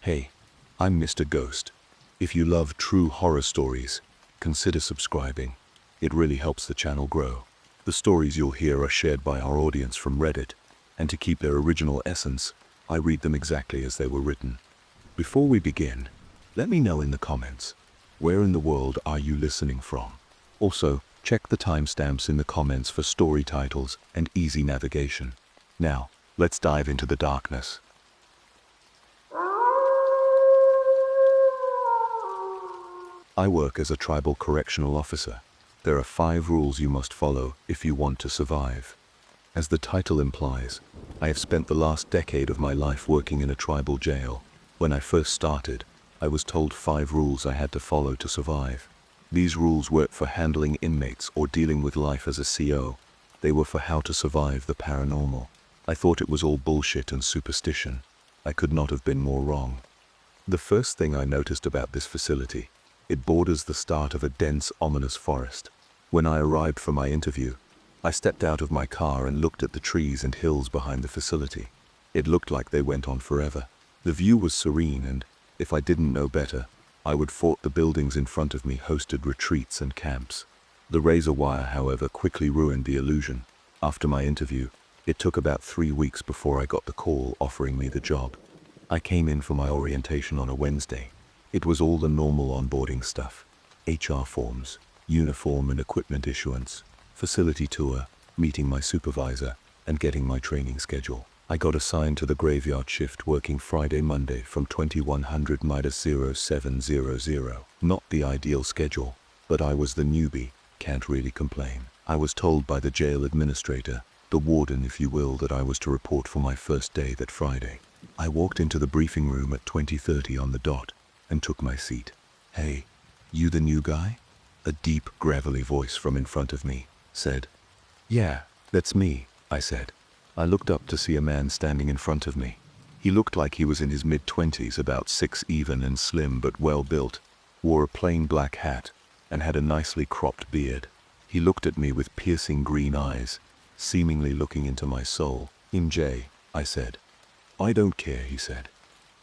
Hey, I'm Mr. Ghost. If you love true horror stories, consider subscribing. It really helps the channel grow. The stories you'll hear are shared by our audience from Reddit, and to keep their original essence, I read them exactly as they were written. Before we begin, let me know in the comments, where in the world are you listening from? Also, check the timestamps in the comments for story titles and easy navigation. Now, let's dive into the darkness. I work as a tribal correctional officer. There are 5 rules you must follow if you want to survive. As the title implies, I have spent the last decade of my life working in a tribal jail. When I first started, I was told 5 rules I had to follow to survive. These rules weren't for handling inmates or dealing with life as a CO. They were for how to survive the paranormal. I thought it was all bullshit and superstition. I could not have been more wrong. The first thing I noticed about this facility, it borders the start of a dense, ominous forest. When I arrived for my interview, I stepped out of my car and looked at the trees and hills behind the facility. It looked like they went on forever. The view was serene, and if I didn't know better, I would thought the buildings in front of me hosted retreats and camps. The razor wire, however, quickly ruined the illusion. After my interview, it took about 3 weeks before I got the call offering me the job. I came in for my orientation on a Wednesday. It was all the normal onboarding stuff: HR forms, uniform and equipment issuance, facility tour, meeting my supervisor, and getting my training schedule. I got assigned to the graveyard shift working Friday-Monday from 2100-0700. Not the ideal schedule, but I was the newbie, can't really complain. I was told by the jail administrator, the warden if you will, that I was to report for my first day that Friday. I walked into the briefing room at 20:30 on the dot and took my seat. "Hey, you the new guy?" A deep, gravelly voice from in front of me said. "Yeah, that's me," I said. I looked up to see a man standing in front of me. He looked like he was in his mid-20s, about 6 even and slim but well-built, wore a plain black hat, and had a nicely cropped beard. He looked at me with piercing green eyes, seemingly looking into my soul. "MJ," I said. "I don't care," he said.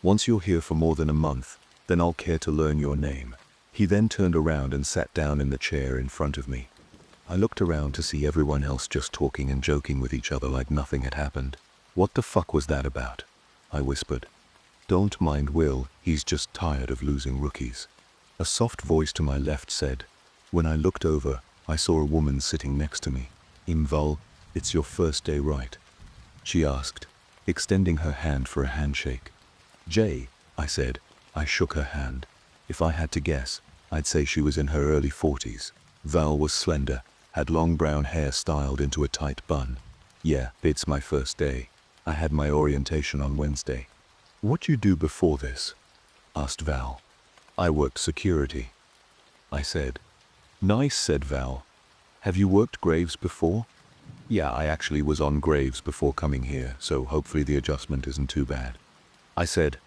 "Once you're here for more than a month, then I'll care to learn your name." He then turned around and sat down in the chair in front of me. I looked around to see everyone else just talking and joking with each other like nothing had happened. "What the fuck was that about?" I whispered. "Don't mind Will, he's just tired of losing rookies." A soft voice to my left said. When I looked over, I saw a woman sitting next to me. "Imval, it's your first day, right?" she asked, extending her hand for a handshake. "Jay," I said. I shook her hand. If I had to guess, I'd say she was in her early 40s. Val was slender, had long brown hair styled into a tight bun. "Yeah, it's my first day. I had my orientation on Wednesday." "What you do before this?" asked Val. "I worked security," I said. "Nice," said Val. "Have you worked graves before?" "Yeah, I actually was on graves before coming here, so hopefully the adjustment isn't too bad," I said.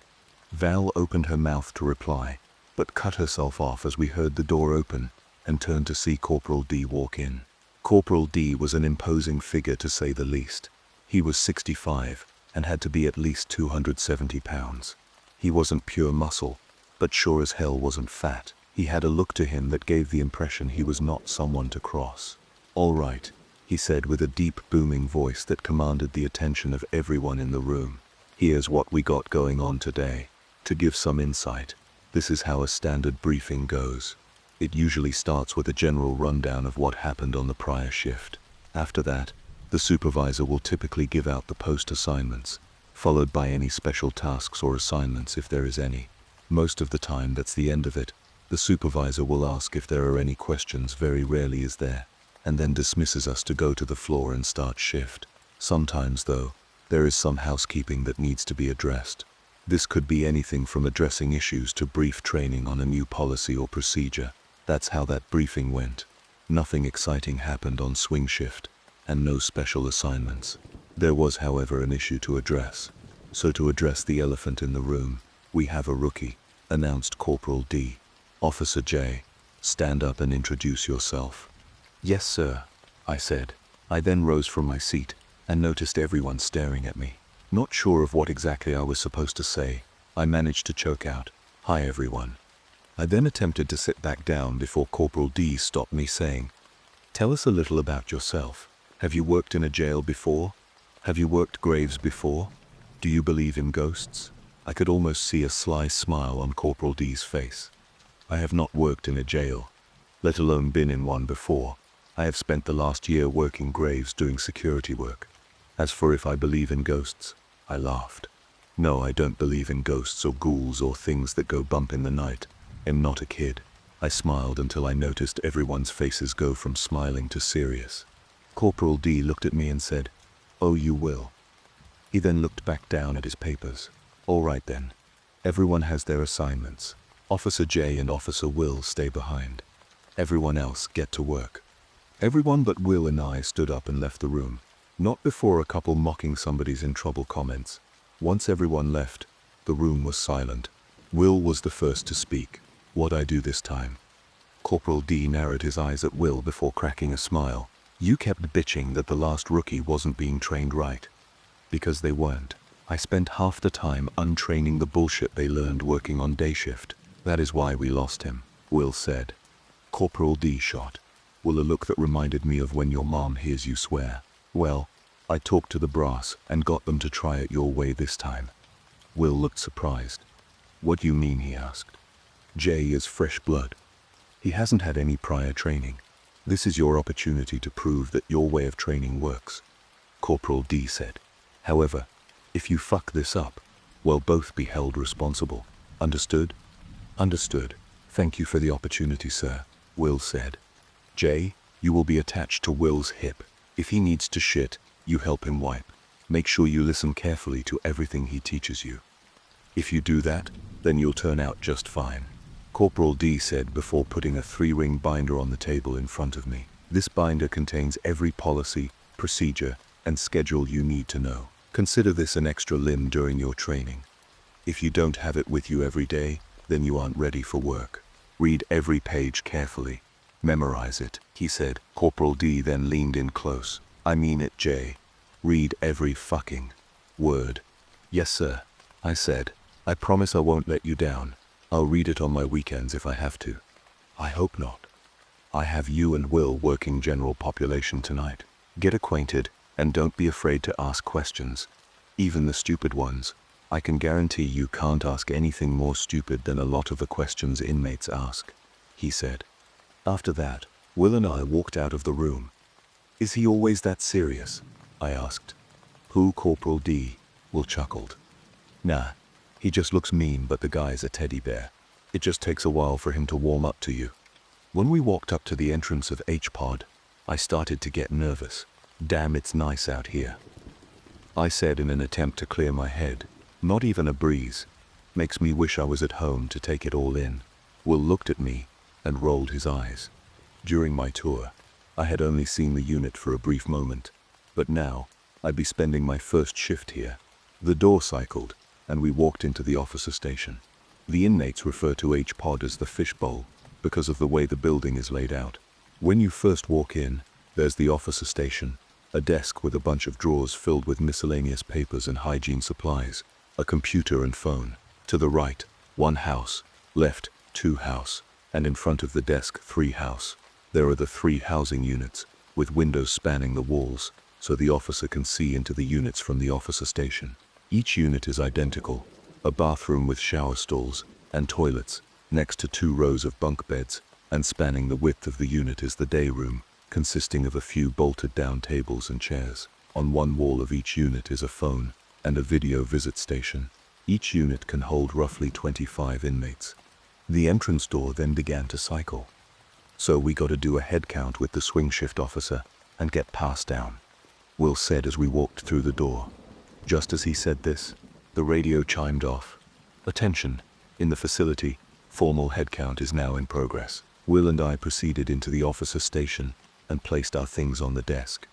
Val opened her mouth to reply, but cut herself off as we heard the door open and turned to see Corporal D walk in. Corporal D was an imposing figure to say the least. He was 65 and had to be at least 270 pounds. He wasn't pure muscle, but sure as hell wasn't fat. He had a look to him that gave the impression he was not someone to cross. "All right," he said with a deep booming voice that commanded the attention of everyone in the room. "Here's what we got going on today. To give some insight, this is how a standard briefing goes. It usually starts with a general rundown of what happened on the prior shift. After that, the supervisor will typically give out the post assignments, followed by any special tasks or assignments if there is any. Most of the time that's the end of it. The supervisor will ask if there are any questions, very rarely is there, and then dismisses us to go to the floor and start shift. Sometimes, though, there is some housekeeping that needs to be addressed. This could be anything from addressing issues to brief training on a new policy or procedure. That's how that briefing went. Nothing exciting happened on swing shift, and no special assignments. There was, however, an issue to address. So to address the elephant in the room, we have a rookie, announced Corporal D. "Officer J, stand up and introduce yourself." "Yes, sir," I said. I then rose from my seat and noticed everyone staring at me. Not sure of what exactly I was supposed to say, I managed to choke out, "Hi everyone." I then attempted to sit back down before Corporal D stopped me saying, "Tell us a little about yourself. Have you worked in a jail before? Have you worked graves before? Do you believe in ghosts?" I could almost see a sly smile on Corporal D's face. "I have not worked in a jail, let alone been in one before. I have spent the last year working graves doing security work. As for if I believe in ghosts," I laughed. "No, I don't believe in ghosts or ghouls or things that go bump in the night. I'm not a kid." I smiled until I noticed everyone's faces go from smiling to serious. Corporal D looked at me and said, "Oh, you will." He then looked back down at his papers. "All right then. Everyone has their assignments. Officer J and Officer Will stay behind. Everyone else get to work." Everyone but Will and I stood up and left the room. Not before a couple mocking somebody's in trouble comments. Once everyone left, the room was silent. Will was the first to speak. "What'd I do this time?" Corporal D narrowed his eyes at Will before cracking a smile. "You kept bitching that the last rookie wasn't being trained right." "Because they weren't. I spent half the time untraining the bullshit they learned working on day shift. That is why we lost him," Will said. Corporal D shot Will a look that reminded me of when your mom hears you swear. "Well, I talked to the brass and got them to try it your way this time." Will looked surprised. "What do you mean?" he asked. "Jay is fresh blood. He hasn't had any prior training. This is your opportunity to prove that your way of training works," Corporal D said. "However, if you fuck this up, we'll both be held responsible. Understood?" "Understood. Thank you for the opportunity, sir," Will said. "Jay, you will be attached to Will's hip. If he needs to shit, you help him wipe. Make sure you listen carefully to everything he teaches you. If you do that, then you'll turn out just fine," Corporal D said before putting a 3-ring binder on the table in front of me. "This binder contains every policy, procedure, and schedule you need to know. Consider this an extra limb during your training. If you don't have it with you every day, then you aren't ready for work. Read every page carefully. Memorize it," he said. Corporal D then leaned in close. "I mean it, Jay. Read every fucking word." "Yes, sir," I said. "I promise I won't let you down. I'll read it on my weekends if I have to." "I hope not. I have you and Will working general population tonight. Get acquainted, and don't be afraid to ask questions. Even the stupid ones. I can guarantee you can't ask anything more stupid than a lot of the questions inmates ask," he said. After that, Will and I walked out of the room. "Is he always that serious?" I asked. "Who, Corporal D?" Will chuckled. "Nah. He just looks mean, but the guy's a teddy bear. It just takes a while for him to warm up to you." When we walked up to the entrance of H-Pod, I started to get nervous. "Damn, it's nice out here," I said in an attempt to clear my head. "Not even a breeze. Makes me wish I was at home to take it all in." Will looked at me and rolled his eyes. During my tour, I had only seen the unit for a brief moment, but now I'd be spending my first shift here. The door cycled, and we walked into the officer station. The inmates refer to H-Pod as the fishbowl because of the way the building is laid out. When you first walk in, there's the officer station, a desk with a bunch of drawers filled with miscellaneous papers and hygiene supplies, a computer and phone. To the right, 1 house, left, 2 house, and in front of the desk, 3 house. There are the 3 housing units, with windows spanning the walls, so the officer can see into the units from the officer station. Each unit is identical, a bathroom with shower stalls and toilets, next to 2 rows of bunk beds, and spanning the width of the unit is the day room, consisting of a few bolted down tables and chairs. On one wall of each unit is a phone and a video visit station. Each unit can hold roughly 25 inmates. The entrance door then began to cycle. "So we got to do a head count with the swing shift officer and get passed down," Will said as we walked through the door. Just as he said this, the radio chimed off. "Attention, in the facility, formal head count is now in progress." Will and I proceeded into the officer station and placed our things on the desk.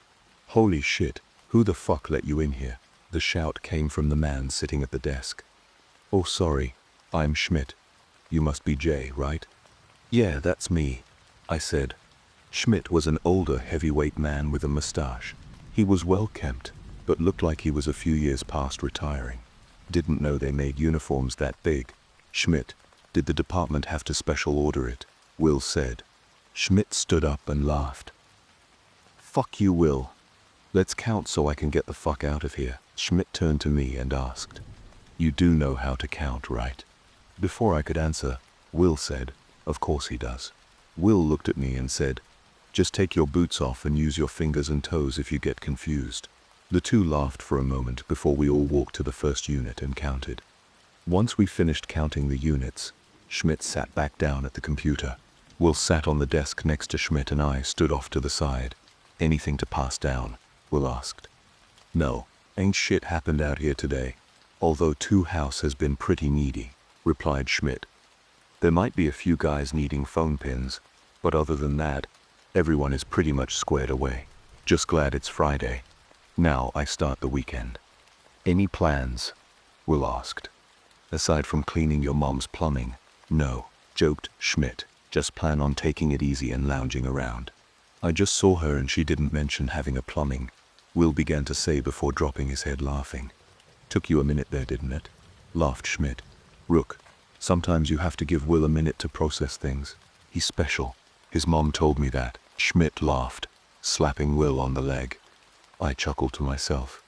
"Holy shit, who the fuck let you in here?" The shout came from the man sitting at the desk. "Oh, sorry, I'm Schmidt. You must be Jay, right?" "Yeah, that's me," I said. Schmidt was an older, heavyweight man with a mustache. He was well kempt, but looked like he was a few years past retiring. Didn't know they made uniforms that big. Schmidt, did the department have to special order it? Will said. Schmidt stood up and laughed. Fuck you, Will. Let's count so I can get the fuck out of here. Schmidt turned to me and asked, You do know how to count, right? Before I could answer, Will said, Of course he does. Will looked at me and said, Just take your boots off and use your fingers and toes if you get confused. The two laughed for a moment before we all walked to the first unit and counted. Once we finished counting the units, Schmidt sat back down at the computer. Will sat on the desk next to Schmidt and I stood off to the side. Anything to pass down? Will asked. No, ain't shit happened out here today. Although 2 house has been pretty needy, replied Schmidt. There might be a few guys needing phone pins, but other than that, everyone is pretty much squared away. Just glad it's Friday. Now I start the weekend. Any plans? Will asked. Aside from cleaning your mom's plumbing, no, joked Schmidt. Just plan on taking it easy and lounging around. I just saw her and she didn't mention having a plumbing, Will began to say before dropping his head laughing. Took you a minute there, didn't it? Laughed Schmidt. Rook, sometimes you have to give Will a minute to process things. He's special. His mom told me that. Schmidt laughed, slapping Will on the leg. I chuckled to myself.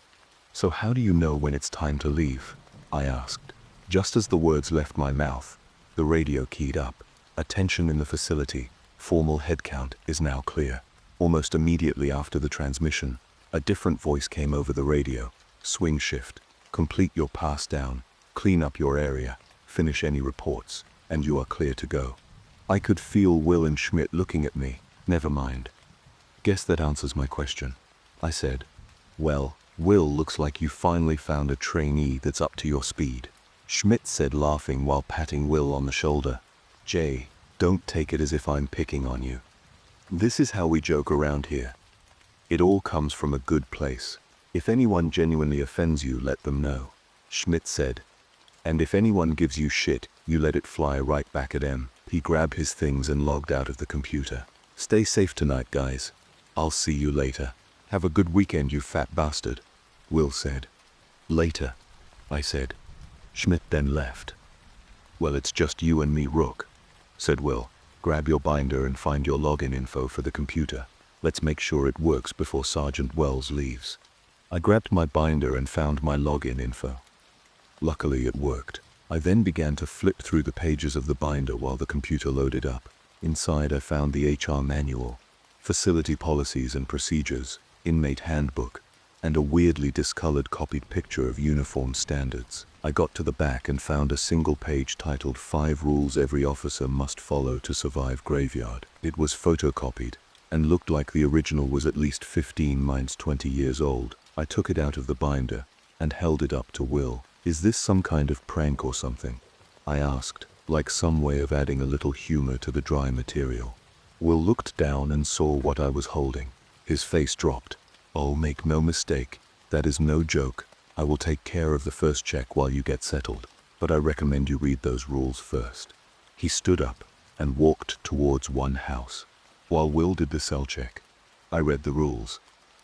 So how do you know when it's time to leave? I asked. Just as the words left my mouth, the radio keyed up. Attention in the facility. Formal head count is now clear. Almost immediately after the transmission, a different voice came over the radio. Swing shift. Complete your pass down. Clean up your area. Finish any reports, and you are clear to go. I could feel Will and Schmidt looking at me. Never mind. Guess that answers my question, I said. Well, Will, looks like you finally found a trainee that's up to your speed, Schmidt said, laughing while patting Will on the shoulder. Jay, don't take it as if I'm picking on you. This is how we joke around here. It all comes from a good place. If anyone genuinely offends you, let them know, Schmidt said. And if anyone gives you shit, you let it fly right back at them. He grabbed his things and logged out of the computer. Stay safe tonight, guys. I'll see you later. Have a good weekend, you fat bastard, Will said. Later, I said. Schmidt then left. Well, it's just you and me, Rook, said Will. Grab your binder and find your login info for the computer. Let's make sure it works before Sergeant Wells leaves. I grabbed my binder and found my login info. Luckily it worked. I then began to flip through the pages of the binder while the computer loaded up. Inside I found the HR manual, facility policies and procedures, inmate handbook, and a weirdly discolored copied picture of uniform standards. I got to the back and found a single page titled 5 Rules Every Officer Must Follow to Survive Graveyard. It was photocopied and looked like the original was at least 15-20 years old. I took it out of the binder and held it up to Will. Is this some kind of prank or something? I asked, like some way of adding a little humor to the dry material. Will looked down and saw what I was holding. His face dropped. Oh, make no mistake, that is no joke. I will take care of the first check while you get settled, but I recommend you read those rules first. He stood up and walked towards one house, while Will did the cell check. I read the rules.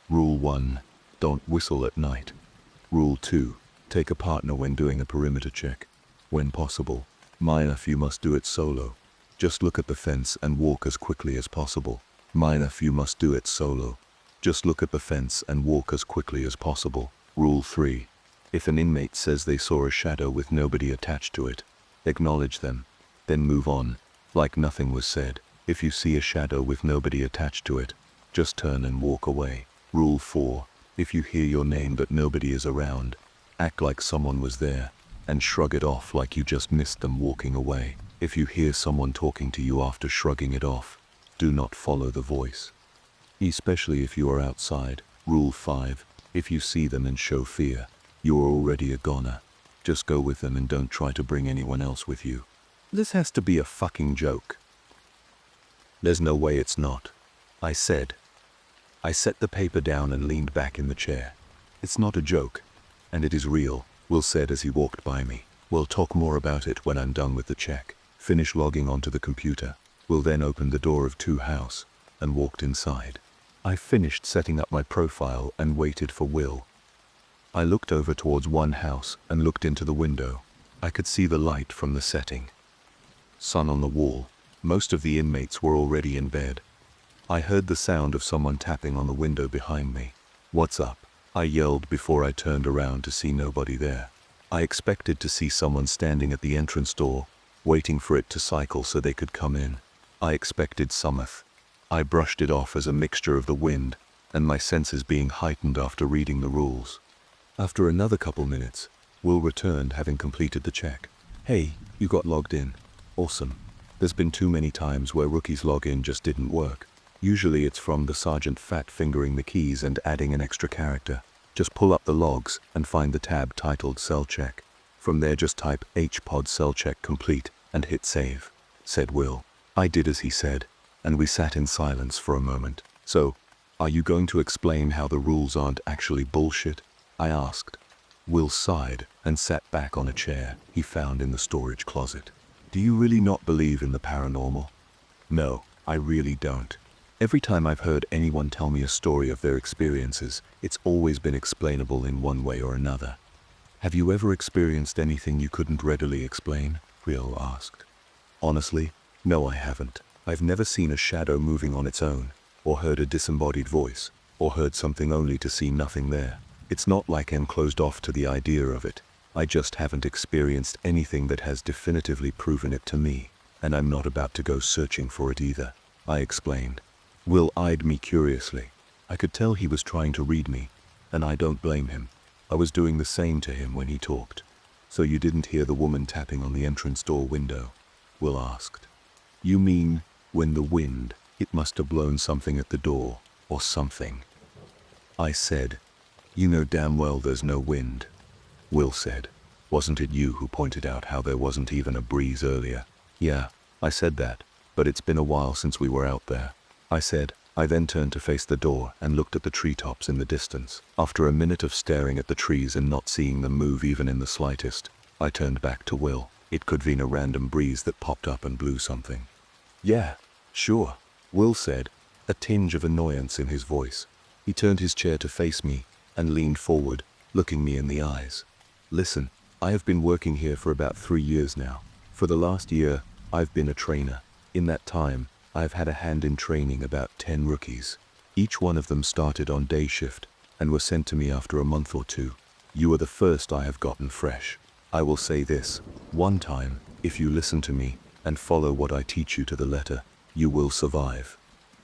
Rule 1, don't whistle at night. Rule 2, take a partner when doing a perimeter check. When possible, if you must do it solo. Just look at the fence and walk as quickly as possible. If you must do it solo. Just look at the fence and walk as quickly as possible. Rule 3. If an inmate says they saw a shadow with nobody attached to it, acknowledge them, then move on, like nothing was said. If you see a shadow with nobody attached to it, just turn and walk away. Rule 4. If you hear your name but nobody is around, act like someone was there, and shrug it off like you just missed them walking away. If you hear someone talking to you after shrugging it off, do not follow the voice, especially if you are outside. Rule 5. If you see them and show fear, you are already a goner. Just go with them and don't try to bring anyone else with you. This has to be a fucking joke. There's no way it's not, I said. I set the paper down and leaned back in the chair. It's not a joke, and it is real, Will said as he walked by me. We'll talk more about it when I'm done with the check. Finish logging onto the computer. Will then opened the door of 2 house and walked inside. I finished setting up my profile and waited for Will. I looked over towards one house and looked into the window. I could see the light from the setting. Sun on the wall. Most of the inmates were already in bed. I heard the sound of someone tapping on the window behind me. "What's up?" I yelled before I turned around to see nobody there. I expected to see someone standing at the entrance door, waiting for it to cycle so they could come in. I expected Summoth. I brushed it off as a mixture of the wind and my senses being heightened after reading the rules. After another couple minutes, Will returned having completed the check. "Hey, you got logged in. Awesome. There's been too many times where rookies log in just didn't work. Usually it's from the sergeant fat fingering the keys and adding an extra character. Just pull up the logs and find the tab titled Cell Check. From there just type HPod Cell Check Complete and hit save," said Will. I did as he said, and we sat in silence for a moment. "So, are you going to explain how the rules aren't actually bullshit?" I asked. Will sighed and sat back on a chair he found in the storage closet. "Do you really not believe in the paranormal?" "No, I really don't. Every time I've heard anyone tell me a story of their experiences, it's always been explainable in one way or another." "Have you ever experienced anything you couldn't readily explain?" Will asked. "Honestly, no, I haven't. I've never seen a shadow moving on its own, or heard a disembodied voice, or heard something only to see nothing there. It's not like I'm closed off to the idea of it. I just haven't experienced anything that has definitively proven it to me, and I'm not about to go searching for it either," I explained. Will eyed me curiously. I could tell he was trying to read me, and I don't blame him. I was doing the same to him when he talked. "So you didn't hear the woman tapping on the entrance door window?" Will asked. "You mean when the wind, it must have blown something at the door, or something?" I said. "You know damn well there's no wind." Will said. "Wasn't it you who pointed out how there wasn't even a breeze earlier?" "Yeah, I said that, but it's been a while since we were out there," I said. I then turned to face the door and looked at the treetops in the distance. After a minute of staring at the trees and not seeing them move even in the slightest, I turned back to Will. "It could have been a random breeze that popped up and blew something." "Yeah, sure," Will said, a tinge of annoyance in his voice. He turned his chair to face me and leaned forward, looking me in the eyes. "Listen, I have been working here for about 3 years now. For the last year, I've been a trainer. In that time, I've had a hand in training about 10 rookies. Each one of them started on day shift and were sent to me after a month or two. You are the first I have gotten fresh. I will say this, one time, if you listen to me and follow what I teach you to the letter, you will survive."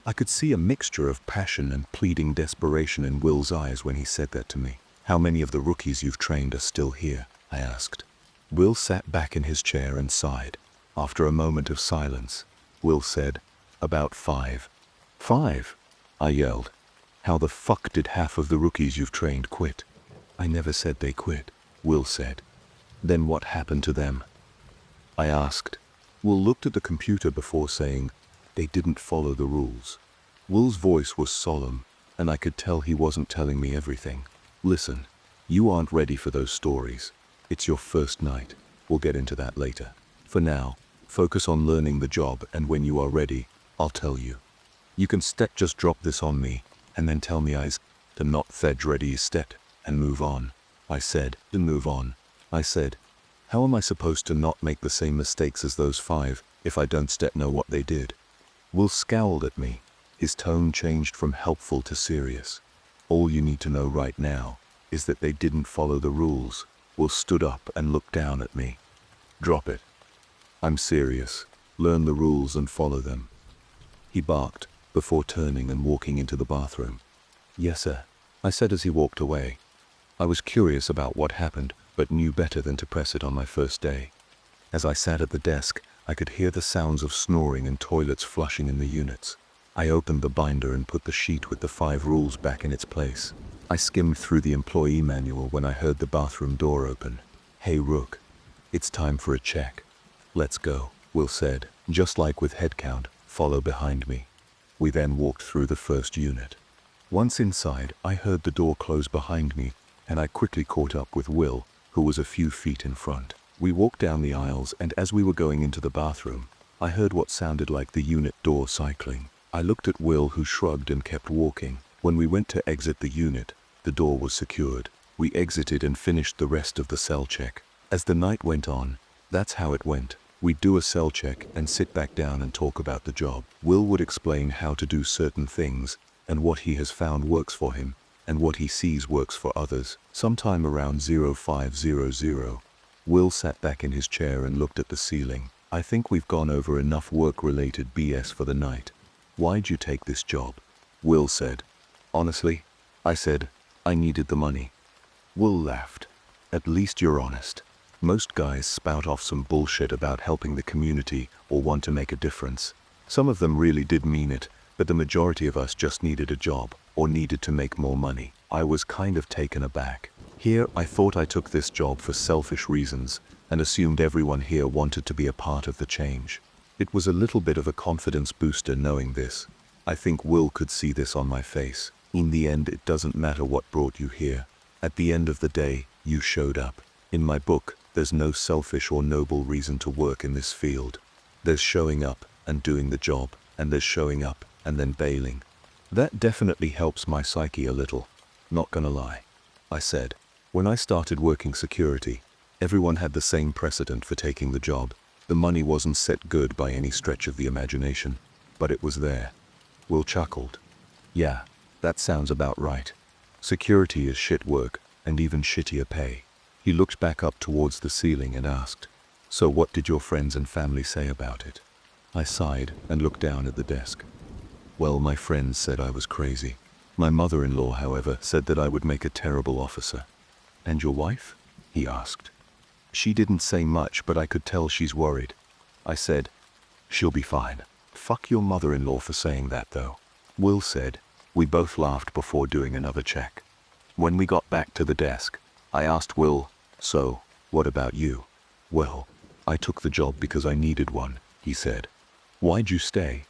I could see a mixture of passion and pleading desperation in Will's eyes when he said that to me. "How many of the rookies you've trained are still here?" I asked. Will sat back in his chair and sighed. After a moment of silence, Will said, "About 5. 5? I yelled. "How the fuck did half of the rookies you've trained quit?" "I never said they quit," Will said. "Then what happened to them?" I asked. Will looked at the computer before saying, "They didn't follow the rules." Will's voice was solemn, and I could tell he wasn't telling me everything. "Listen, you aren't ready for those stories. It's your first night. We'll get into that later. For now, focus on learning the job, and when you are ready, I'll tell you. You can just drop this on me, and then tell me I's to not fed ready stet, and move on." I said. "To move on." I said. "How am I supposed to not make the same mistakes as those 5 if I don't know what they did?" Will scowled at me. His tone changed from helpful to serious. "All you need to know right now is that they didn't follow the rules." Will stood up and looked down at me. "Drop it. I'm serious. Learn the rules and follow them." He barked before turning and walking into the bathroom. "Yes, sir," I said as he walked away. I was curious about what happened, but knew better than to press it on my first day. As I sat at the desk, I could hear the sounds of snoring and toilets flushing in the units. I opened the binder and put the sheet with the 5 rules back in its place. I skimmed through the employee manual when I heard the bathroom door open. "Hey, Rook, it's time for a check." "Let's go," Will said. "Just like with head count, follow behind me." We then walked through the first unit. Once inside, I heard the door close behind me, and I quickly caught up with Will, who was a few feet in front. We walked down the aisles, and as we were going into the bathroom, I heard what sounded like the unit door cycling. I looked at Will, who shrugged and kept walking. When we went to exit the unit, the door was secured. We exited and finished the rest of the cell check. As the night went on, that's how it went. We'd do a cell check and sit back down and talk about the job. Will would explain how to do certain things and what he has found works for him and what he sees works for others. Sometime around 0500, Will sat back in his chair and looked at the ceiling. I think we've gone over enough work-related BS for the night. Why'd you take this job? Will said. Honestly, I said, I needed the money. Will laughed. At least you're honest. Most guys spout off some bullshit about helping the community or want to make a difference. Some of them really did mean it, but the majority of us just needed a job or needed to make more money. I was kind of taken aback. Here, I thought I took this job for selfish reasons and assumed everyone here wanted to be a part of the change. It was a little bit of a confidence booster knowing this. I think Will could see this on my face. In the end, it doesn't matter what brought you here. At the end of the day, you showed up. In my book, there's no selfish or noble reason to work in this field. There's showing up and doing the job, and there's showing up and then bailing. That definitely helps my psyche a little. Not gonna lie. I said, when I started working security, everyone had the same precedent for taking the job. The money wasn't set good by any stretch of the imagination, but it was there. Will chuckled. Yeah, that sounds about right. Security is shit work, and even shittier pay. He looked back up towards the ceiling and asked, so what did your friends and family say about it? I sighed and looked down at the desk. Well, my friends said I was crazy. My mother-in-law, however, said that I would make a terrible officer. And your wife? He asked. She didn't say much, but I could tell she's worried. I said, she'll be fine. Fuck your mother-in-law for saying that, though. Will said. We both laughed before doing another check. When we got back to the desk, I asked Will, so, what about you? Well, I took the job because I needed one, he said. Why'd you stay?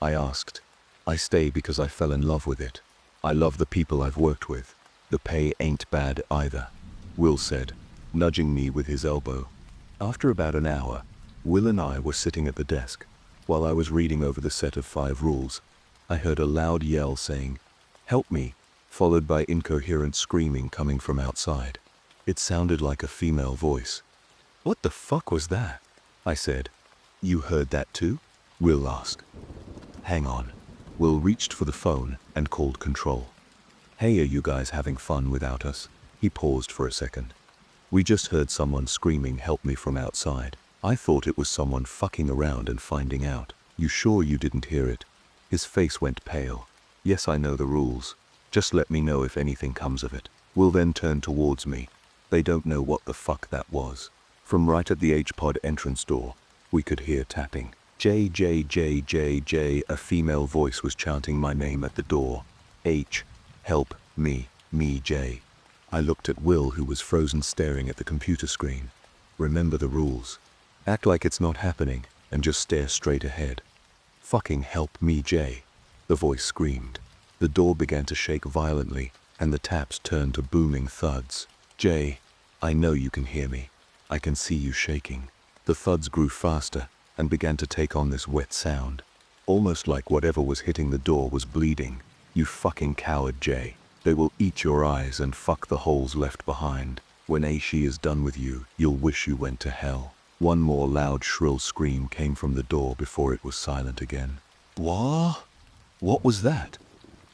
I asked. I stay because I fell in love with it. I love the people I've worked with. The pay ain't bad either, Will said, nudging me with his elbow. After about an hour, Will and I were sitting at the desk. While I was reading over the set of 5 rules, I heard a loud yell saying, "Help me," followed by incoherent screaming coming from outside. It sounded like a female voice. What the fuck was that? I said. You heard that too? Will asked. Hang on. Will reached for the phone and called control. Hey, are you guys having fun without us? He paused for a second. We just heard someone screaming help me from outside. I thought it was someone fucking around and finding out. You sure you didn't hear it? His face went pale. Yes, I know the rules. Just let me know if anything comes of it. Will then turned towards me. They don't know what the fuck that was. From right at the H-pod entrance door, we could hear tapping. J, J, J, J, J, a female voice was chanting my name at the door. H, help, me, J. I looked at Will, who was frozen staring at the computer screen. Remember the rules. Act like it's not happening and just stare straight ahead. Fucking help me, J, the voice screamed. The door began to shake violently and the taps turned to booming thuds. Jay, I know you can hear me. I can see you shaking. The thuds grew faster and began to take on this wet sound. Almost like whatever was hitting the door was bleeding. You fucking coward, Jay. They will eat your eyes and fuck the holes left behind. When she is done with you, you'll wish you went to hell. One more loud shrill scream came from the door before it was silent again. What? What was that?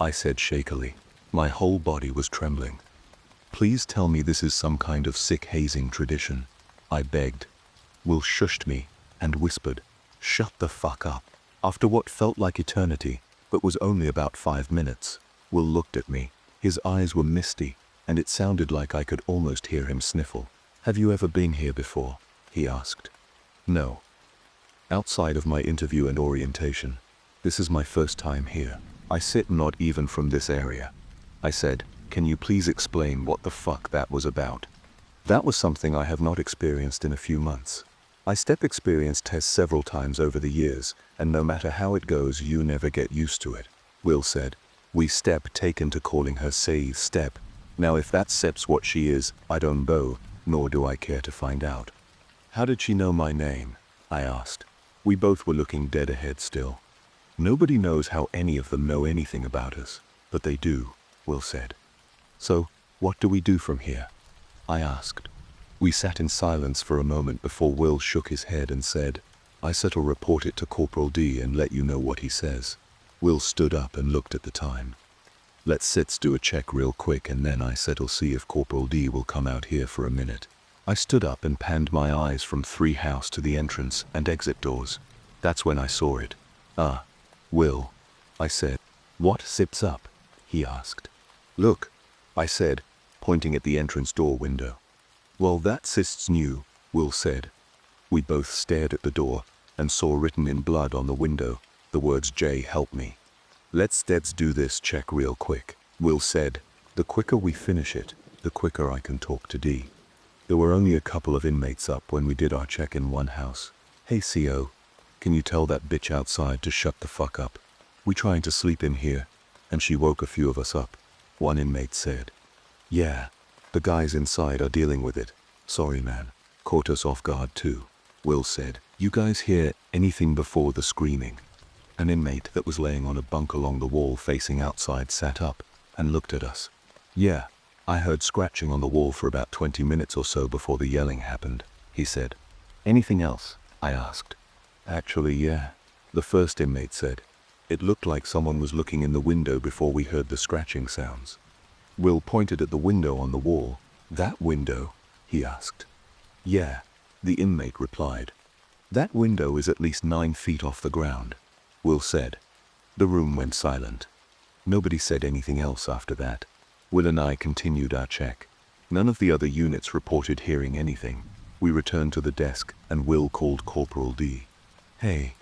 I said shakily. My whole body was trembling. Please tell me this is some kind of sick hazing tradition, I begged. Will shushed me and whispered, shut the fuck up. After what felt like eternity, but was only about 5 minutes, Will looked at me. His eyes were misty, and it sounded like I could almost hear him sniffle. Have you ever been here before? He asked. No. Outside of my interview and orientation, this is my first time here. I sit not even from this area. I said, can you please explain what the fuck that was about? That was something I have not experienced in a few months. I step experience tests several times over the years, and no matter how it goes, you never get used to it. Will said, we step taken to calling her say step. Now if that step's what she is, I don't know, nor do I care to find out. How did she know my name? I asked. We both were looking dead ahead still. Nobody knows how any of them know anything about us, but they do, Will said. So, What do we do from here? I asked. We sat in silence for a moment before Will shook his head and said, I said I'll report it to Corporal D and let you know what he says. Will stood up and looked at the time. Let's sit do a check real quick and then I said I'll see if Corporal D will come out here for a minute. I stood up and panned my eyes from 3 house to the entrance and exit doors. That's when I saw it. Will, I said. What sips up? He asked. Look, I said, pointing at the entrance door window. Well, that sist's new, Will said. We both stared at the door and saw written in blood on the window the words Jay help me. Let's do this check real quick, Will said. The quicker we finish it, the quicker I can talk to D. There were only a couple of inmates up when we did our check in one house. Hey CO, can you tell that bitch outside to shut the fuck up? We trying to sleep in here, and she woke a few of us up, one inmate said. Yeah, the guys inside are dealing with it. Sorry man, caught us off guard too, Will said. You guys hear anything before the screaming? An inmate that was laying on a bunk along the wall facing outside sat up and looked at us. Yeah, I heard scratching on the wall for about 20 minutes or so before the yelling happened, he said. Anything else? I asked. Actually, yeah, the first inmate said. It looked like someone was looking in the window before we heard the scratching sounds. Will pointed at the window on the wall. That window? He asked. Yeah, the inmate replied. That window is at least 9 feet off the ground, Will said. The room went silent. Nobody said anything else after that. Will and I continued our check. None of the other units reported hearing anything. We returned to the desk and Will called Corporal D. Hey,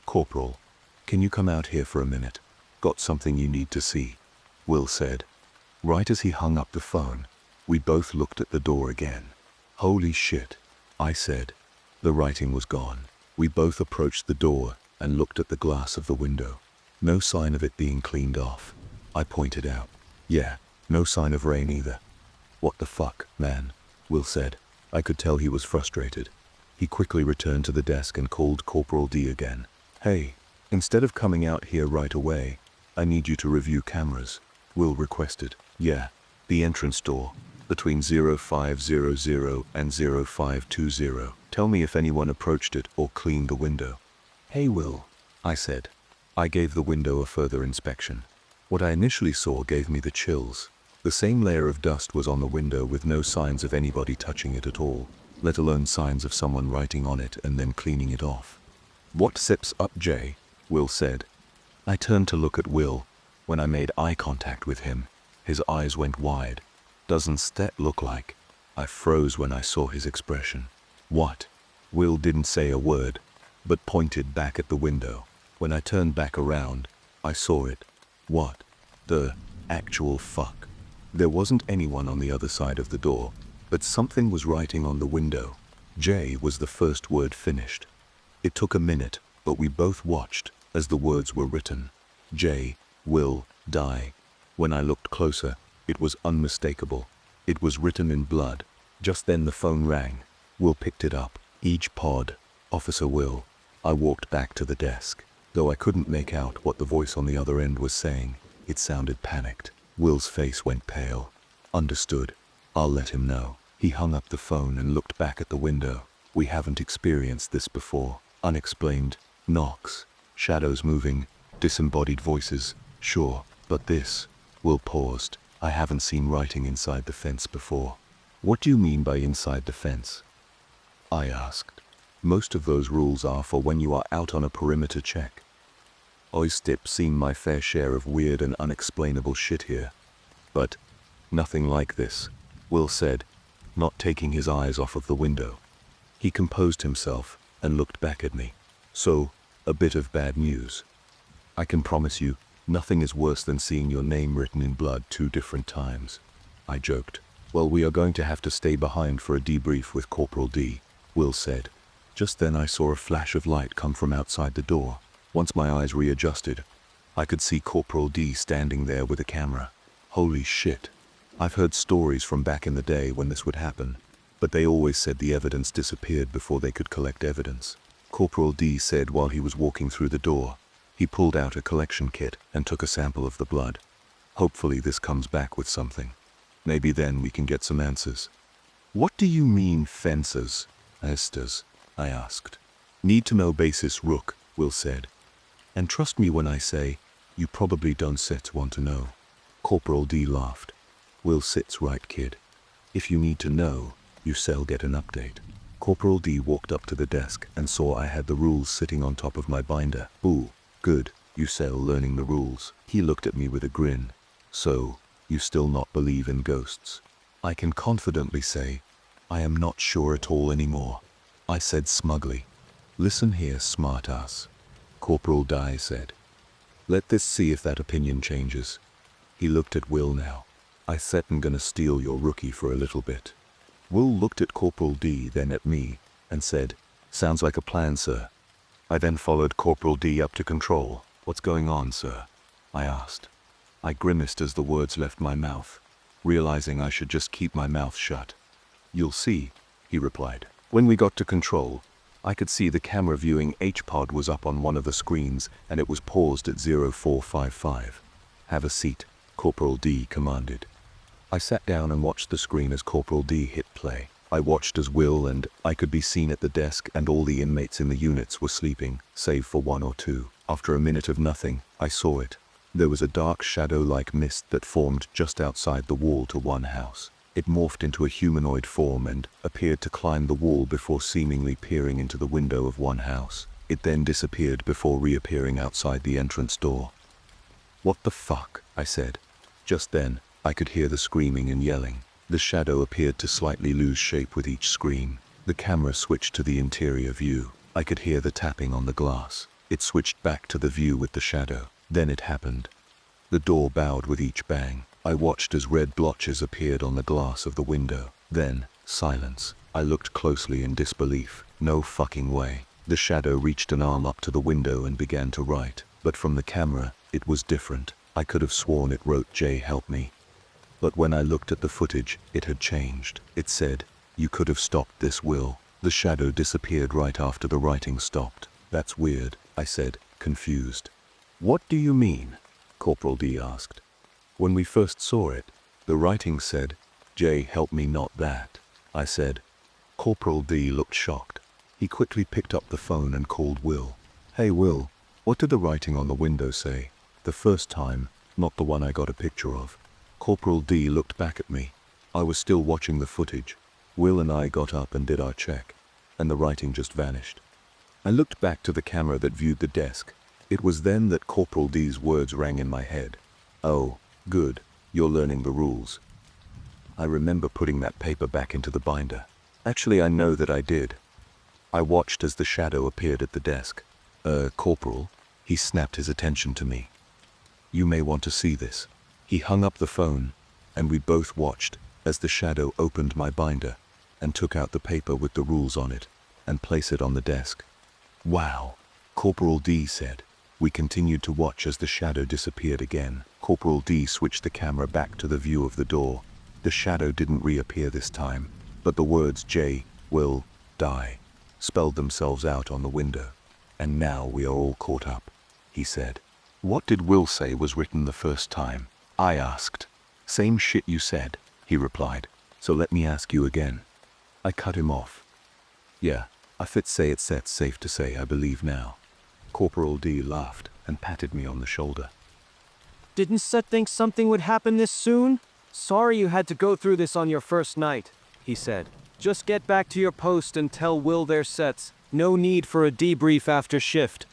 Corporal, can you come out here for a minute? Got something you need to see, Will said. Right as he hung up the phone, we both looked at the door again. Holy shit, I said. The writing was gone. We both approached the door and looked at the glass of the window. No sign of it being cleaned off. I pointed out. Yeah, no sign of rain either. What the fuck, man, Will said. I could tell he was frustrated. He quickly returned to the desk and called Corporal D again. Hey, instead of coming out here right away, I need you to review cameras, Will requested. Yeah, the entrance door, between 0500 and 0520. Tell me if anyone approached it or cleaned the window. Hey Will, I said. I gave the window a further inspection. What I initially saw gave me the chills. The same layer of dust was on the window with no signs of anybody touching it at all, let alone signs of someone writing on it and then cleaning it off. What sips up, Jay? Will said. I turned to look at Will. When I made eye contact with him, his eyes went wide. Doesn't that look like? I froze when I saw his expression. What? Will didn't say a word, but pointed back at the window. When I turned back around, I saw it. What the actual fuck? There wasn't anyone on the other side of the door, but something was writing on the window. J was the first word finished. It took a minute, but we both watched as the words were written. J will die. When I looked closer, it was unmistakable. It was written in blood. Just then the phone rang. Will picked it up. Each pod, Officer Will. I walked back to the desk. Though I couldn't make out what the voice on the other end was saying, it sounded panicked. Will's face went pale. Understood. I'll let him know. He hung up the phone and looked back at the window. We haven't experienced this before. Unexplained. Knocks. Shadows moving. Disembodied voices. Sure, but this. Will paused. I haven't seen writing inside the fence before. What do you mean by inside the fence? I asked. Most of those rules are for when you are out on a perimeter check. I've seen my fair share of weird and unexplainable shit here. But nothing like this, Will said, not taking his eyes off of the window. He composed himself and looked back at me. So, a bit of bad news. I can promise you, nothing is worse than seeing your name written in blood 2 different times. I joked. Well, we are going to have to stay behind for a debrief with Corporal D, Will said. Just then I saw a flash of light come from outside the door. Once my eyes readjusted, I could see Corporal D standing there with a camera. Holy shit. I've heard stories from back in the day when this would happen, but they always said the evidence disappeared before they could collect evidence. Corporal D said while he was walking through the door, he pulled out a collection kit and took a sample of the blood. Hopefully this comes back with something. Maybe then we can get some answers. What do you mean, fences? Esters, I asked. Need to know basis, Rook, Will said. And trust me when I say, you probably don't sit want to know. Corporal D laughed. Will sits right, kid. If you need to know, you shall get an update. Corporal D walked up to the desk and saw I had the rules sitting on top of my binder. Ooh, good, you shall learning the rules. He looked at me with a grin. So, you still not believe in ghosts? I can confidently say, I am not sure at all anymore, I said smugly. Listen here, smartass. Corporal D said. Let this see if that opinion changes. He looked at Will now. I said I'm gonna steal your rookie for a little bit. Will looked at Corporal D, then at me, and said, sounds like a plan, sir. I then followed Corporal D up to control. What's going on, sir? I asked. I grimaced as the words left my mouth, realizing I should just keep my mouth shut. You'll see, he replied. When we got to control, I could see the camera viewing H-Pod was up on one of the screens and it was paused at 0455. Have a seat, Corporal D commanded. I sat down and watched the screen as Corporal D hit play. I watched as Will and I could be seen at the desk and all the inmates in the units were sleeping, save for one or two. After a minute of nothing, I saw it. There was a dark shadow-like mist that formed just outside the wall to one house. It morphed into a humanoid form and appeared to climb the wall before seemingly peering into the window of one house. It then disappeared before reappearing outside the entrance door. What the fuck? I said. Just then, I could hear the screaming and yelling. The shadow appeared to slightly lose shape with each scream. The camera switched to the interior view. I could hear the tapping on the glass. It switched back to the view with the shadow. Then it happened. The door bowed with each bang. I watched as red blotches appeared on the glass of the window. Then, silence. I looked closely in disbelief. No fucking way. The shadow reached an arm up to the window and began to write. But from the camera, it was different. I could have sworn it wrote, "Jay, help me." But when I looked at the footage, it had changed. It said, "You could have stopped this, Will." The shadow disappeared right after the writing stopped. That's weird, I said, confused. What do you mean? Corporal D asked. When we first saw it, the writing said, "Jay, help me, not that," I said. Corporal D looked shocked. He quickly picked up the phone and called Will. Hey Will, what did the writing on the window say? The first time, not the one I got a picture of. Corporal D looked back at me. I was still watching the footage. Will and I got up and did our check, and the writing just vanished. I looked back to the camera that viewed the desk. It was then that Corporal D's words rang in my head. Oh, good, you're learning the rules. I remember putting that paper back into the binder. Actually, I know that I did. I watched as the shadow appeared at the desk. Corporal, he snapped his attention to me. You may want to see this. He hung up the phone, and we both watched as the shadow opened my binder and took out the paper with the rules on it and placed it on the desk. Wow, Corporal D said. We continued to watch as the shadow disappeared again. Corporal D switched the camera back to the view of the door. The shadow didn't reappear this time, but the words "Jay, will, die" spelled themselves out on the window. And now we are all caught up, he said. What did Will say was written the first time? I asked. Same shit you said, he replied. So let me ask you again. I cut him off. Yeah, I fit say it's set safe to say I believe now. Corporal D laughed and patted me on the shoulder. Didn't Seth think something would happen this soon? Sorry you had to go through this on your first night, he said. Just get back to your post and tell Will their sets. No need for a debrief after shift.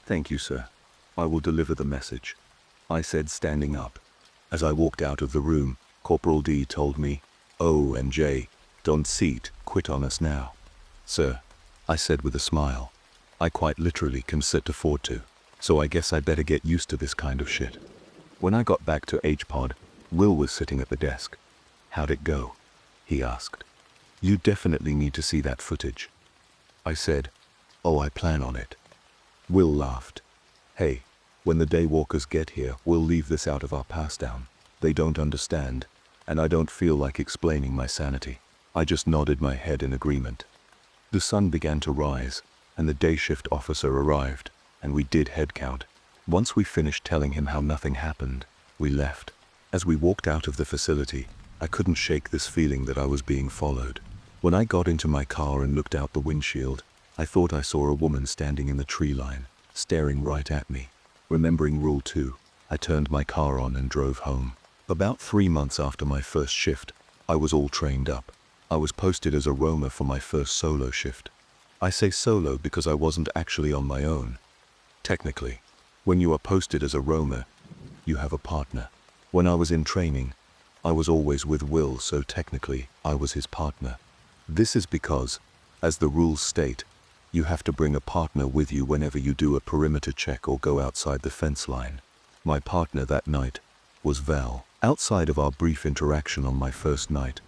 Thank you, sir. I will deliver the message, I said, standing up. As I walked out of the room, Corporal D told me, "Oh, and Jay, don't seat, quit on us now." Sir, I said with a smile. I quite literally can sit afford to, so I guess I better get used to this kind of shit. When I got back to H-Pod, Will was sitting at the desk. How'd it go? He asked. You definitely need to see that footage. I said, oh, I plan on it. Will laughed. Hey, when the daywalkers get here, we'll leave this out of our pass down. They don't understand, and I don't feel like explaining my sanity. I just nodded my head in agreement. The sun began to rise, and the day shift officer arrived, and we did head count. Once we finished telling him how nothing happened, we left. As we walked out of the facility, I couldn't shake this feeling that I was being followed. When I got into my car and looked out the windshield, I thought I saw a woman standing in the tree line, staring right at me. Remembering Rule 2, I turned my car on and drove home. About 3 months after my first shift, I was all trained up. I was posted as a roamer for my first solo shift. I say solo because I wasn't actually on my own. Technically, when you are posted as a roamer, you have a partner. When I was in training, I was always with Will, so technically I was his partner. This is because, as the rules state, you have to bring a partner with you whenever you do a perimeter check or go outside the fence line. My partner that night was Val. Outside of our brief interaction on my first night,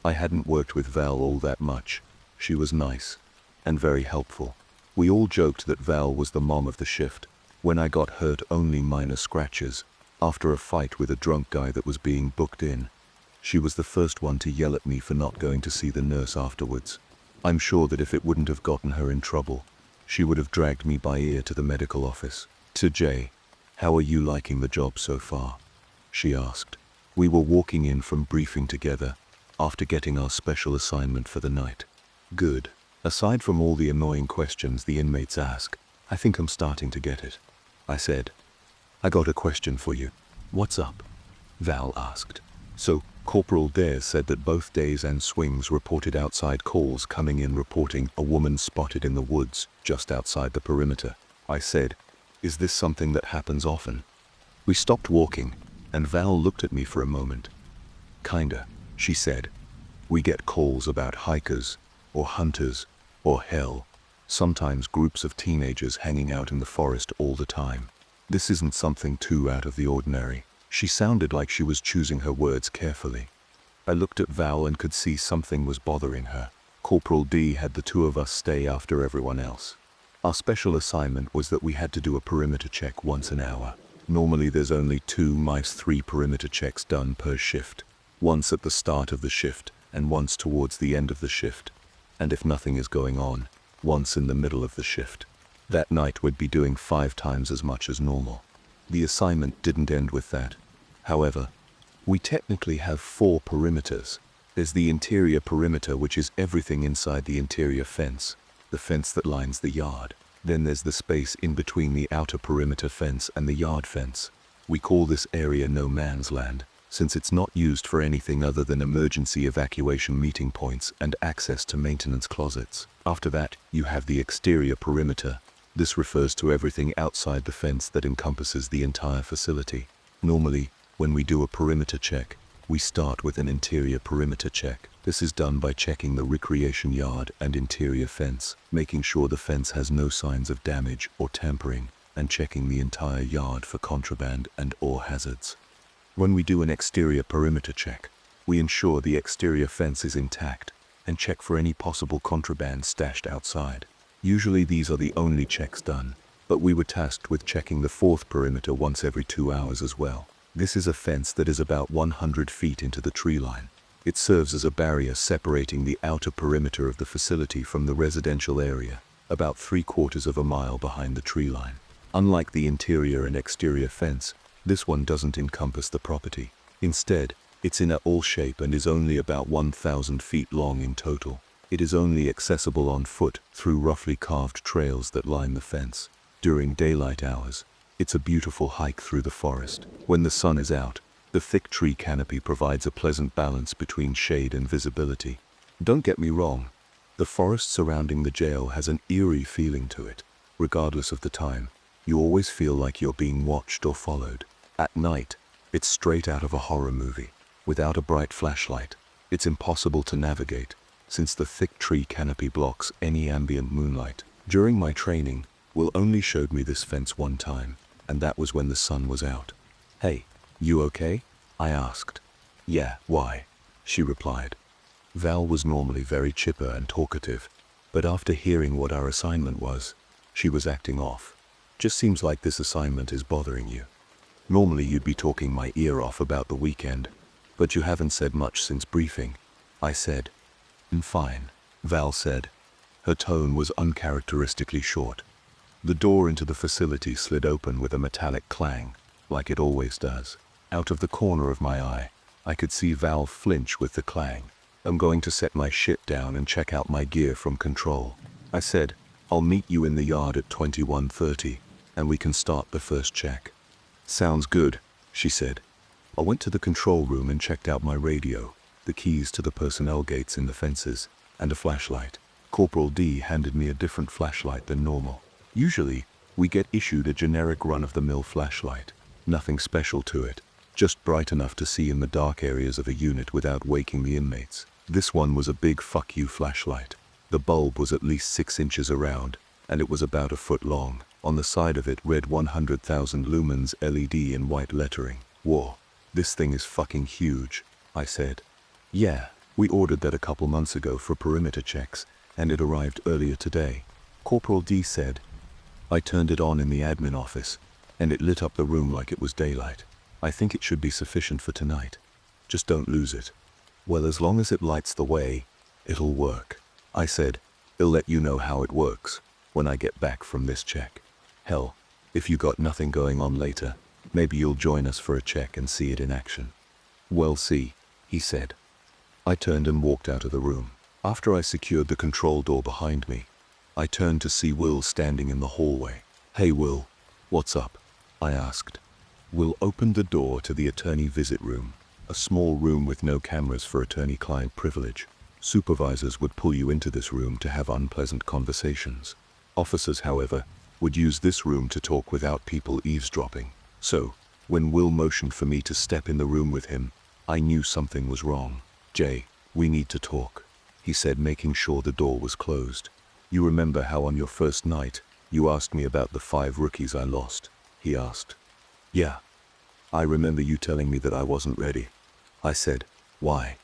I hadn't worked with Val all that much. She was nice and very helpful. We all joked that Val was the mom of the shift. When I got hurt, only minor scratches, after a fight with a drunk guy that was being booked in, she was the first one to yell at me for not going to see the nurse afterwards. I'm sure that if it wouldn't have gotten her in trouble, she would have dragged me by ear to the medical office. To Jay, "How are you liking the job so far?" she asked. We were walking in from briefing together, after getting our special assignment for the night. "Good. Aside from all the annoying questions the inmates ask, I think I'm starting to get it," I said. "I got a question for you." "What's up?" Val asked. So, Corporal Dare said that both Days and Swings reported outside calls coming in reporting a woman spotted in the woods just outside the perimeter. I said, "Is this something that happens often?" We stopped walking, and Val looked at me for a moment. "Kinda," she said. "We get calls about hikers, or hunters, or hell, sometimes groups of teenagers hanging out in the forest all the time. This isn't something too out of the ordinary." She sounded like she was choosing her words carefully. I looked at Val and could see something was bothering her. Corporal D had the two of us stay after everyone else. Our special assignment was that we had to do a perimeter check once an hour. Normally there's only 2 max 3 perimeter checks done per shift. Once at the start of the shift, and once towards the end of the shift. And if nothing is going on, once in the middle of the shift. That night we'd be doing 5 times as much as normal. The assignment didn't end with that. However, we technically have 4 perimeters. There's the interior perimeter, which is everything inside the interior fence, the fence that lines the yard. Then there's the space in between the outer perimeter fence and the yard fence. We call this area no man's land, since it's not used for anything other than emergency evacuation meeting points and access to maintenance closets. After that, you have the exterior perimeter. This refers to everything outside the fence that encompasses the entire facility. Normally, when we do a perimeter check, we start with an interior perimeter check. This is done by checking the recreation yard and interior fence, making sure the fence has no signs of damage or tampering, and checking the entire yard for contraband and/or hazards. When we do an exterior perimeter check, we ensure the exterior fence is intact and check for any possible contraband stashed outside. Usually these are the only checks done, but we were tasked with checking the 4th perimeter once every 2 hours as well. This is a fence that is about 100 feet into the tree line. It serves as a barrier separating the outer perimeter of the facility from the residential area, about 3/4 of a mile behind the tree line. Unlike the interior and exterior fence, this one doesn't encompass the property. Instead, it's in a oval shape and is only about 1,000 feet long in total. It is only accessible on foot through roughly carved trails that line the fence. During daylight hours, it's a beautiful hike through the forest. When the sun is out, the thick tree canopy provides a pleasant balance between shade and visibility. Don't get me wrong, the forest surrounding the jail has an eerie feeling to it. Regardless of the time, you always feel like you're being watched or followed. At night, it's straight out of a horror movie. Without a bright flashlight, it's impossible to navigate, since the thick tree canopy blocks any ambient moonlight. During my training, Will only showed me this fence one time, and that was when the sun was out. "Hey, you okay?" I asked. "Yeah, why?" she replied. Val was normally very chipper and talkative, but after hearing what our assignment was, she was acting off. "Just seems like this assignment is bothering you. Normally you'd be talking my ear off about the weekend, but you haven't said much since briefing," I said. "Fine," Val said. Her tone was uncharacteristically short. The door into the facility slid open with a metallic clang, like it always does. Out of the corner of my eye, I could see Val flinch with the clang. "I'm going to set my shit down and check out my gear from control." I said, "I'll meet you in the yard at 21:30, and we can start the first check." "Sounds good," she said. I went to the control room and checked out my radio, the keys to the personnel gates in the fences, and a flashlight. Corporal D handed me a different flashlight than normal. Usually, we get issued a generic run-of-the-mill flashlight. Nothing special to it, just bright enough to see in the dark areas of a unit without waking the inmates. This one was a big fuck you flashlight. The bulb was at least 6 inches around, and it was about a foot long. On the side of it read 100,000 lumens LED in white lettering. "Whoa, this thing is fucking huge," I said. "Yeah, we ordered that a couple months ago for perimeter checks, and it arrived earlier today," Corporal D said. I turned it on in the admin office, and it lit up the room like it was daylight. "I think it should be sufficient for tonight. Just don't lose it." "Well, as long as it lights the way, it'll work," I said. "I'll let you know how it works when I get back from this check. Hell, if you got nothing going on later, maybe you'll join us for a check and see it in action." "We'll see," he said. I turned and walked out of the room. After I secured the control door behind me, I turned to see Will standing in the hallway. "Hey Will, what's up?" I asked. Will opened the door to the attorney visit room, a small room with no cameras for attorney-client privilege. Supervisors would pull you into this room to have unpleasant conversations. Officers, however, would use this room to talk without people eavesdropping. So, when Will motioned for me to step in the room with him, I knew something was wrong. "Jay, we need to talk," he said, making sure the door was closed. "You remember how on your first night, you asked me about the 5 rookies I lost?" he asked. "Yeah. I remember you telling me that I wasn't ready," I said. "Why?"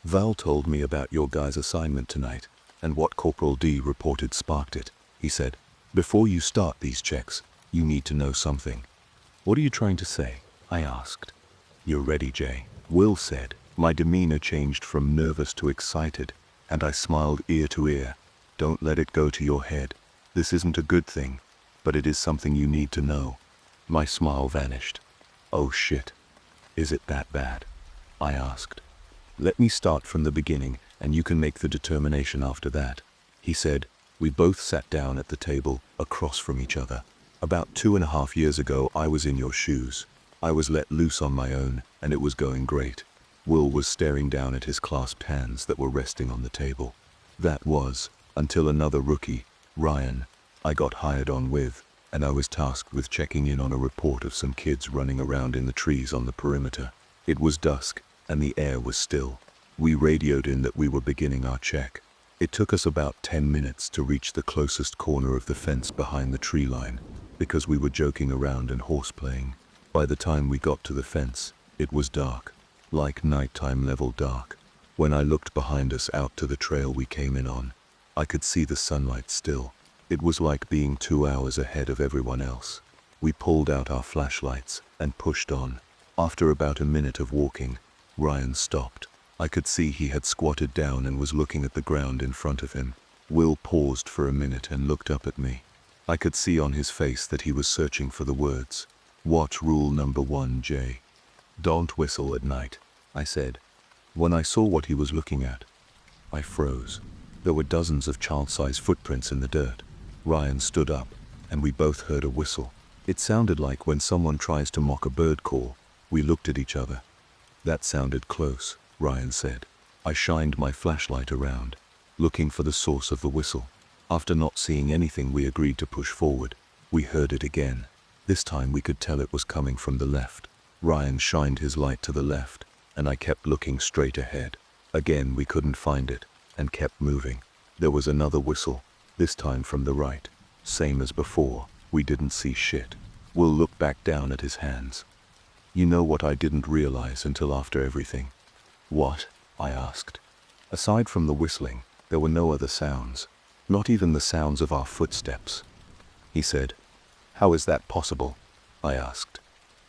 "Val told me about your guy's assignment tonight, and what Corporal D reported sparked it," he said. "Before you start these checks, you need to know something." "What are you trying to say?" I asked. "You're ready, Jay," Will said. My demeanor changed from nervous to excited, and I smiled ear to ear. "Don't let it go to your head. This isn't a good thing, but it is something you need to know." My smile vanished. "Oh shit. Is it that bad?" I asked. "Let me start from the beginning, and you can make the determination after that," he said. We both sat down at the table, across from each other. "About 2.5 years ago, I was in your shoes. I was let loose on my own, and it was going great." Will was staring down at his clasped hands that were resting on the table. "That was, until another rookie, Ryan, I got hired on with, and I was tasked with checking in on a report of some kids running around in the trees on the perimeter. It was dusk, and the air was still. We radioed in that we were beginning our check. It took us about 10 minutes to reach the closest corner of the fence behind the tree line, because we were joking around and horseplaying. By the time we got to the fence, it was dark, like nighttime level dark. When I looked behind us out to the trail we came in on, I could see the sunlight still. It was like being 2 hours ahead of everyone else. We pulled out our flashlights and pushed on. After about a minute of walking, Ryan stopped. I could see he had squatted down and was looking at the ground in front of him. Will paused for a minute and looked up at me. I could see on his face that he was searching for the words. "Watch rule number 1, Jay. Don't whistle at night," I said. When I saw what he was looking at, I froze. There were dozens of child-sized footprints in the dirt. Ryan stood up, and we both heard a whistle. It sounded like when someone tries to mock a bird call. We looked at each other. "That sounded close," Ryan said. I shined my flashlight around, looking for the source of the whistle. After not seeing anything, we agreed to push forward. We heard it again. This time we could tell it was coming from the left. Ryan shined his light to the left, and I kept looking straight ahead. Again we couldn't find it, and kept moving. There was another whistle, this time from the right. Same as before, we didn't see shit. Will looked back down at his hands. "You know what I didn't realize until after everything?" "What?" I asked. "Aside from the whistling, there were no other sounds. Not even the sounds of our footsteps," he said. "How is that possible?" I asked.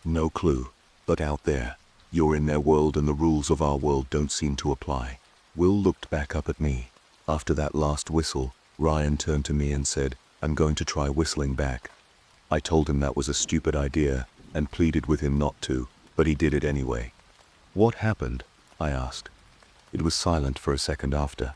"No clue, but out there, you're in their world and the rules of our world don't seem to apply." Will looked back up at me. After that last whistle, Ryan turned to me and said, "I'm going to try whistling back." I told him that was a stupid idea and pleaded with him not to, but he did it anyway. What happened? I asked. It was silent for a second after.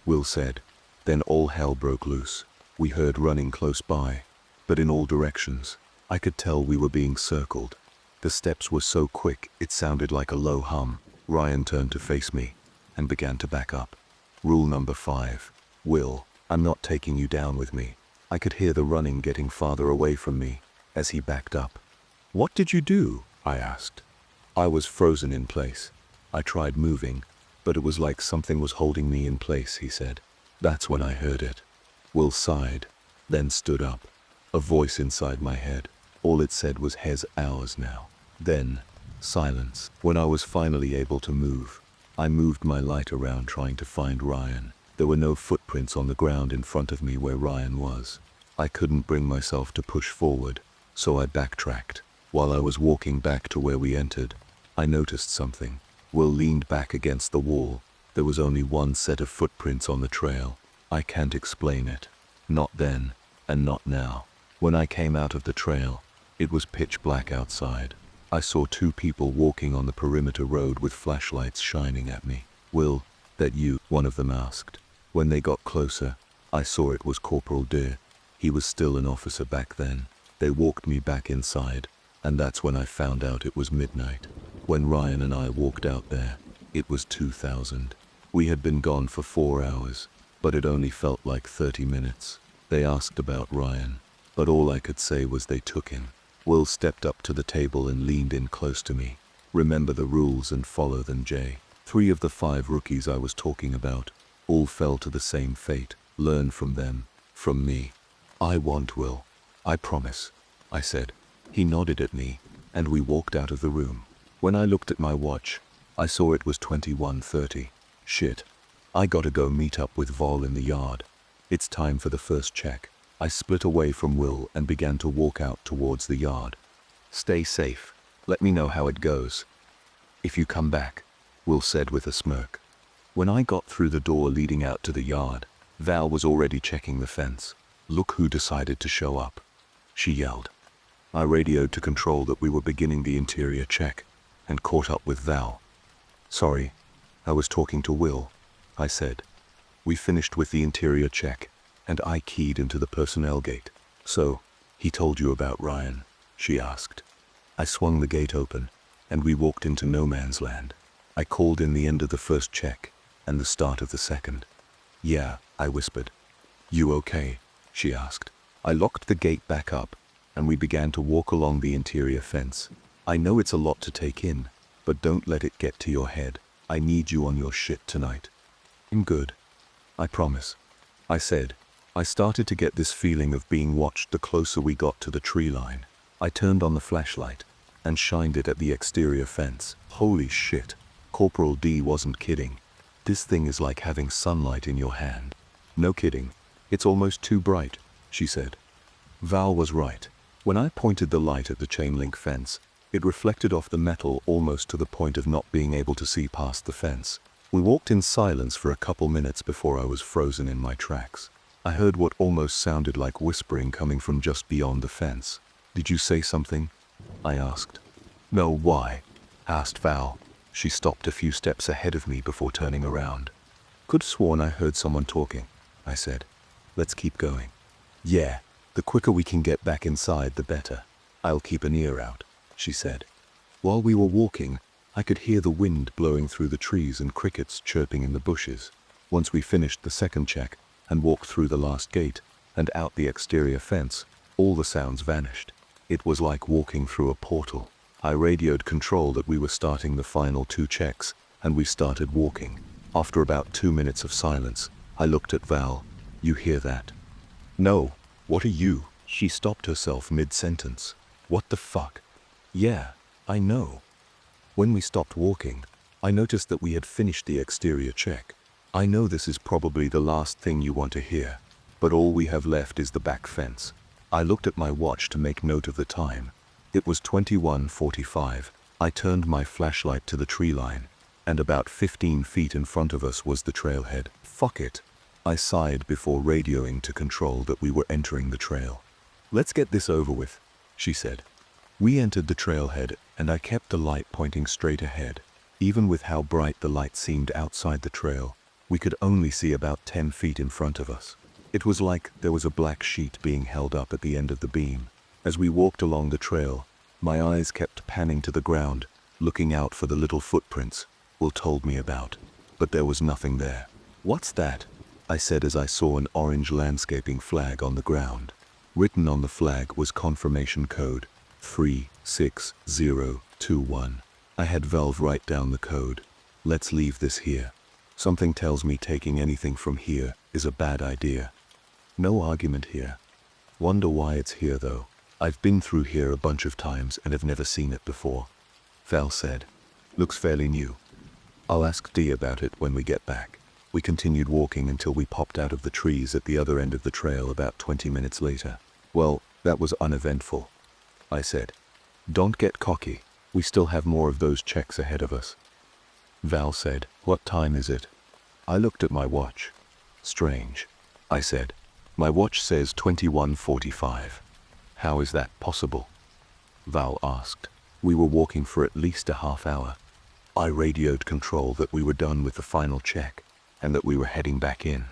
Will said. Then all hell broke loose. We heard running close by, but in all directions. I could tell we were being circled. The steps were so quick it sounded like a low hum. Ryan turned to face me and began to back up. Rule number 5. Will, I'm not taking you down with me. I could hear the running getting farther away from me as he backed up. What did you do? I asked. I was frozen in place. I tried moving, but it was like something was holding me in place, he said. That's when I heard it. Will sighed, then stood up. A voice inside my head. All it said was "Hes ours now." Then, silence. When I was finally able to move, I moved my light around trying to find Ryan. There were no footprints on the ground in front of me where Ryan was. I couldn't bring myself to push forward, so I backtracked. While I was walking back to where we entered, I noticed something. Will leaned back against the wall. There was only one set of footprints on the trail. I can't explain it. Not then, and not now. When I came out of the trail, it was pitch black outside. I saw 2 people walking on the perimeter road with flashlights shining at me. Will, that you? One of them asked. When they got closer, I saw it was Corporal Deer. He was still an officer back then. They walked me back inside, and that's when I found out it was midnight. When Ryan and I walked out there, it was 2000. We had been gone for 4 hours, but it only felt like 30 minutes. They asked about Ryan, but all I could say was they took him. Will stepped up to the table and leaned in close to me. Remember the rules and follow them, Jay. 3 of the 5 rookies I was talking about all fell to the same fate. Learn from them, from me. I want Will. I promise, I said. He nodded at me, and we walked out of the room. When I looked at my watch, I saw it was 21:30. Shit. I gotta go meet up with Vol in the yard. It's time for the first check. I split away from Will and began to walk out towards the yard. Stay safe. Let me know how it goes. If you come back, Will said with a smirk. When I got through the door leading out to the yard, Val was already checking the fence. Look who decided to show up, she yelled. I radioed to control that we were beginning the interior check and caught up with Val. Sorry, I was talking to Will, I said. We finished with the interior check, and I keyed into the personnel gate. So, he told you about Ryan, she asked. I swung the gate open, and we walked into no man's land. I called in the end of the first check, and the start of the second. Yeah, I whispered. You okay? She asked. I locked the gate back up, and we began to walk along the interior fence. I know it's a lot to take in, but don't let it get to your head. I need you on your shit tonight. I'm good. I promise, I said. I started to get this feeling of being watched the closer we got to the tree line. I turned on the flashlight and shined it at the exterior fence. Holy shit, Corporal D wasn't kidding. This thing is like having sunlight in your hand. No kidding, it's almost too bright, she said. Val was right. When I pointed the light at the chain link fence, it reflected off the metal almost to the point of not being able to see past the fence. We walked in silence for a couple minutes before I was frozen in my tracks. I heard what almost sounded like whispering coming from just beyond the fence. Did you say something? I asked. No, why? Asked Val. She stopped a few steps ahead of me before turning around. Could've sworn I heard someone talking, I said. Let's keep going. Yeah, the quicker we can get back inside, the better. I'll keep an ear out, she said. While we were walking, I could hear the wind blowing through the trees and crickets chirping in the bushes. Once we finished the second check and walked through the last gate and out the exterior fence, all the sounds vanished. It was like walking through a portal. I radioed control that we were starting the final 2 checks, and we started walking. After about 2 minutes of silence, I looked at Val. You hear that? No. What are you? She stopped herself mid-sentence. What the fuck? Yeah, I know. When we stopped walking, I noticed that we had finished the exterior check. I know this is probably the last thing you want to hear, but all we have left is the back fence. I looked at my watch to make note of the time. It was 21:45. I turned my flashlight to the tree line, and about 15 feet in front of us was the trailhead. Fuck it. I sighed before radioing to control that we were entering the trail. Let's get this over with, she said. We entered the trailhead, and I kept the light pointing straight ahead. Even with how bright the light seemed outside the trail, we could only see about 10 feet in front of us. It was like there was a black sheet being held up at the end of the beam. As we walked along the trail, my eyes kept panning to the ground, looking out for the little footprints Will told me about, but there was nothing there. "What's that?" I said as I saw an orange landscaping flag on the ground. Written on the flag was confirmation code 36021. I had Valve write down the code. "Let's leave this here. Something tells me taking anything from here is a bad idea." No argument here. Wonder why it's here though. "I've been through here a bunch of times and have never seen it before," Val said. "Looks fairly new. I'll ask Dee about it when we get back." We continued walking until we popped out of the trees at the other end of the trail about 20 minutes later. "Well, that was uneventful," I said. "Don't get cocky. We still have more of those checks ahead of us." Val said, "What time is it?" I looked at my watch. "Strange," I said. "My watch says 21:45. How is that possible?" Val asked. "We were walking for at least a half hour. I radioed control that we were done with the final check and that we were heading back in."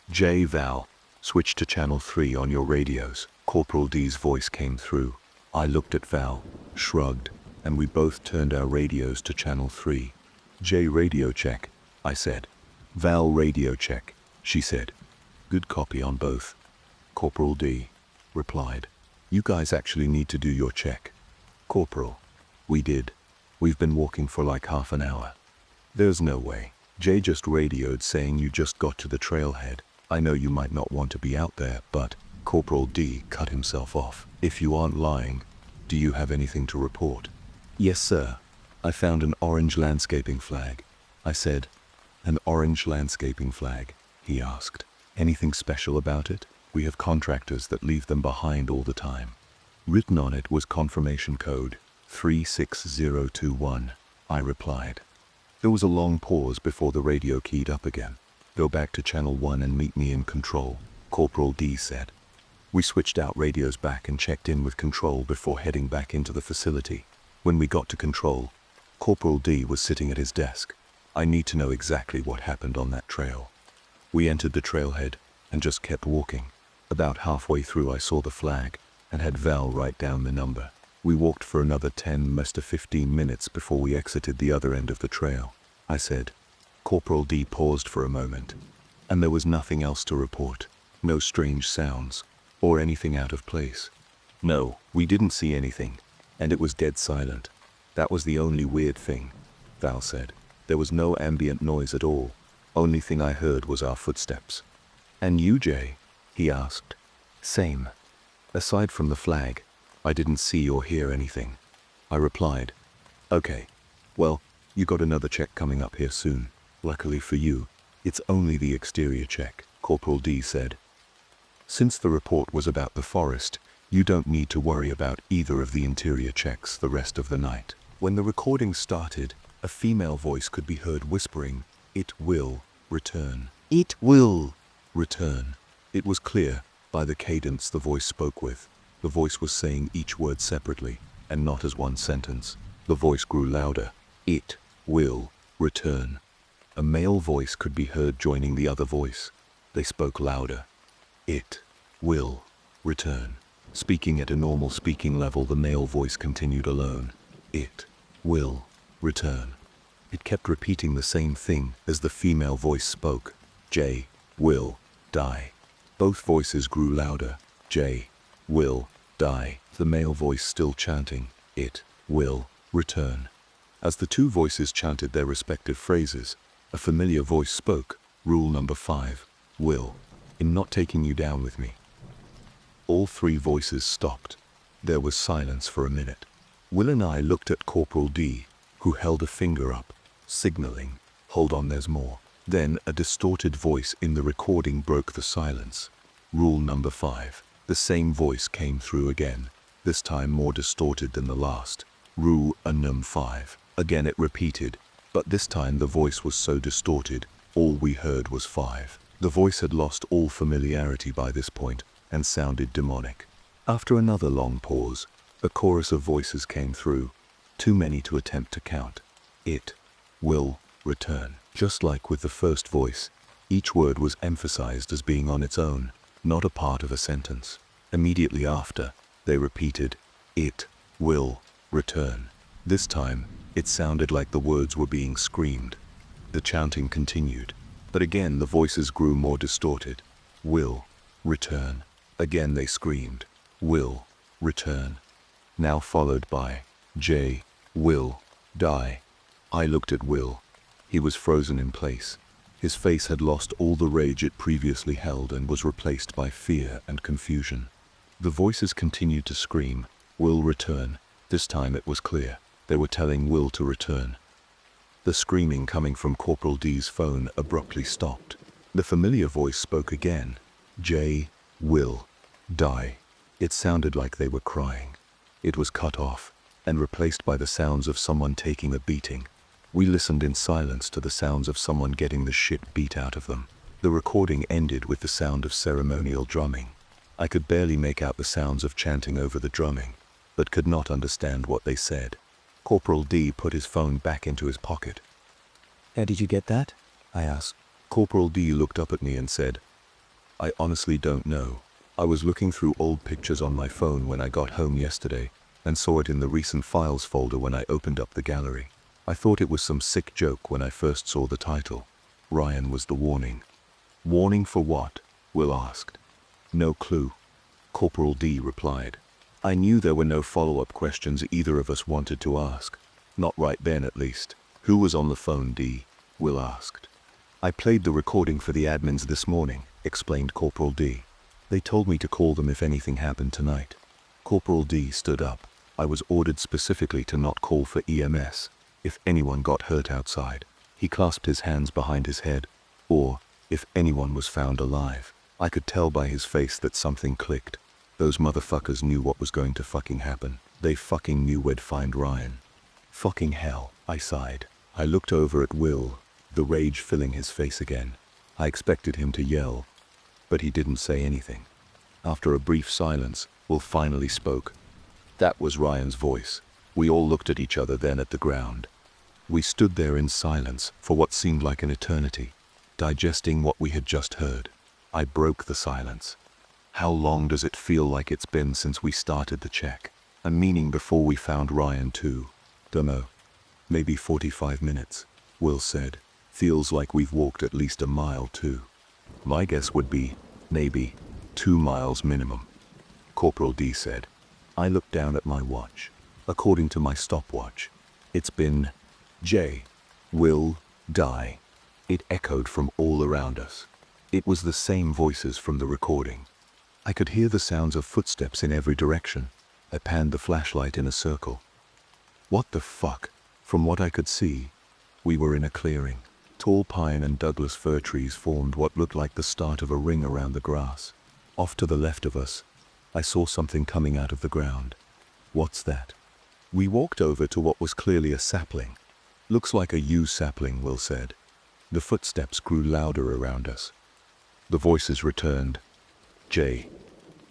Val, switch to channel 3 on your radios." Corporal D's voice came through. I looked at Val, shrugged, and we both turned our radios to channel 3. Radio check," I said. "Val radio check," she said. "Good copy on both," Corporal D replied. "You guys actually need to do your check." "Corporal, we did. We've been walking for like half an hour." "There's no way. Jay just radioed saying you just got to the trailhead. I know you might not want to be out there, but..." Corporal D cut himself off. "If you aren't lying, do you have anything to report?" "Yes, sir. I found an orange landscaping flag," I said. "An orange landscaping flag?" he asked. "Anything special about it? We have contractors that leave them behind all the time." Written on it was confirmation code 36021, I replied. There was a long pause before the radio keyed up again. "Go back to channel 1 and meet me in control," Corporal D said. We switched out radios back and checked in with control before heading back into the facility. When we got to control, Corporal D was sitting at his desk. "I need to know exactly what happened on that trail." We entered the trailhead and just kept walking. About halfway through I saw the flag and had Val write down the number. We walked for another 10, most to 15 minutes before we exited the other end of the trail. I said. Corporal D paused for a moment, and there was nothing else to report. No strange sounds, or anything out of place. "No, we didn't see anything, and it was dead silent. That was the only weird thing," Val said. "There was no ambient noise at all. Only thing I heard was our footsteps." "And you, Jay?" he asked. "Same. Aside from the flag, I didn't see or hear anything," I replied. "Okay. Well, you got another check coming up here soon. Luckily for you, it's only the exterior check," Corporal D said. "Since the report was about the forest, you don't need to worry about either of the interior checks the rest of the night." When the recording started, a female voice could be heard whispering, "It will return. It will return." It was clear, by the cadence the voice spoke with. The voice was saying each word separately, and not as one sentence. The voice grew louder. "It will return." A male voice could be heard joining the other voice. They spoke louder. "It will return." Speaking at a normal speaking level, the male voice continued alone. "It will return." It kept repeating the same thing as the female voice spoke. "Jay will die." Both voices grew louder. "Jay will die." The male voice still chanting, "It will return." As the two voices chanted their respective phrases, a familiar voice spoke. "Rule number 5, Will. In not taking you down with me." All three voices stopped. There was silence for a minute. Will and I looked at Corporal D, who held a finger up, signaling, "Hold on, there's more." Then a distorted voice in the recording broke the silence. "Rule number 5. The same voice came through again, this time more distorted than the last. "Rule num 5. Again it repeated, but this time the voice was so distorted, all we heard was 5. The voice had lost all familiarity by this point and sounded demonic. After another long pause, a chorus of voices came through, too many to attempt to count. "It will return. Just like with the first voice, each word was emphasized as being on its own, not a part of a sentence. Immediately after, they repeated, it will return. This time, it sounded like the words were being screamed. The chanting continued, but again the voices grew more distorted. Will return. Again they screamed, will return. Now followed by, Jay will die. I looked at Will. He was frozen in place. His face had lost all the rage it previously held and was replaced by fear and confusion. The voices continued to scream, Will return. This time it was clear. They were telling Will to return. The screaming coming from Corporal D's phone abruptly stopped. The familiar voice spoke again. Jay will die. It sounded like they were crying. It was cut off and replaced by the sounds of someone taking a beating. We listened in silence to the sounds of someone getting the shit beat out of them. The recording ended with the sound of ceremonial drumming. I could barely make out the sounds of chanting over the drumming, but could not understand what they said. Corporal D put his phone back into his pocket. How did you get that? I asked. Corporal D looked up at me and said, I honestly don't know. I was looking through old pictures on my phone when I got home yesterday and saw it in the recent files folder when I opened up the gallery. I thought it was some sick joke when I first saw the title. Ryan was the warning. Warning for what? Will asked. No clue. Corporal D replied. I knew there were no follow-up questions either of us wanted to ask. Not right then, at least. Who was on the phone, D? Will asked. I played the recording for the admins this morning, explained Corporal D. They told me to call them if anything happened tonight. Corporal D stood up. I was ordered specifically to not call for EMS if anyone got hurt outside. He clasped his hands behind his head, or if anyone was found alive. I could tell by his face that something clicked. Those motherfuckers knew what was going to fucking happen. They fucking knew we'd find Ryan. Fucking hell, I sighed. I looked over at Will, the rage filling his face again. I expected him to yell, but he didn't say anything. After a brief silence, Will finally spoke. That was Ryan's voice. We all looked at each other, then at the ground. We stood there in silence for what seemed like an eternity, digesting what we had just heard. I broke the silence. How long does it feel like it's been since we started the check? Meaning before we found Ryan too. Dunno. Maybe 45 minutes, Will said. Feels like we've walked at least a mile too. My guess would be, maybe, 2 miles minimum. Corporal D said. I looked down at my watch. According to my stopwatch, it's been Jay will die. It echoed from all around us. It was the same voices from the recording. I could hear the sounds of footsteps in every direction. I panned the flashlight in a circle. What the fuck? From what I could see, we were in a clearing. Tall pine and Douglas fir trees formed what looked like the start of a ring around the grass. Off to the left of us, I saw something coming out of the ground. What's that? We walked over to what was clearly a sapling. Looks like a yew sapling, Will said. The footsteps grew louder around us. The voices returned. Jay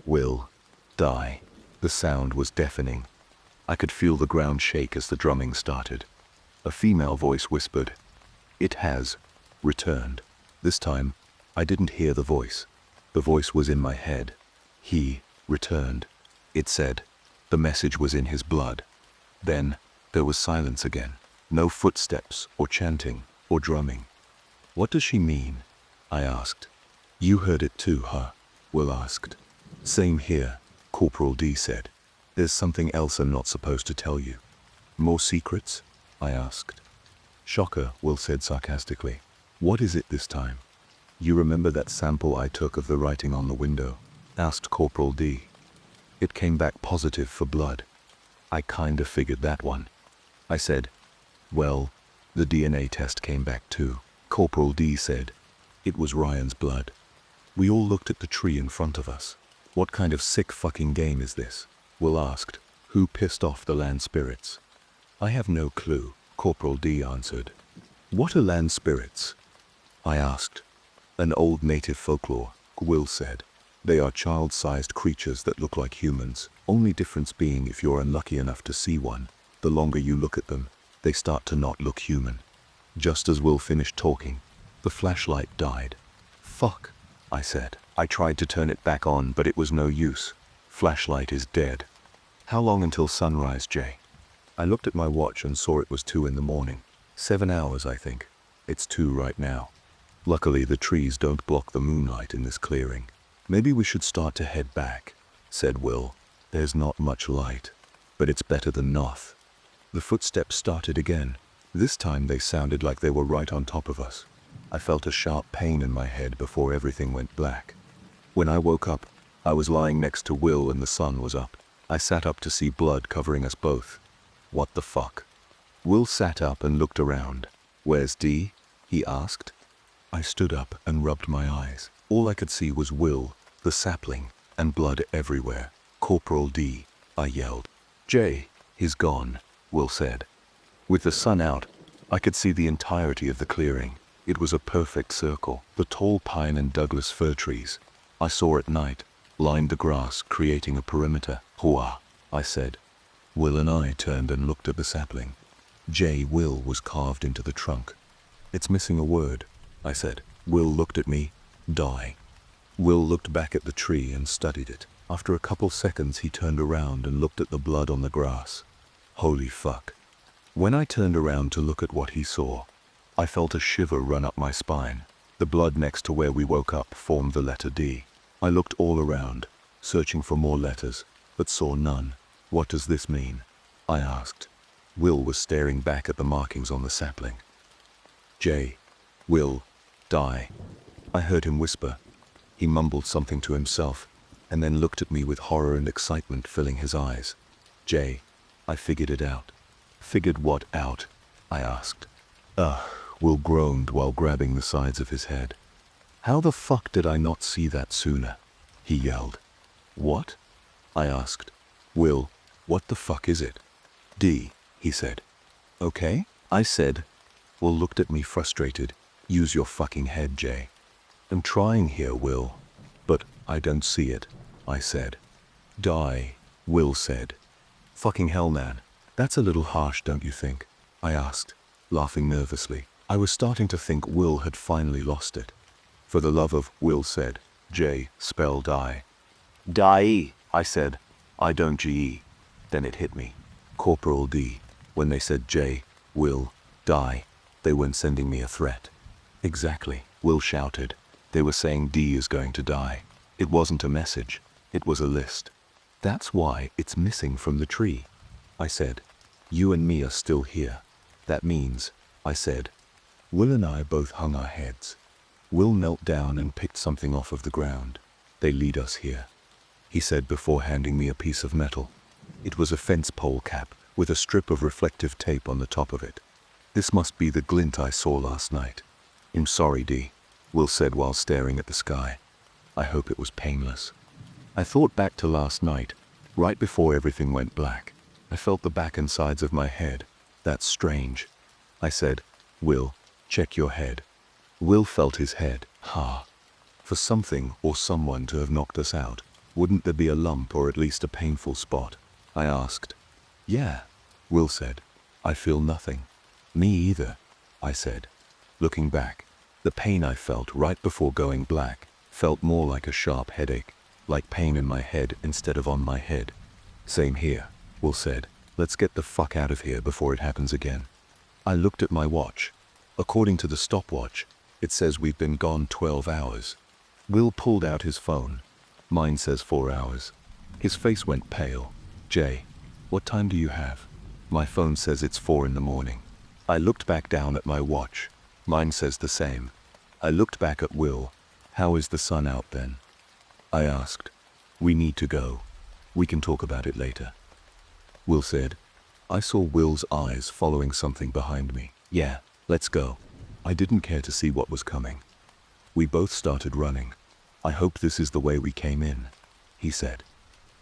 will die. The sound was deafening. I could feel the ground shake as the drumming started. A female voice whispered, It has returned. This time, I didn't hear the voice. The voice was in my head. He returned. It said. The message was in his blood. Then, there was silence again. No footsteps, or chanting, or drumming. What does she mean? I asked. You heard it too, huh? Will asked. Same here, Corporal D said. There's something else I'm not supposed to tell you. More secrets? I asked. Shocker, Will said sarcastically. What is it this time? You remember that sample I took of the writing on the window? Asked Corporal D. It came back positive for blood. I kinda figured that one. I said, well, the DNA test came back too. Corporal D said, it was Ryan's blood. We all looked at the tree in front of us. What kind of sick fucking game is this? Will asked, who pissed off the land spirits? I have no clue, Corporal D answered. What are land spirits? I asked. An old native folklore, Will said. They are child-sized creatures that look like humans, only difference being if you're unlucky enough to see one, the longer you look at them, they start to not look human. Just as Will finished talking, the flashlight died. Fuck, I said. I tried to turn it back on, but it was no use. Flashlight is dead. How long until sunrise, Jay? I looked at my watch and saw it was 2 in the morning. 7 hours, I think. It's 2 right now. Luckily, the trees don't block the moonlight in this clearing. Maybe we should start to head back, said Will. There's not much light, but it's better than noth. The footsteps started again. This time they sounded like they were right on top of us. I felt a sharp pain in my head before everything went black. When I woke up, I was lying next to Will and the sun was up. I sat up to see blood covering us both. What the fuck? Will sat up and looked around. Where's Dee? He asked. I stood up and rubbed my eyes. All I could see was Will, the sapling, and blood everywhere. Corporal D, I yelled. Jay, he's gone, Will said. With the sun out, I could see the entirety of the clearing. It was a perfect circle. The tall pine and Douglas fir trees I saw at night lined the grass, creating a perimeter. Hua, I said. Will and I turned and looked at the sapling. J. Will was carved into the trunk. It's missing a word, I said. Will looked at me. Die. Will looked back at the tree and studied it. After a couple seconds, he turned around and looked at the blood on the grass. Holy fuck. When I turned around to look at what he saw, I felt a shiver run up my spine. The blood next to where we woke up formed the letter D. I looked all around, searching for more letters, but saw none. What does this mean? I asked. Will was staring back at the markings on the sapling. J. Will. Die. I heard him whisper. He mumbled something to himself, and then looked at me with horror and excitement filling his eyes. Jay, I figured it out. Figured what out? I asked. Will groaned while grabbing the sides of his head. How the fuck did I not see that sooner? He yelled. What? I asked. Will, what the fuck is it? D, he said. Okay, I said. Will looked at me frustrated. Use your fucking head, Jay. I'm trying here, Will. But I don't see it, I said. Die, Will said. Fucking hell, man. That's a little harsh, don't you think? I asked, laughing nervously. I was starting to think Will had finally lost it. For the love of, Will said. J, spell die. Die, I said. I don't G-E. Then it hit me. Corporal D. When they said J, Will, die, they weren't sending me a threat. Exactly, Will shouted. They were saying D is going to die. It wasn't a message. It was a list. That's why it's missing from the tree. I said. You and me are still here. That means, I said. Will and I both hung our heads. Will knelt down and picked something off of the ground. They lead us here, he said before handing me a piece of metal. It was a fence pole cap with a strip of reflective tape on the top of it. This must be the glint I saw last night. I'm sorry, D, Will said while staring at the sky. I hope it was painless. I thought back to last night, right before everything went black. I felt the back and sides of my head. That's strange. I said, Will, check your head. Will felt his head. For something or someone to have knocked us out, wouldn't there be a lump or at least a painful spot? I asked. Yeah, Will said. I feel nothing. Me either, I said. Looking back, the pain I felt right before going black felt more like a sharp headache, like pain in my head instead of on my head. Same here, Will said. Let's get the fuck out of here before it happens again. I looked at my watch. According to the stopwatch, it says we've been gone 12 hours. Will pulled out his phone. Mine says 4 hours. His face went pale. Jay, what time do you have? My phone says it's 4 in the morning. I looked back down at my watch. Mine says the same. I looked back at Will. How is the sun out then? I asked. We need to go. We can talk about it later. Will said. I saw Will's eyes following something behind me. Yeah, let's go. I didn't care to see what was coming. We both started running. I hope this is the way we came in, he said.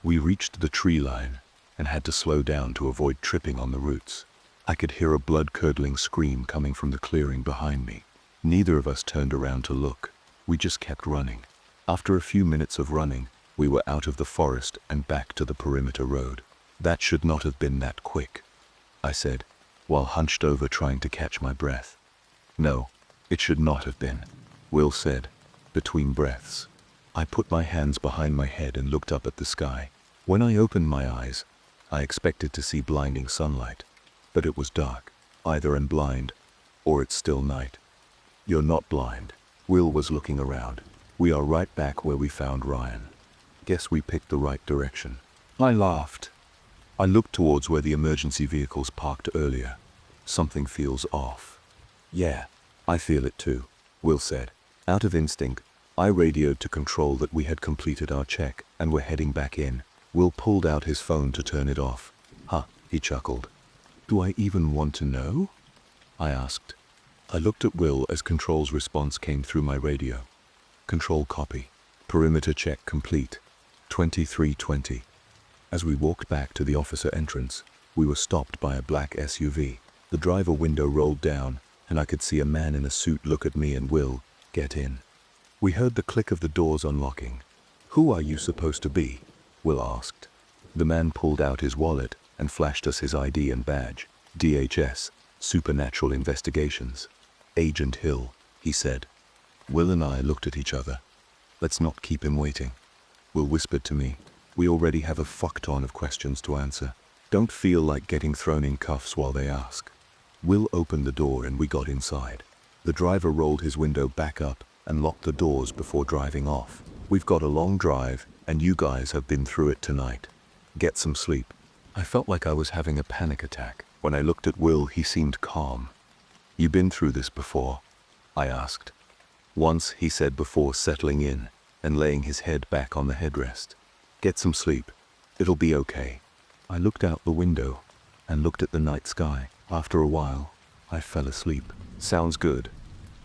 We reached the tree line and had to slow down to avoid tripping on the roots. I could hear a blood-curdling scream coming from the clearing behind me. Neither of us turned around to look. We just kept running. After a few minutes of running, we were out of the forest and back to the perimeter road. That should not have been that quick, I said, while hunched over trying to catch my breath. No, it should not have been, Will said, between breaths. I put my hands behind my head and looked up at the sky. When I opened my eyes, I expected to see blinding sunlight, but it was dark. Either I'm blind, or it's still night. You're not blind. Will was looking around. We are right back where we found Ryan. Guess we picked the right direction. I laughed. I looked towards where the emergency vehicles parked earlier. Something feels off. Yeah, I feel it too, Will said. Out of instinct, I radioed to control that we had completed our check and were heading back in. Will pulled out his phone to turn it off. Huh, he chuckled. Do I even want to know? I asked. I looked at Will as Control's response came through my radio. Control copy. Perimeter check complete. 2320. As we walked back to the officer entrance, we were stopped by a black SUV. The driver window rolled down, and I could see a man in a suit look at me and Will. Get in. We heard the click of the doors unlocking. Who are you supposed to be? Will asked. The man pulled out his wallet and flashed us his ID and badge. DHS, Supernatural Investigations. Agent Hill, he said. Will and I looked at each other. Let's not keep him waiting. Will whispered to me. We already have a fuck ton of questions to answer. Don't feel like getting thrown in cuffs while they ask. Will opened the door and we got inside. The driver rolled his window back up and locked the doors before driving off. We've got a long drive, and you guys have been through it tonight. Get some sleep. I felt like I was having a panic attack. When I looked at Will, he seemed calm. You been through this before? I asked. Once, he said before settling in and laying his head back on the headrest. Get some sleep. It'll be okay. I looked out the window and looked at the night sky. After a while, I fell asleep. Sounds good.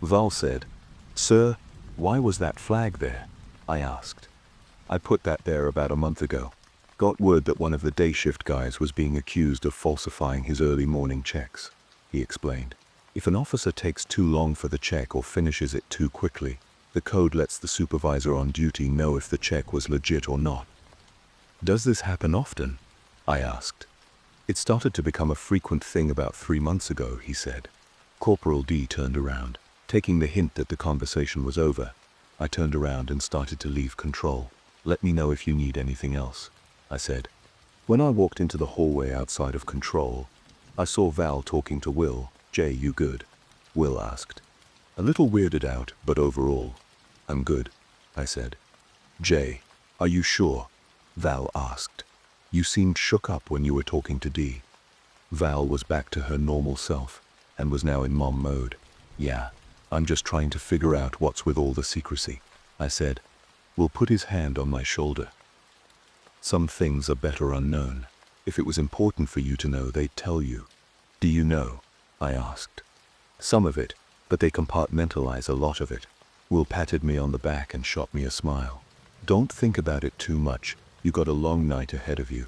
Val said. Sir, why was that flag there? I asked. I put that there about a month ago. Got word that one of the day shift guys was being accused of falsifying his early morning checks, he explained. If an officer takes too long for the check or finishes it too quickly, the code lets the supervisor on duty know if the check was legit or not. Does this happen often? I asked. It started to become a frequent thing about 3 months ago, he said. Corporal D turned around. Taking the hint that the conversation was over, I turned around and started to leave control. Let me know if you need anything else, I said. When I walked into the hallway outside of control, I saw Val talking to Will. Jay, you good? Will asked. A little weirded out, but overall, I'm good, I said. Jay, are you sure? Val asked. You seemed shook up when you were talking to D. Val was back to her normal self and was now in mom mode. Yeah, I'm just trying to figure out what's with all the secrecy, I said. Will put his hand on my shoulder. Some things are better unknown. If it was important for you to know, they'd tell you. Do you know? I asked. Some of it, but they compartmentalize a lot of it. Will patted me on the back and shot me a smile. Don't think about it too much. You got a long night ahead of you.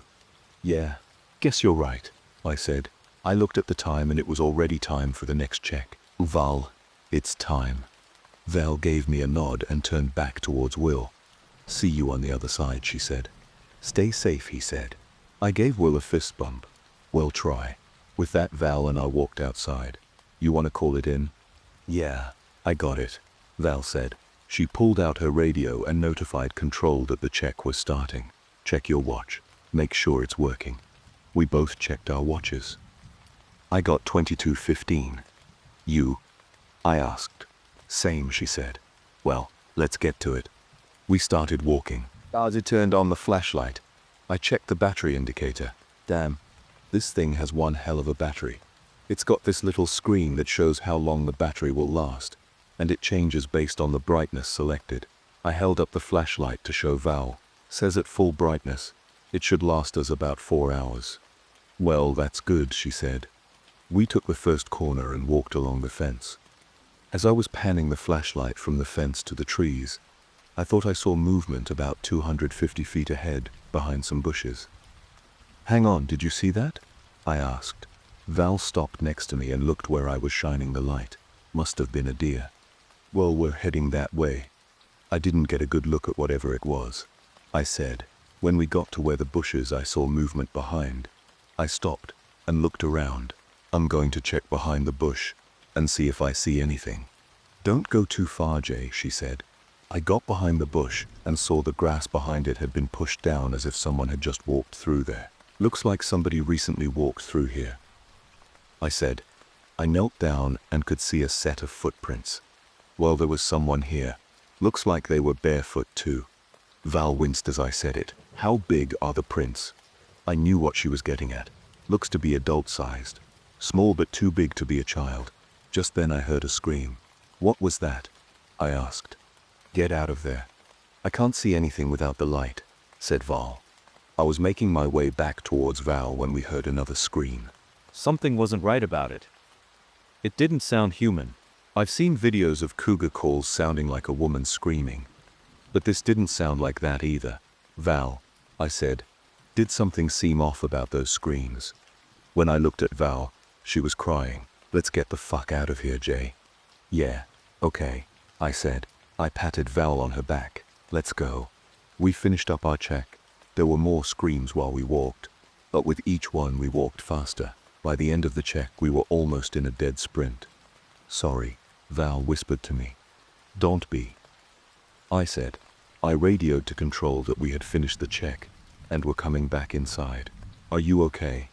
Yeah, guess you're right, I said. I looked at the time and it was already time for the next check. Val, it's time. Val gave me a nod and turned back towards Will. See you on the other side, she said. Stay safe, he said. I gave Will a fist bump. Well, try. With that, Val and I walked outside. You want to call it in? Yeah, I got it, Val said. She pulled out her radio and notified control that the check was starting. Check your watch. Make sure it's working. We both checked our watches. I got 22:15. You? I asked. Same, she said. Well, let's get to it. We started walking. Ozzy turned on the flashlight. I checked the battery indicator. Damn, this thing has one hell of a battery. It's got this little screen that shows how long the battery will last, and it changes based on the brightness selected. I held up the flashlight to show Val. Says at full brightness, it should last us about 4 hours. Well, that's good, she said. We took the first corner and walked along the fence. As I was panning the flashlight from the fence to the trees, I thought I saw movement about 250 feet ahead, behind some bushes. Hang on, did you see that? I asked. Val stopped next to me and looked where I was shining the light. Must have been a deer. Well, we're heading that way. I didn't get a good look at whatever it was, I said. When we got to where the bushes, I saw movement behind. I stopped and looked around. I'm going to check behind the bush, and see if I see anything. Don't go too far, Jay, she said. I got behind the bush and saw the grass behind it had been pushed down as if someone had just walked through there. Looks like somebody recently walked through here, I said. I knelt down and could see a set of footprints. Well, there was someone here. Looks like they were barefoot too. Val winced as I said it. How big are the prints? I knew what she was getting at. Looks to be adult-sized. Small but too big to be a child. Just then I heard a scream. What was that? I asked. Get out of there. I can't see anything without the light, said Val. I was making my way back towards Val when we heard another scream. Something wasn't right about it. It didn't sound human. I've seen videos of cougar calls sounding like a woman screaming. But this didn't sound like that either. Val, I said, did something seem off about those screams? When I looked at Val, she was crying. Let's get the fuck out of here, Jay. Yeah, okay, I said. I patted Val on her back. Let's go. We finished up our check. There were more screams while we walked, but with each one we walked faster. By the end of the check, we were almost in a dead sprint. Sorry, Val whispered to me. Don't be, I said. I radioed to control that we had finished the check and were coming back inside. Are you okay?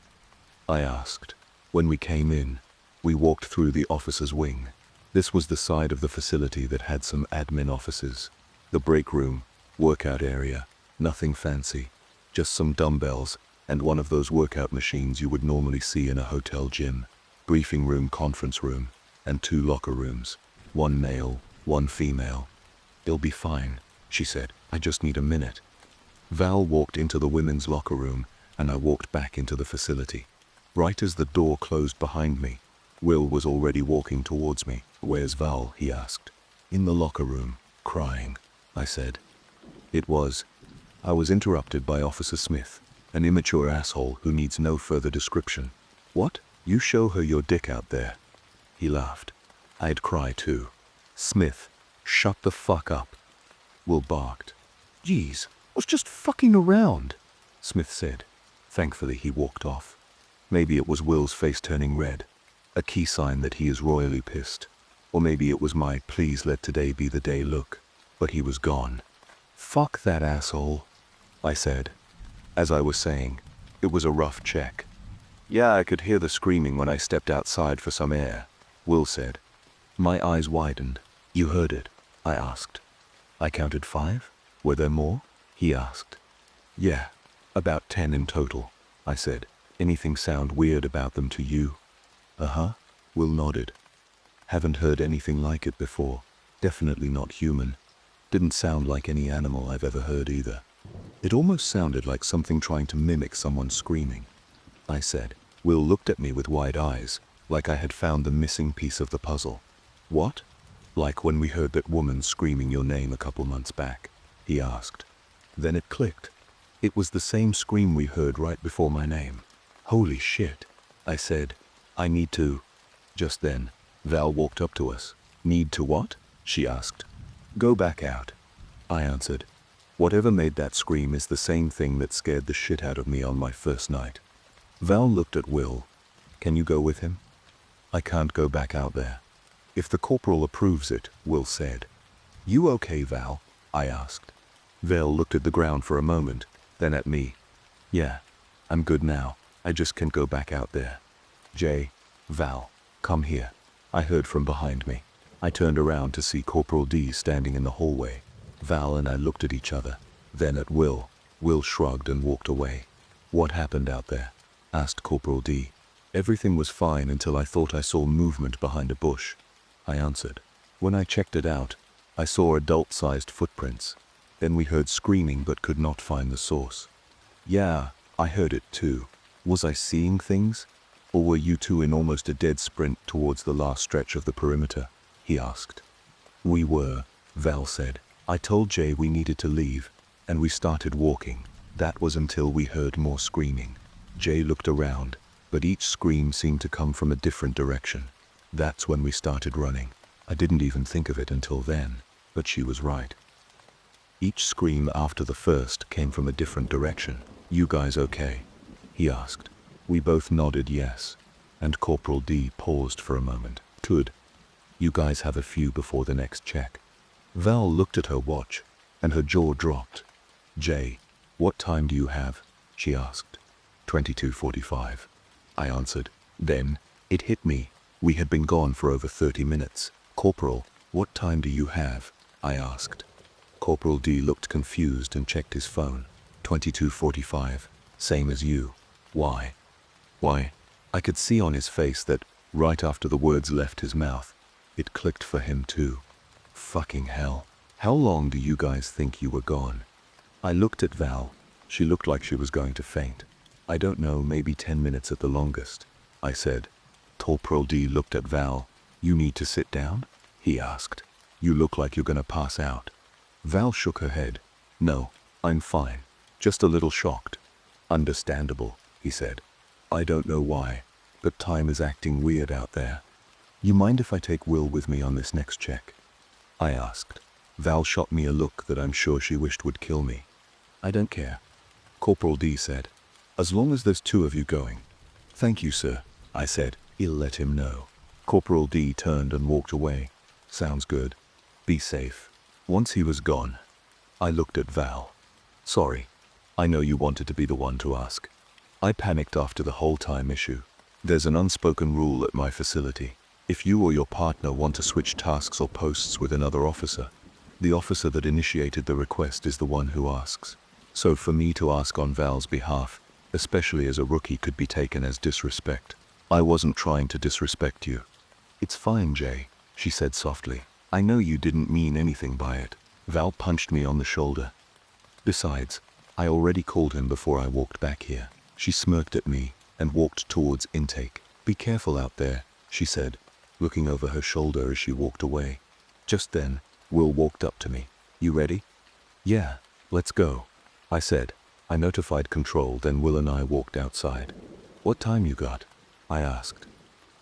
I asked. When we came in, we walked through the officers' wing. This was the side of the facility that had some admin offices. The break room, workout area, nothing fancy, just some dumbbells and one of those workout machines you would normally see in a hotel gym. Briefing room, conference room, and 2 locker rooms. 1 male, 1 female. It'll be fine, she said. I just need a minute. Val walked into the women's locker room and I walked back into the facility. Right as the door closed behind me, Will was already walking towards me. Where's Val? He asked. In the locker room, crying, I said. I was interrupted by Officer Smith, an immature asshole who needs no further description. What? You show her your dick out there? He laughed. I'd cry too. Smith, shut the fuck up. Will barked. Geez, was just fucking around, Smith said. Thankfully he walked off. Maybe it was Will's face turning red, a key sign that he is royally pissed. Or maybe it was my please let today be the day look. But he was gone. Fuck that asshole, I said. As I was saying, it was a rough check. Yeah, I could hear the screaming when I stepped outside for some air, Will said. My eyes widened. You heard it? I asked. I counted 5. Were there more? He asked. Yeah, about 10 in total, I said. Anything sound weird about them to you? Uh-huh, Will nodded. Haven't heard anything like it before. Definitely not human. Didn't sound like any animal I've ever heard either. It almost sounded like something trying to mimic someone screaming, I said. Will looked at me with wide eyes, like I had found the missing piece of the puzzle. What? Like when we heard that woman screaming your name a couple months back, he asked. Then it clicked. It was the same scream we heard right before my name. Holy shit, I said. I need to. Just then, Val walked up to us. Need to what? She asked. Go back out, I answered. Whatever made that scream is the same thing that scared the shit out of me on my first night. Val looked at Will. Can you go with him? I can't go back out there. If the corporal approves it, Will said. You okay, Val? I asked. Val looked at the ground for a moment, then at me. Yeah, I'm good now. I just can't go back out there. Jay, Val, come here. I heard from behind me. I turned around to see Corporal D standing in the hallway. Val and I looked at each other, then at Will. Will shrugged and walked away. What happened out there? Asked Corporal D. Everything was fine until I thought I saw movement behind a bush, I answered. When I checked it out, I saw adult-sized footprints. Then we heard screaming but could not find the source. Yeah, I heard it too. Was I seeing things? Or were you two in almost a dead sprint towards the last stretch of the perimeter? He asked. We were, Val said. I told Jay we needed to leave, and we started walking. That was until we heard more screaming. Jay looked around, but each scream seemed to come from a different direction. That's when we started running. I didn't even think of it until then, but she was right. Each scream after the first came from a different direction. You guys okay? He asked. We both nodded yes, and Corporal D paused for a moment. Good. You guys have a few before the next check. Val looked at her watch, and her jaw dropped. Jay, what time do you have? She asked. 22:45. I answered. Then, it hit me. We had been gone for over 30 minutes. Corporal, what time do you have? I asked. Corporal D looked confused and checked his phone. 22:45. Same as you. Why? Why? I could see on his face that, right after the words left his mouth, it clicked for him too. Fucking hell. How long do you guys think you were gone? I looked at Val. She looked like she was going to faint. I don't know, maybe 10 minutes at the longest, I said. Corporal D looked at Val. You need to sit down? He asked. You look like you're gonna pass out. Val shook her head. No, I'm fine. Just a little shocked. Understandable, he said. I don't know why, but time is acting weird out there. You mind if I take Will with me on this next check? I asked. Val shot me a look that I'm sure she wished would kill me. I don't care. Corporal D said. As long as there's 2 of you going. Thank you, sir, I said. He'll let him know. Corporal D turned and walked away. Sounds good. Be safe. Once he was gone, I looked at Val. Sorry. I know you wanted to be the one to ask. I panicked after the whole time issue. There's an unspoken rule at my facility. If you or your partner want to switch tasks or posts with another officer, the officer that initiated the request is the one who asks. So for me to ask on Val's behalf, especially as a rookie, could be taken as disrespect. I wasn't trying to disrespect you. It's fine, Jay, she said softly. I know you didn't mean anything by it. Val punched me on the shoulder. Besides, I already called him before I walked back here. She smirked at me and walked towards intake. Be careful out there, she said, looking over her shoulder as she walked away. Just then, Will walked up to me. You ready? Yeah, let's go, I said. I notified control, then Will and I walked outside. What time you got? I asked.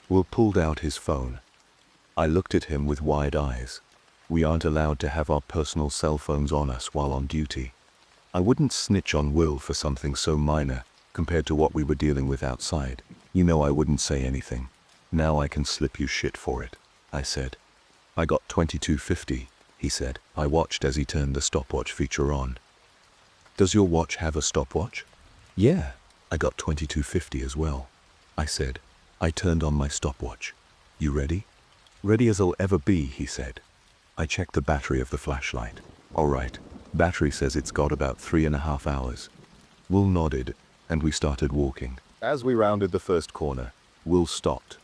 Will pulled out his phone. I looked at him with wide eyes. We aren't allowed to have our personal cell phones on us while on duty. I wouldn't snitch on Will for something so minor compared to what we were dealing with outside. You know I wouldn't say anything. Now I can slip you shit for it, I said. I got 22:50, he said. I watched as he turned the stopwatch feature on. Does your watch have a stopwatch? Yeah, I got 22:50 as well, I said. I turned on my stopwatch. You ready? Ready as I'll ever be, he said. I checked the battery of the flashlight. All right, battery says it's got about 3.5 hours. Will nodded, and we started walking. As we rounded the first corner, Will stopped.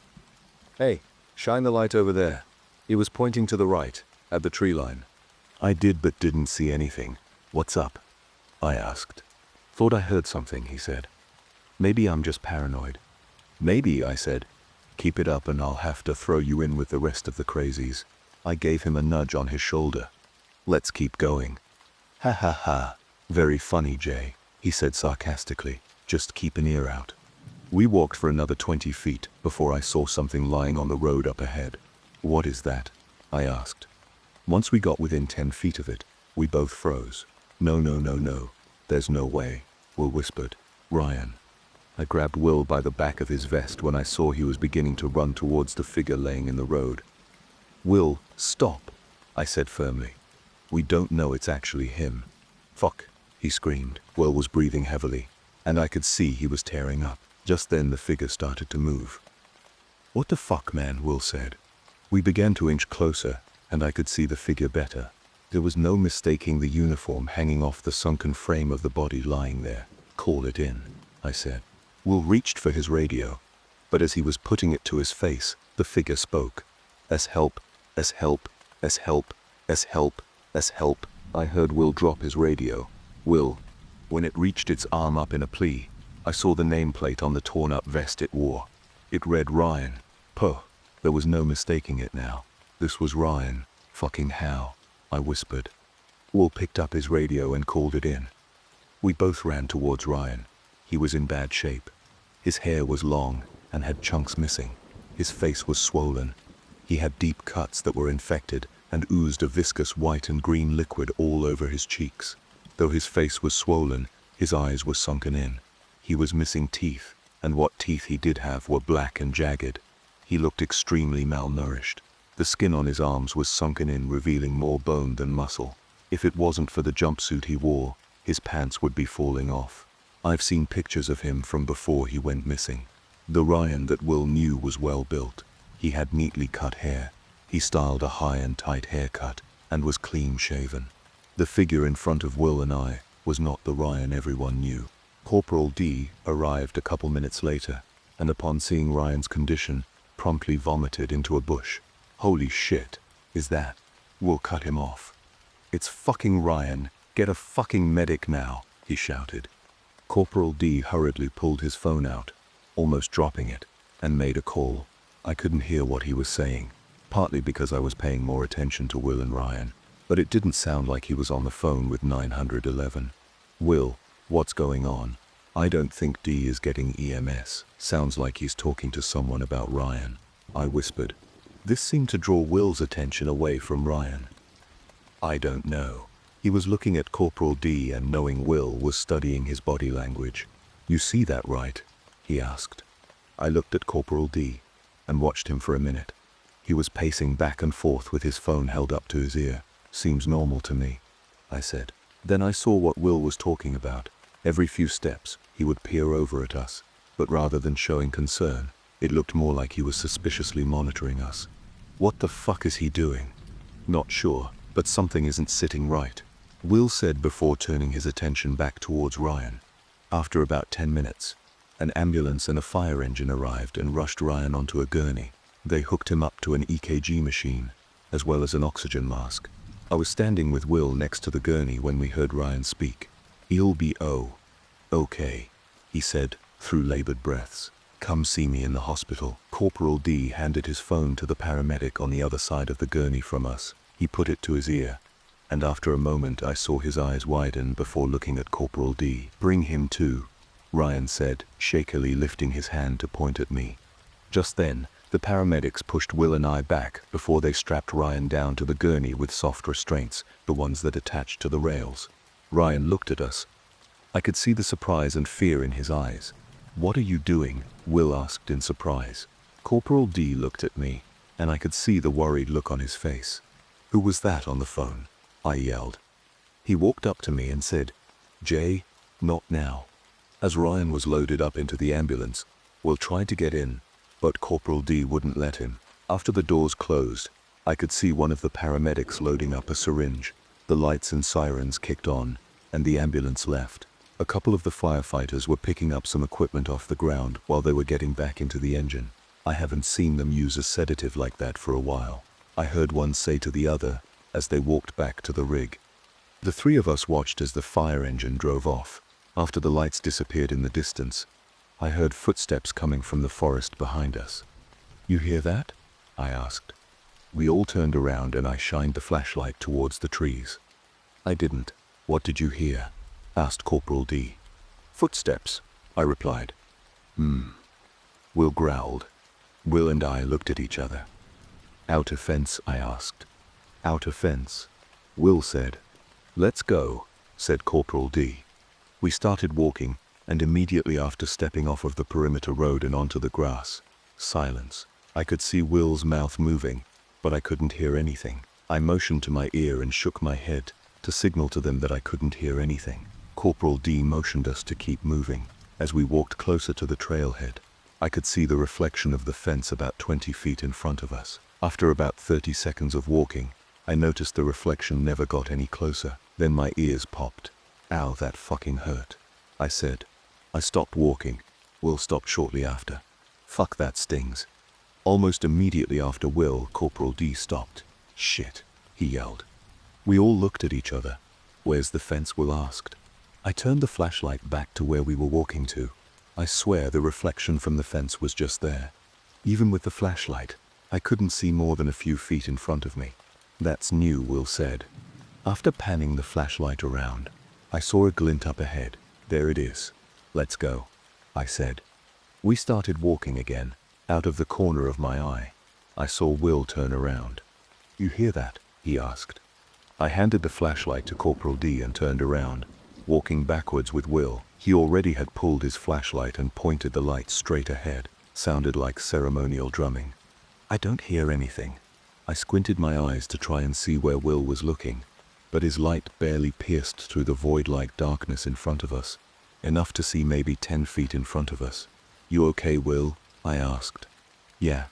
Hey, shine the light over there. He was pointing to the right, at the tree line. I did but didn't see anything. What's up? I asked. Thought I heard something, he said. Maybe I'm just paranoid. Maybe, I said. Keep it up and I'll have to throw you in with the rest of the crazies. I gave him a nudge on his shoulder. Let's keep going. Ha ha ha. Very funny, Jay, he said sarcastically. Just keep an ear out. We walked for another 20 feet before I saw something lying on the road up ahead. What is that? I asked. Once we got within 10 feet of it, we both froze. No, no, no, no. There's no way, Will whispered. Ryan. I grabbed Will by the back of his vest when I saw he was beginning to run towards the figure laying in the road. Will, stop, I said firmly. We don't know it's actually him. Fuck, he screamed. Will was breathing heavily, and I could see he was tearing up. Just then the figure started to move. What the fuck, man, Will said. We began to inch closer, and I could see the figure better. There was no mistaking the uniform hanging off the sunken frame of the body lying there. Call it in, I said. Will reached for his radio, but as he was putting it to his face, the figure spoke. "As help, as help, as help, as help, as help." I heard Will drop his radio. Will. When it reached its arm up in a plea, I saw the nameplate on the torn-up vest it wore. It read Ryan. Puh. There was no mistaking it now. This was Ryan. Fucking how? I whispered. Will picked up his radio and called it in. We both ran towards Ryan. He was in bad shape. His hair was long and had chunks missing. His face was swollen. He had deep cuts that were infected and oozed a viscous white and green liquid all over his cheeks. Though his face was swollen, his eyes were sunken in. He was missing teeth, and what teeth he did have were black and jagged. He looked extremely malnourished. The skin on his arms was sunken in, revealing more bone than muscle. If it wasn't for the jumpsuit he wore, his pants would be falling off. I've seen pictures of him from before he went missing. The Ryan that Will knew was well built. He had neatly cut hair. He styled a high and tight haircut and was clean shaven. The figure in front of Will and I was not the Ryan everyone knew. Corporal D arrived a couple minutes later, and upon seeing Ryan's condition, promptly vomited into a bush. "Holy shit, is that? We'll cut him off." "It's fucking Ryan. Get a fucking medic now," he shouted. Corporal D hurriedly pulled his phone out, almost dropping it, and made a call. I couldn't hear what he was saying, partly because I was paying more attention to Will and Ryan, but it didn't sound like he was on the phone with 911. "Will, what's going on? I don't think D is getting EMS. Sounds like he's talking to someone about Ryan," I whispered. This seemed to draw Will's attention away from Ryan. "I don't know." He was looking at Corporal D and, knowing Will, was studying his body language. "You see that, right?" he asked. I looked at Corporal D and watched him for a minute. He was pacing back and forth with his phone held up to his ear. "Seems normal to me," I said. Then I saw what Will was talking about. Every few steps, he would peer over at us, but rather than showing concern, it looked more like he was suspiciously monitoring us. "What the fuck is he doing?" "Not sure, but something isn't sitting right," Will said before turning his attention back towards Ryan. After about 10 minutes, an ambulance and a fire engine arrived and rushed Ryan onto a gurney. They hooked him up to an EKG machine, as well as an oxygen mask. I was standing with Will next to the gurney when we heard Ryan speak. "He'll be okay," he said through labored breaths. "Come see me in the hospital." Corporal D handed his phone to the paramedic on the other side of the gurney from us. He put it to his ear, and after a moment I saw his eyes widen before looking at Corporal D. "Bring him to," Ryan said, shakily lifting his hand to point at me. Just then, the paramedics pushed Will and I back before they strapped Ryan down to the gurney with soft restraints, the ones that attached to the rails. Ryan looked at us. I could see the surprise and fear in his eyes. "What are you doing?" Will asked in surprise. Corporal D looked at me, and I could see the worried look on his face. "Who was that on the phone?" I yelled. He walked up to me and said, "Jay, not now." As Ryan was loaded up into the ambulance, Will tried to get in, but Corporal D wouldn't let him. After the doors closed, I could see one of the paramedics loading up a syringe. The lights and sirens kicked on, and the ambulance left. A couple of the firefighters were picking up some equipment off the ground while they were getting back into the engine. I haven't seen them use a sedative like that for a while, I heard one say to the other as they walked back to the rig. The three of us watched as the fire engine drove off. After the lights disappeared in the distance, I heard footsteps coming from the forest behind us. "You hear that?" I asked. We all turned around and I shined the flashlight towards the trees. "I didn't." "What did you hear?" asked Corporal D. "Footsteps," I replied. Will growled. Will and I looked at each other. "Outer fence?" I asked. "Outer fence," Will said. "Let's go," said Corporal D. We started walking, and immediately after stepping off of the perimeter road and onto the grass, silence. I could see Will's mouth moving, but I couldn't hear anything. I motioned to my ear and shook my head to signal to them that I couldn't hear anything. Corporal D motioned us to keep moving. As we walked closer to the trailhead, I could see the reflection of the fence about 20 feet in front of us. After about 30 seconds of walking, I noticed the reflection never got any closer. Then my ears popped. "Ow, that fucking hurt," I said. I stopped walking. Will stopped shortly after. "Fuck, that stings." Almost immediately after Will, Corporal D stopped. "Shit," he yelled. We all looked at each other. "Where's the fence?" Will asked. I turned the flashlight back to where we were walking to. I swear the reflection from the fence was just there. Even with the flashlight, I couldn't see more than a few feet in front of me. "That's new," Will said. After panning the flashlight around, I saw a glint up ahead. "There it is. Let's go," I said. We started walking again. Out of the corner of my eye, I saw Will turn around. "You hear that?" he asked. I handed the flashlight to Corporal D and turned around, walking backwards with Will. He already had pulled his flashlight and pointed the light straight ahead. Sounded like ceremonial drumming. I don't hear anything. I squinted my eyes to try and see where Will was looking, but his light barely pierced through the void-like darkness in front of us, enough to see maybe 10 feet in front of us. You okay, Will? I asked. Yeah,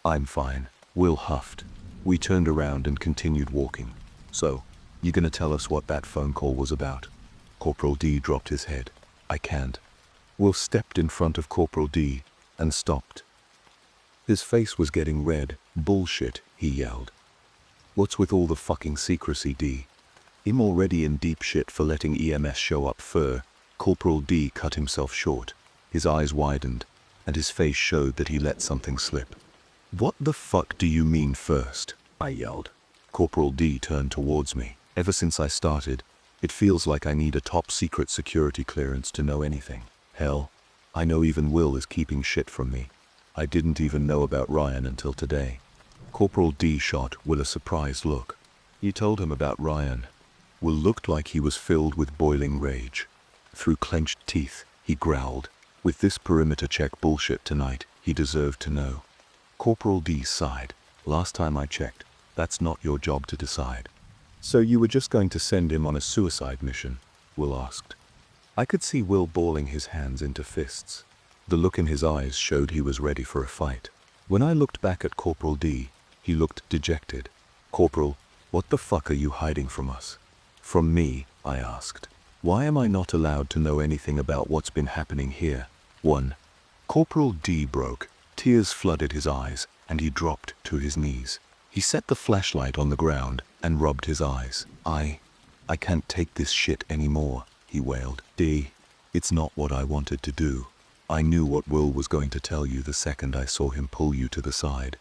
I'm fine, Will huffed. We turned around and continued walking. So, you gonna tell us what that phone call was about? Corporal D dropped his head. I can't. Will stepped in front of Corporal D and stopped. His face was getting red. Bullshit, he yelled. What's with all the fucking secrecy, D? I'm already in deep shit for letting EMS show up fur. Corporal D cut himself short. His eyes widened, and his face showed that he let something slip. What the fuck do you mean first? I yelled. Corporal D turned towards me. Ever since I started, it feels like I need a top secret security clearance to know anything. Hell, I know even Will is keeping shit from me. I didn't even know about Ryan until today. Corporal D shot Will a surprised look. You told him about Ryan. Will looked like he was filled with boiling rage. Through clenched teeth, he growled. With this perimeter check bullshit tonight, he deserved to know. Corporal D sighed. Last time I checked, that's not your job to decide. So you were just going to send him on a suicide mission? Will asked. I could see Will balling his hands into fists. The look in his eyes showed he was ready for a fight. When I looked back at Corporal D, he looked dejected. Corporal, what the fuck are you hiding from us? From me, I asked. Why am I not allowed to know anything about what's been happening here? 1. Corporal D broke. Tears flooded his eyes, and he dropped to his knees. He set the flashlight on the ground and rubbed his eyes. I can't take this shit anymore, he wailed. D, it's not what I wanted to do. I knew what Will was going to tell you the second I saw him pull you to the side.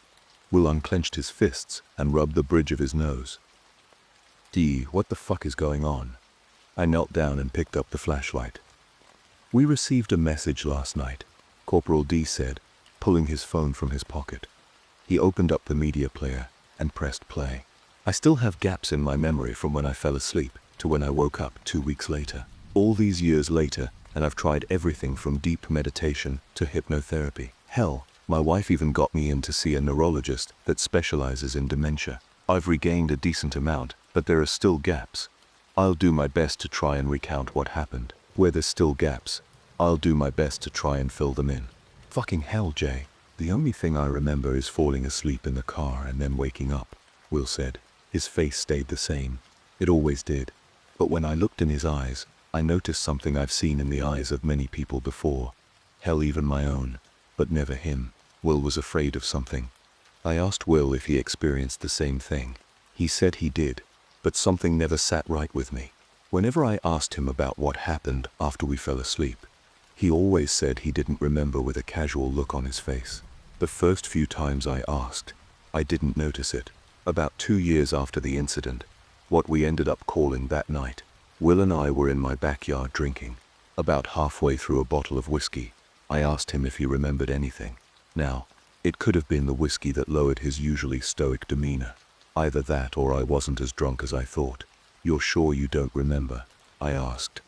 Will unclenched his fists and rubbed the bridge of his nose. D, what the fuck is going on? I knelt down and picked up the flashlight. We received a message last night, Corporal D said, pulling his phone from his pocket. He opened up the media player and pressed play. I still have gaps in my memory from when I fell asleep to when I woke up 2 weeks later. All these years later, and I've tried everything from deep meditation to hypnotherapy. Hell, my wife even got me in to see a neurologist that specializes in dementia. I've regained a decent amount, but there are still gaps. I'll do my best to try and recount what happened. Where there's still gaps, I'll do my best to try and fill them in. Fucking hell, Jay. The only thing I remember is falling asleep in the car and then waking up, Will said. His face stayed the same. It always did. But when I looked in his eyes, I noticed something I've seen in the eyes of many people before. Hell, even my own. But never him. Will was afraid of something. I asked Will if he experienced the same thing. He said he did, but something never sat right with me. Whenever I asked him about what happened after we fell asleep, he always said he didn't remember with a casual look on his face. The first few times I asked, I didn't notice it. About 2 years after the incident, what we ended up calling that night, Will and I were in my backyard drinking. About halfway through a bottle of whiskey, I asked him if he remembered anything. Now, it could have been the whiskey that lowered his usually stoic demeanor. Either that or I wasn't as drunk as I thought. You're sure you don't remember? I asked.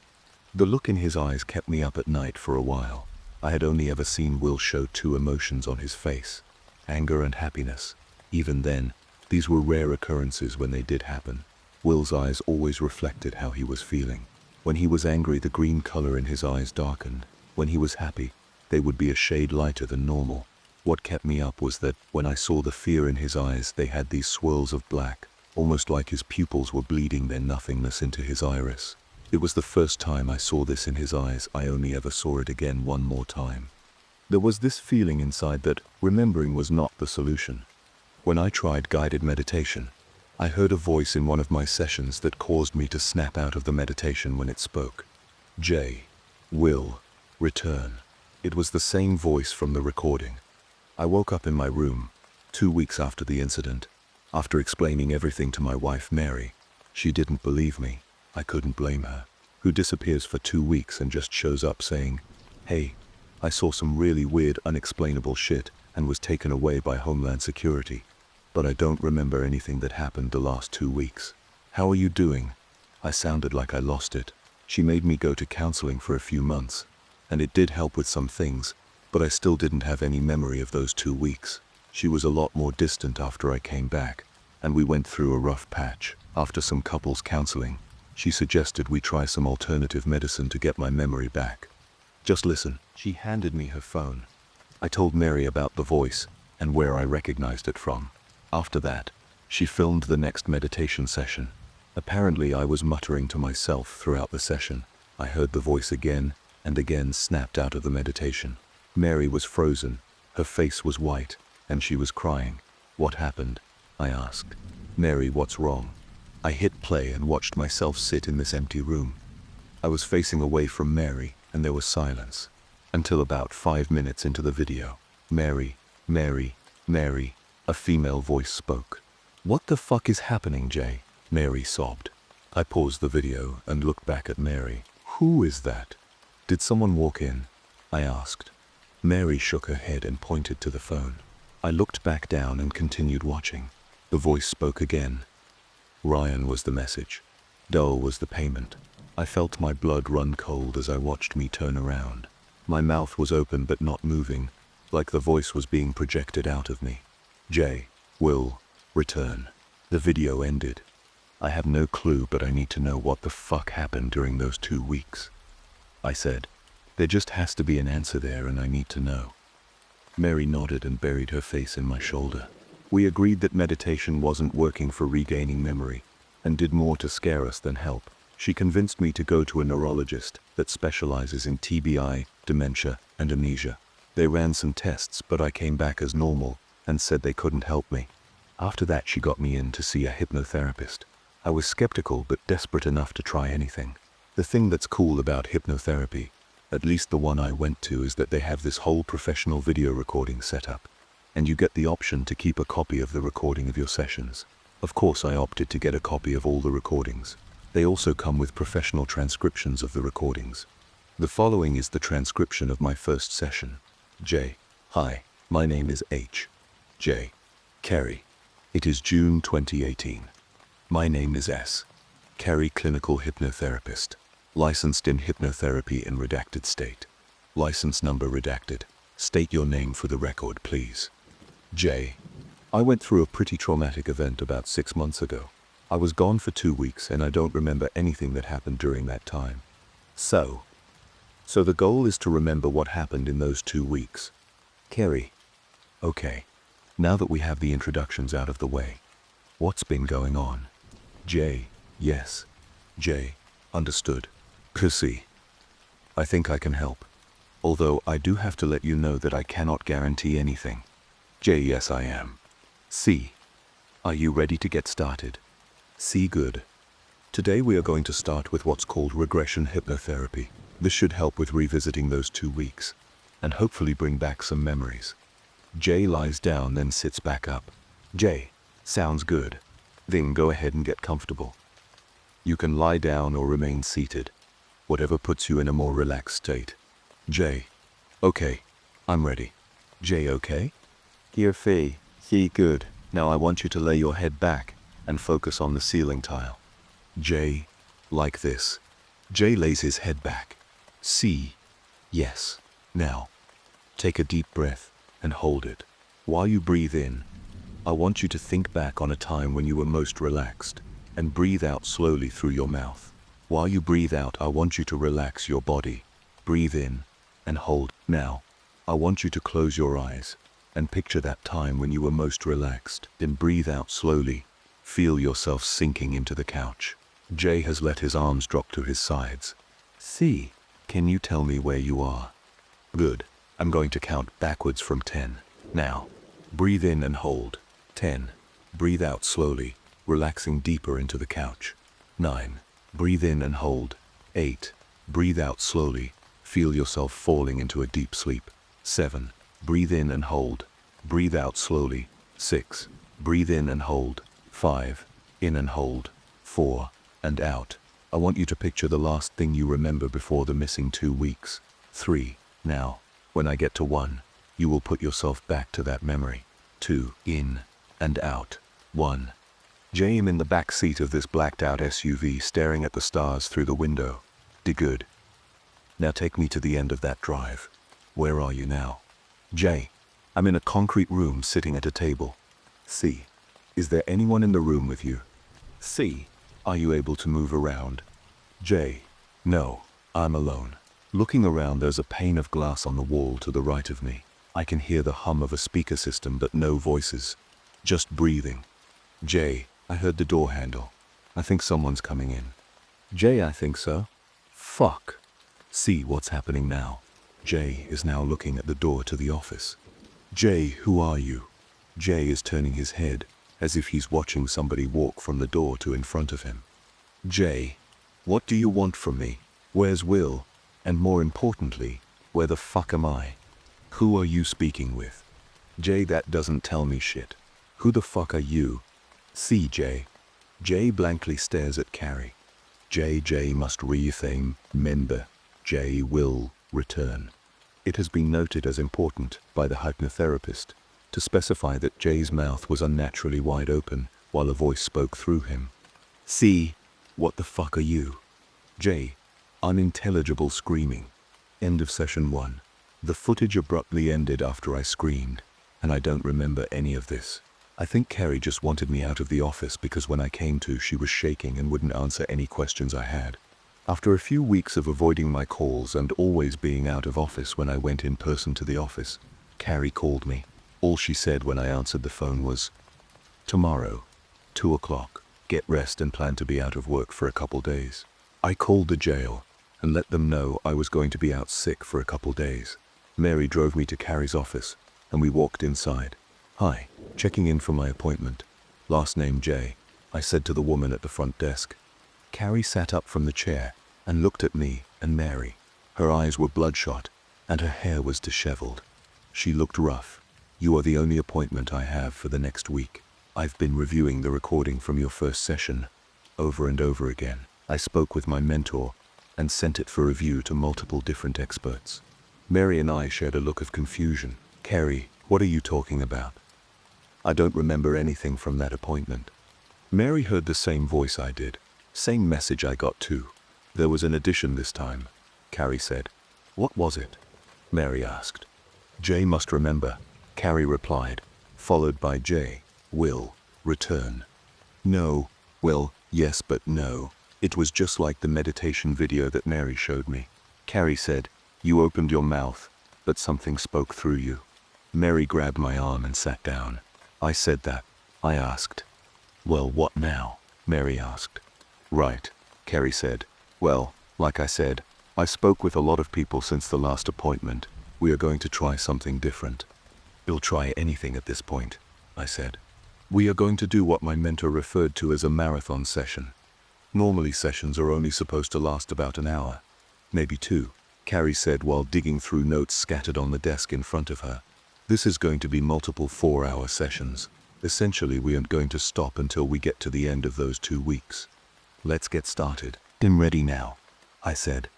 The look in his eyes kept me up at night for a while. I had only ever seen Will show 2 emotions on his face, anger and happiness. Even then, these were rare occurrences when they did happen. Will's eyes always reflected how he was feeling. When he was angry, the green color in his eyes darkened. When he was happy, they would be a shade lighter than normal. What kept me up was that when I saw the fear in his eyes, they had these swirls of black, almost like his pupils were bleeding their nothingness into his iris. It was the first time I saw this in his eyes. I only ever saw it again one more time. There was this feeling inside that remembering was not the solution. When I tried guided meditation, I heard a voice in one of my sessions that caused me to snap out of the meditation when it spoke. Jay, Will, return. It was the same voice from the recording. I woke up in my room, 2 weeks after the incident. After explaining everything to my wife, Mary, she didn't believe me. I couldn't blame her. Who disappears for 2 weeks and just shows up saying, "Hey, I saw some really weird, unexplainable shit and was taken away by Homeland Security. But I don't remember anything that happened the last 2 weeks. How are you doing?" I sounded like I lost it. She made me go to counseling for a few months, and it did help with some things, but I still didn't have any memory of those 2 weeks. She was a lot more distant after I came back, and we went through a rough patch. After some couples counseling, she suggested we try some alternative medicine to get my memory back. Just listen. She handed me her phone. I told Mary about the voice and where I recognized it from. After that, she filmed the next meditation session. Apparently, I was muttering to myself throughout the session. I heard the voice again and again snapped out of the meditation. Mary was frozen, her face was white, and she was crying. What happened? I asked. Mary, what's wrong? I hit play and watched myself sit in this empty room. I was facing away from Mary, and there was silence. Until about 5 minutes into the video. Mary, Mary, Mary, a female voice spoke. What the fuck is happening, Jay? Mary sobbed. I paused the video and looked back at Mary. Who is that? Did someone walk in? I asked. Mary shook her head and pointed to the phone. I looked back down and continued watching. The voice spoke again. Ryan was the message. Dull was the payment. I felt my blood run cold as I watched me turn around. My mouth was open but not moving, like the voice was being projected out of me. Jay, will, return. The video ended. I have no clue, but I need to know what the fuck happened during those 2 weeks. I said, there just has to be an answer there and I need to know. Mary nodded and buried her face in my shoulder. We agreed that meditation wasn't working for regaining memory and did more to scare us than help. She convinced me to go to a neurologist that specializes in TBI, dementia, and amnesia. They ran some tests, but I came back as normal and said they couldn't help me. After that, she got me in to see a hypnotherapist. I was skeptical but desperate enough to try anything. The thing that's cool about hypnotherapy, at least the one I went to, is that they have this whole professional video recording set up, and you get the option to keep a copy of the recording of your sessions. Of course, I opted to get a copy of all the recordings. They also come with professional transcriptions of the recordings. The following is the transcription of my first session. J. Hi, my name is H. J. Kerry. It is June 2018. My name is S. Kerry, clinical hypnotherapist. Licensed in hypnotherapy in redacted state. License number redacted. State your name for the record, please. J. I went through a pretty traumatic event about 6 months ago. I was gone for 2 weeks and I don't remember anything that happened during that time. So the goal is to remember what happened in those 2 weeks. Kerry. Okay. Now that we have the introductions out of the way, what's been going on? J. Yes. J. Understood. Pussy. I think I can help. Although I do have to let you know that I cannot guarantee anything. J. Yes, I am. C. Are you ready to get started? C. Good. Today we are going to start with what's called regression hypnotherapy. This should help with revisiting those 2 weeks, and hopefully bring back some memories. J lies down, then sits back up. J. Sounds good. Then go ahead and get comfortable. You can lie down or remain seated, whatever puts you in a more relaxed state. J. Okay. I'm ready. J. Okay? Here, Fee. C. Good. Now I want you to lay your head back and focus on the ceiling tile. J. Like this. J lays his head back. C. Yes. Now, take a deep breath and hold it. While you breathe in, I want you to think back on a time when you were most relaxed and breathe out slowly through your mouth. While you breathe out, I want you to relax your body. Breathe in and hold. Now, I want you to close your eyes and picture that time when you were most relaxed. Then breathe out slowly. Feel yourself sinking into the couch. Jay has let his arms drop to his sides. C. Can you tell me where you are? Good. I'm going to count backwards from 10. Now, breathe in and hold. 10. Breathe out slowly, relaxing deeper into the couch. 9. Breathe in and hold. 8. Breathe out slowly. Feel yourself falling into a deep sleep. 7. Breathe in and hold. Breathe out slowly. 6. Breathe in and hold. 5. In and hold. 4. And out. I want you to picture the last thing you remember before the missing 2 weeks. 3. Now, when I get to 1, you will put yourself back to that memory. 2. In and out. 1. Jay, am in the back seat of this blacked out SUV staring at the stars through the window. Good. Now take me to the end of that drive. Where are you now? Jay. I'm in a concrete room sitting at a table. C. Is there anyone in the room with you? C. Are you able to move around? J. No, I'm alone. Looking around, there's a pane of glass on the wall to the right of me. I can hear the hum of a speaker system, but no voices. Just breathing. J. I heard the door handle. I think someone's coming in. J. I think so. Fuck. C. What's happening now? J. is now looking at the door to the office. J. Who are you? J. is turning his head as if he's watching somebody walk from the door to in front of him. J. What do you want from me? Where's Will? And more importantly, where the fuck am I? Who are you speaking with? J. That doesn't tell me shit. Who the fuck are you? C. J. J. blankly stares at Carrie. J must retheme, member. J will return. It has been noted as important by the hypnotherapist to specify that J's mouth was unnaturally wide open while a voice spoke through him. C. What the fuck are you? J. Unintelligible screaming. End of session 1. The footage abruptly ended after I screamed, and I don't remember any of this. I think Carrie just wanted me out of the office because when I came to, she was shaking and wouldn't answer any questions I had. After a few weeks of avoiding my calls and always being out of office when I went in person to the office, Carrie called me. All she said when I answered the phone was, "Tomorrow, 2 o'clock, get rest and plan to be out of work for a couple days." I called the jail and let them know I was going to be out sick for a couple days. Mary drove me to Carrie's office and we walked inside. "Hi, checking in for my appointment. Last name J," I said to the woman at the front desk. Carrie sat up from the chair and looked at me and Mary. Her eyes were bloodshot and her hair was disheveled. She looked rough. "You are the only appointment I have for the next week. I've been reviewing the recording from your first session over and over again. I spoke with my mentor and sent it for review to multiple different experts." Mary and I shared a look of confusion. "Carrie, what are you talking about? I don't remember anything from that appointment." Mary heard the same voice I did. Same message I got too. "There was an addition this time," Carrie said. "What was it?" Mary asked. "J must remember," Carrie replied, followed by J. Will return. "No, well, yes but no. It was just like the meditation video that Mary showed me." Carrie said, "You opened your mouth, but something spoke through you." Mary grabbed my arm and sat down. "I said that," I asked. "Well, what now?" Mary asked. "Right," Carrie said. "Well, like I said, I spoke with a lot of people since the last appointment. We are going to try something different." "You'll try anything at this point," I said. "We are going to do what my mentor referred to as a marathon session. Normally sessions are only supposed to last about an hour, maybe 2, Carrie said while digging through notes scattered on the desk in front of her. "This is going to be multiple 4-hour sessions. Essentially, we aren't going to stop until we get to the end of those 2 weeks. Let's get started." "I'm ready now," I said.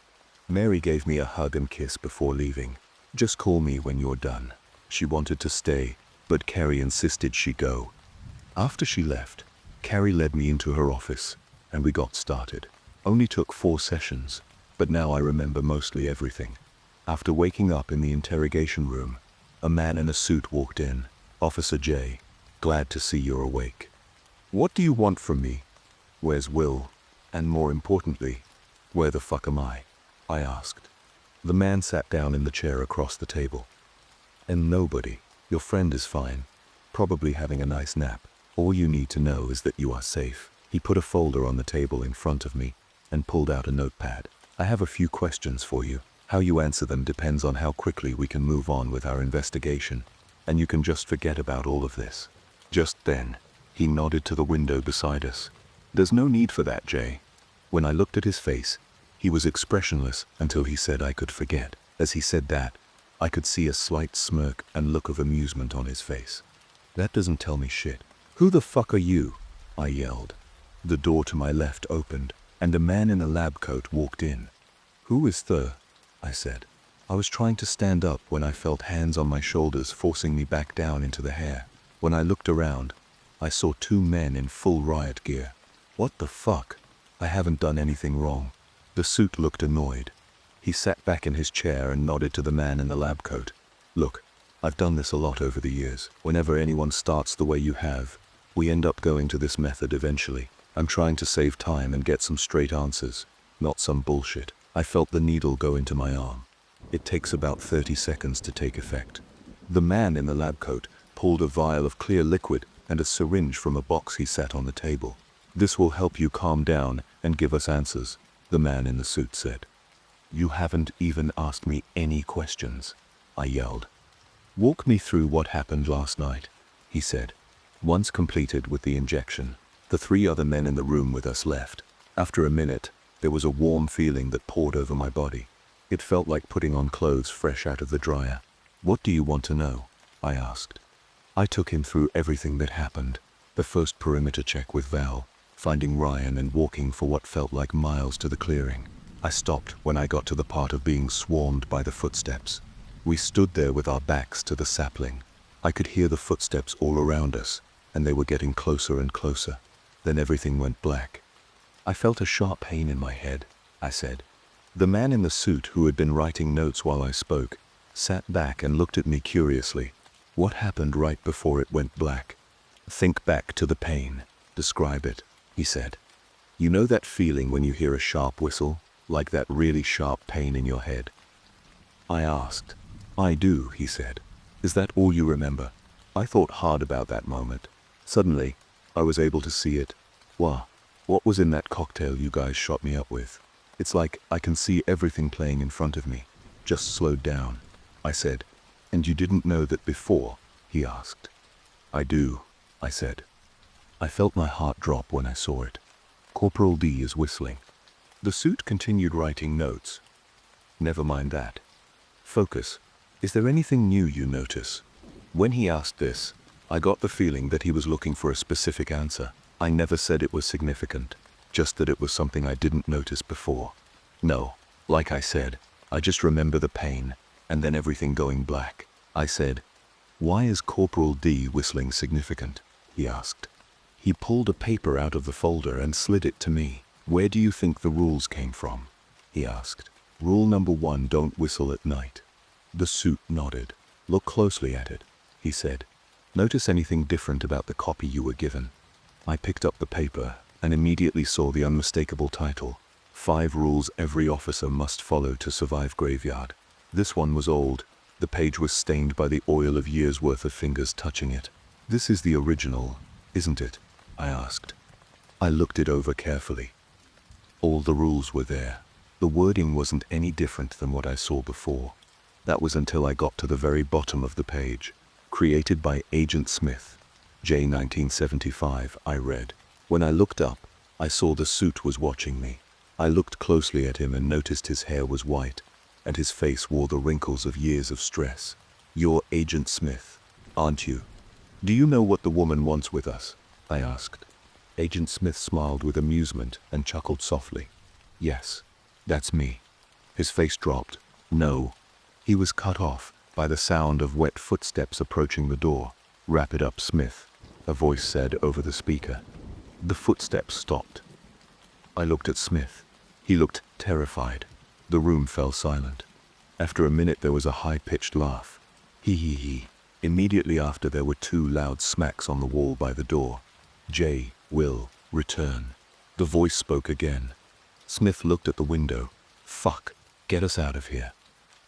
Mary gave me a hug and kiss before leaving. "Just call me when you're done." She wanted to stay, but Carrie insisted she go. After she left, Carrie led me into her office, and we got started. Only took 4 sessions, but now I remember mostly everything. After waking up in the interrogation room, a man in a suit walked in. "Officer J, glad to see you're awake. What do you want from me? Where's Will? And more importantly, where the fuck am I?" I asked. The man sat down in the chair across the table. "And nobody. Your friend is fine, probably having a nice nap. All you need to know is that you are safe." He put a folder on the table in front of me and pulled out a notepad. "I have a few questions for you. How you answer them depends on how quickly we can move on with our investigation, and you can just forget about all of this." Just then, he nodded to the window beside us. "There's no need for that, Jay." When I looked at his face, he was expressionless until he said I could forget. As he said that, I could see a slight smirk and look of amusement on his face. "That doesn't tell me shit." "Who the fuck are you?" I yelled. The door to my left opened, and a man in a lab coat walked in. "Who is the?" I said. I was trying to stand up when I felt hands on my shoulders forcing me back down into the hair. When I looked around, I saw 2 men in full riot gear. "What the fuck? I haven't done anything wrong." The suit looked annoyed. He sat back in his chair and nodded to the man in the lab coat. "Look, I've done this a lot over the years. Whenever anyone starts the way you have, we end up going to this method eventually. I'm trying to save time and get some straight answers, not some bullshit. I felt the needle go into my arm. It takes about 30 seconds to take effect. The man in the lab coat pulled a vial of clear liquid and a syringe from a box he sat on the table. This will help you calm down and give us answers, the man in the suit said. You haven't even asked me any questions, I yelled. Walk me through what happened last night, he said. Once completed with the injection, the 3 other men in the room with us left. After a minute, there was a warm feeling that poured over my body. It felt like putting on clothes fresh out of the dryer. What do you want to know? I asked. I took him through everything that happened. The first perimeter check with Val, finding Ryan and walking for what felt like miles to the clearing. I stopped when I got to the part of being swarmed by the footsteps. We stood there with our backs to the sapling. I could hear the footsteps all around us, and they were getting closer and closer. Then everything went black. I felt a sharp pain in my head, I said. The man in the suit, who had been writing notes while I spoke, sat back and looked at me curiously. What happened right before it went black? Think back to the pain. Describe it, he said. You know that feeling when you hear a sharp whistle, like that really sharp pain in your head? I asked. I do, he said. Is that all you remember? I thought hard about that moment. Suddenly, I was able to see it. What was in that cocktail you guys shot me up with? It's like I can see everything playing in front of me. Just slowed down, I said. And you didn't know that before? He asked. I do, I said. I felt my heart drop when I saw it. Corporal D is whistling. The suit continued writing notes. Never mind that. Focus. Is there anything new you notice? When he asked this, I got the feeling that he was looking for a specific answer. I never said it was significant, just that it was something I didn't notice before. No, like I said, I just remember the pain, and then everything going black. I said, why is Corporal D whistling significant? He asked. He pulled a paper out of the folder and slid it to me. Where do you think the rules came from? He asked. Rule number 1, don't whistle at night. The suit nodded. Look closely at it, he said. Notice anything different about the copy you were given? I picked up the paper and immediately saw the unmistakable title, 5 Rules Every Officer Must Follow to Survive Graveyard. This one was old. The page was stained by the oil of years' worth of fingers touching it. This is the original, isn't it? I asked. I looked it over carefully. All the rules were there. The wording wasn't any different than what I saw before. That was until I got to the very bottom of the page. Created by Agent Smith, J. 1975, I read. When I looked up, I saw the suit was watching me. I looked closely at him and noticed his hair was white, and his face wore the wrinkles of years of stress. You're Agent Smith, aren't you? Do you know what the woman wants with us? I asked. Agent Smith smiled with amusement and chuckled softly. Yes, that's me. His face dropped. No. He was cut off by the sound of wet footsteps approaching the door. Wrap it up, Smith, a voice said over the speaker. The footsteps stopped. I looked at Smith. He looked terrified. The room fell silent. After a minute there was a high-pitched laugh. He. Immediately after there were 2 loud smacks on the wall by the door. Jay will return. The voice spoke again. Smith looked at the window. Fuck, get us out of here.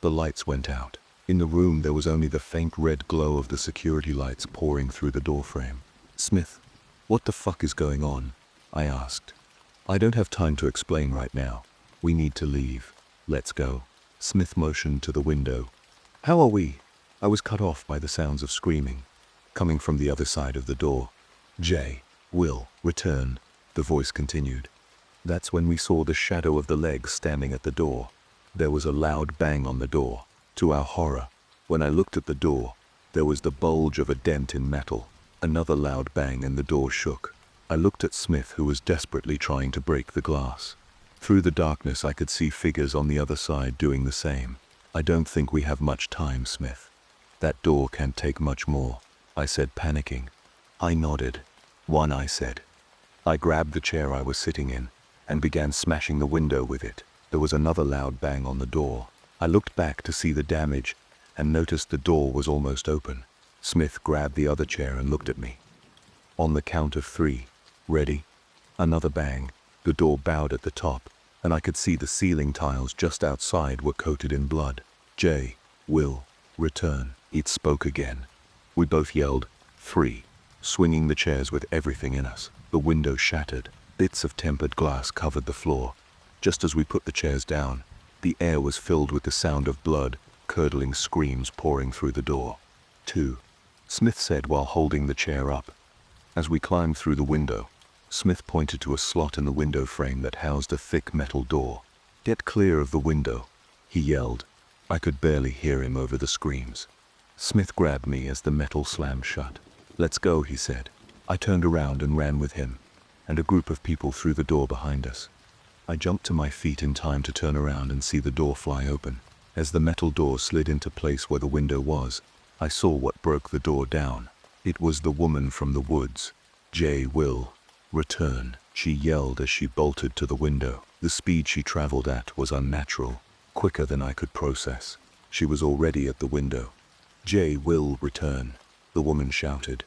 The lights went out. In the room there was only the faint red glow of the security lights pouring through the doorframe. Smith, what the fuck is going on? I asked. I don't have time to explain right now. We need to leave. Let's go. Smith motioned to the window. How are we? I was cut off by the sounds of screaming, coming from the other side of the door. Jay will return, the voice continued. That's when we saw the shadow of the leg standing at the door. There was a loud bang on the door. To our horror, when I looked at the door, there was the bulge of a dent in metal. Another loud bang and the door shook. I looked at Smith, who was desperately trying to break the glass. Through the darkness I could see figures on the other side doing the same. I don't think we have much time, Smith. That door can't take much more, I said, panicking. I nodded. One, I said. I grabbed the chair I was sitting in and began smashing the window with it. There was another loud bang on the door. I looked back to see the damage and noticed the door was almost open. Smith grabbed the other chair and looked at me. On the count of 3, ready? Another bang. The door bowed at the top, and I could see the ceiling tiles just outside were coated in blood. Jay, Will, return. It spoke again. We both yelled, 3, swinging the chairs with everything in us. The window shattered. Bits of tempered glass covered the floor. Just as we put the chairs down, the air was filled with the sound of blood, curdling screams pouring through the door. 2, Smith said while holding the chair up. As we climbed through the window, Smith pointed to a slot in the window frame that housed a thick metal door. Get clear of the window, he yelled. I could barely hear him over the screams. Smith grabbed me as the metal slammed shut. Let's go, he said. I turned around and ran with him, and a group of people through the door behind us. I jumped to my feet in time to turn around and see the door fly open. As the metal door slid into place where the window was, I saw what broke the door down. It was the woman from the woods. Jay, Will, return, she yelled as she bolted to the window. The speed she traveled at was unnatural, quicker than I could process. She was already at the window. Jay, Will, return, the woman shouted.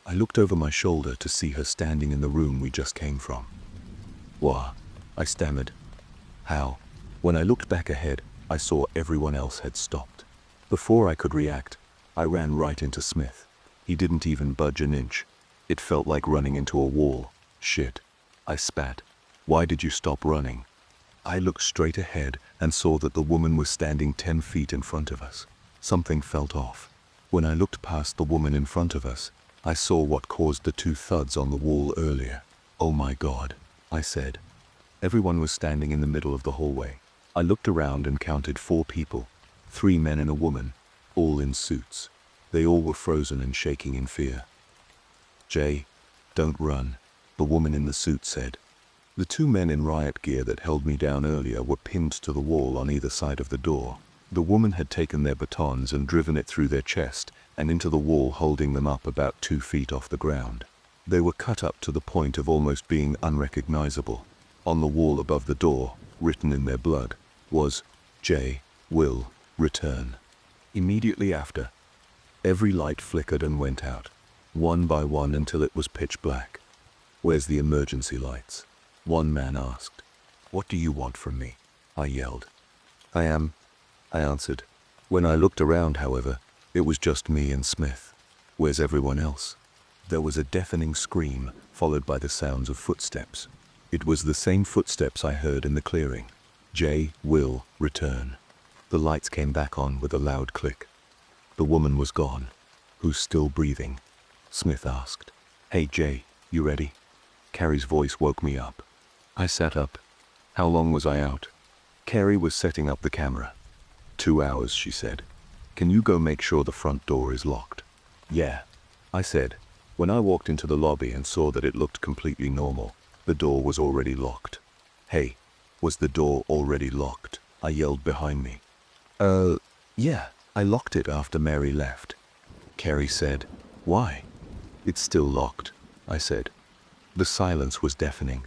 I looked over my shoulder to see her standing in the room we just came from. What? I stammered. How? When I looked back ahead, I saw everyone else had stopped. Before I could react, I ran right into Smith. He didn't even budge an inch. It felt like running into a wall. Shit. I spat. Why did you stop running? I looked straight ahead and saw that the woman was standing 10 feet in front of us. Something felt off. When I looked past the woman in front of us, I saw what caused the 2 thuds on the wall earlier. Oh my God, I said. Everyone was standing in the middle of the hallway. I looked around and counted 4 people, 3 men and a woman, all in suits. They all were frozen and shaking in fear. Jay, don't run, the woman in the suit said. The 2 men in riot gear that held me down earlier were pinned to the wall on either side of the door. The woman had taken their batons and driven it through their chest and into the wall, holding them up about 2 feet off the ground. They were cut up to the point of almost being unrecognizable. On the wall above the door, written in their blood, was, Jay, Will, return. Immediately after, every light flickered and went out, one by one until it was pitch black. Where's the emergency lights? One man asked. What do you want from me? I yelled. I answered. When I looked around, however, it was just me and Smith. Where's everyone else? There was a deafening scream, followed by the sounds of footsteps. It was the same footsteps I heard in the clearing. Jay, Will, return. The lights came back on with a loud click. The woman was gone. Who's still breathing? Smith asked. Hey Jay, you ready? Carrie's voice woke me up. I sat up. How long was I out? Carrie was setting up the camera. 2 hours, she said. Can you go make sure the front door is locked? Yeah, I said. When I walked into the lobby and saw that it looked completely normal, the door was already locked. Hey, was the door already locked? I yelled behind me. Yeah, I locked it after Mary left. Carrie said. Why? It's still locked, I said. The silence was deafening.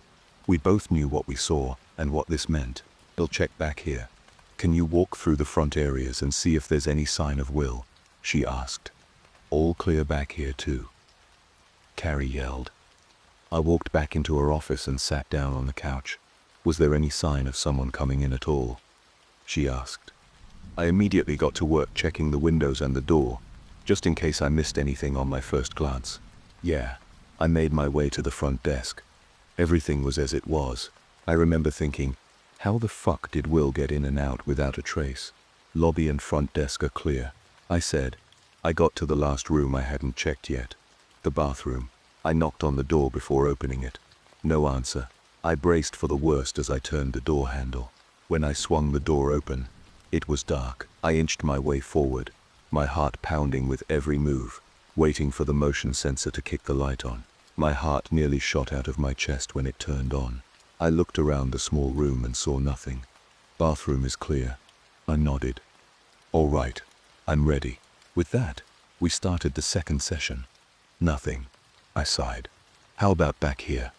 We both knew what we saw and what this meant. I'll check back here. Can you walk through the front areas and see if there's any sign of Will? She asked. All clear back here too. Carrie yelled. I walked back into her office and sat down on the couch. Was there any sign of someone coming in at all? She asked. I immediately got to work checking the windows and the door, just in case I missed anything on my first glance. Yeah, I made my way to the front desk. Everything was as it was. I remember thinking, how the fuck did Will get in and out without a trace? Lobby and front desk are clear, I said. I got to the last room I hadn't checked yet. The bathroom. I knocked on the door before opening it. No answer. I braced for the worst as I turned the door handle. When I swung the door open, it was dark. I inched my way forward, my heart pounding with every move, waiting for the motion sensor to kick the light on. My heart nearly shot out of my chest when it turned on. I looked around the small room and saw nothing. Bathroom is clear. I nodded. All right, I'm ready. With that, we started the second session. Nothing. I sighed. How about back here?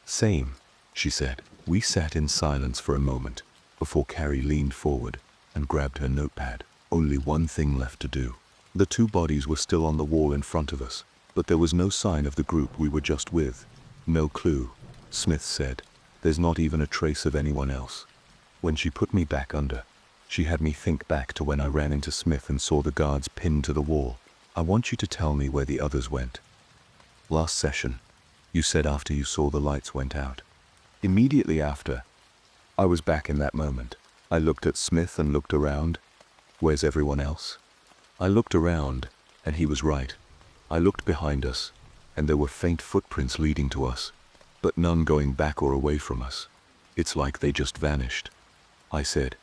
Same, she said. We sat in silence for a moment before Carrie leaned forward and grabbed her notepad. Only one thing left to do. The two bodies were still on the wall in front of us, but there was no sign of the group we were just with. No clue, Smith said. There's not even a trace of anyone else. When she put me back under, she had me think back to when I ran into Smith and saw the guards pinned to the wall. I want you to tell me where the others went. Last session, you said after you saw the lights went out. Immediately after. I was back in that moment. I looked at Smith and looked around. Where's everyone else? I looked around, and he was right. I looked behind us, and there were faint footprints leading to us, but none going back or away from us. It's like they just vanished, I said.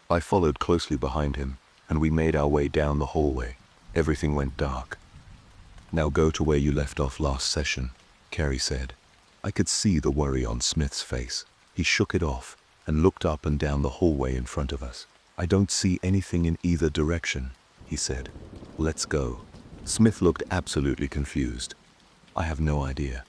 I followed closely behind him, and we made our way down the hallway. Everything went dark. Now go to where you left off last session, Carrie said. I could see the worry on Smith's face. He shook it off and looked up and down the hallway in front of us. I don't see anything in either direction, he said. Let's go. Smith looked absolutely confused. I have no idea.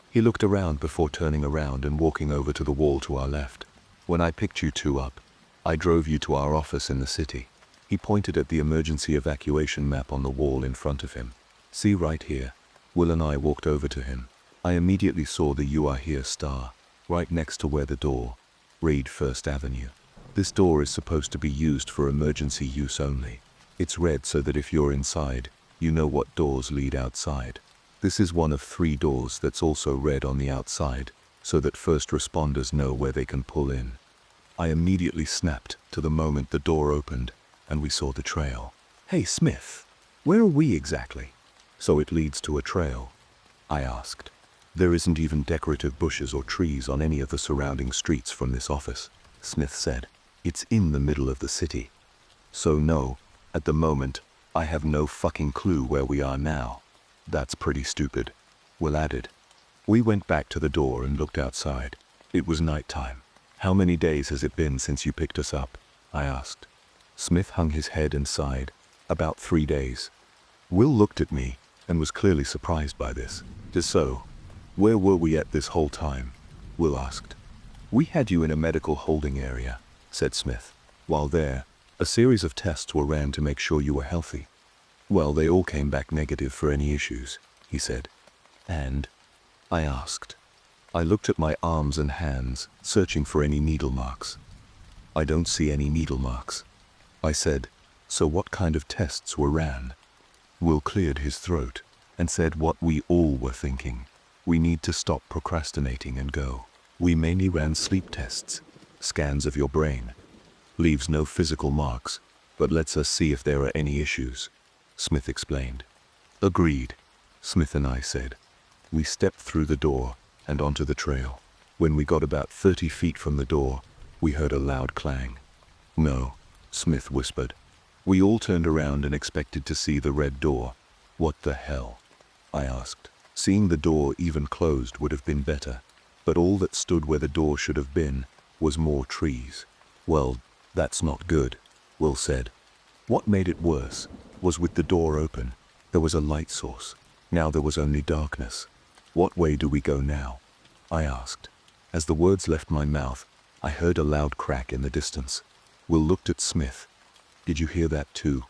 He looked around before turning around and walking over to the wall to our left. When I picked you two up, I drove you to our office in the city. He pointed at the emergency evacuation map on the wall in front of him. See right here. Will and I walked over to him. I immediately saw the "You Are Here" star, right next to where the door. Read First Avenue. This door is supposed to be used for emergency use only. It's red so that if you're inside, you know what doors lead outside. This is one of 3 doors that's also red on the outside, so that first responders know where they can pull in. I immediately snapped to the moment the door opened, and we saw the trail. Hey Smith, where are we exactly? So it leads to a trail, I asked. There isn't even decorative bushes or trees on any of the surrounding streets from this office, Smith said. It's in the middle of the city. So no, at the moment, I have no fucking clue where we are now. That's pretty stupid, Will added. We went back to the door and looked outside. It was nighttime. How many days has it been since you picked us up? I asked. Smith hung his head and sighed. About 3 days. Will looked at me and was clearly surprised by this. Just so, where were we at this whole time? Will asked. We had you in a medical holding area, said Smith. While there, a series of tests were ran to make sure you were healthy. Well, they all came back negative for any issues, he said. And? I asked. I looked at my arms and hands, searching for any needle marks. I don't see any needle marks. I said, so what kind of tests were ran? Will cleared his throat and said what we all were thinking. We need to stop procrastinating and go. We mainly ran sleep tests, scans of your brain. Leaves no physical marks, but lets us see if there are any issues, Smith explained. Agreed, Smith and I said. We stepped through the door and onto the trail. When we got about 30 feet from the door, we heard a loud clang. No, Smith whispered. We all turned around and expected to see the red door. What the hell? I asked. Seeing the door even closed would have been better, but all that stood where the door should have been was more trees. Well, that's not good, Will said. What made it worse was with the door open, there was a light source. Now there was only darkness. What way do we go now? I asked. As the words left my mouth, I heard a loud crack in the distance. Will looked at Smith. Did you hear that too?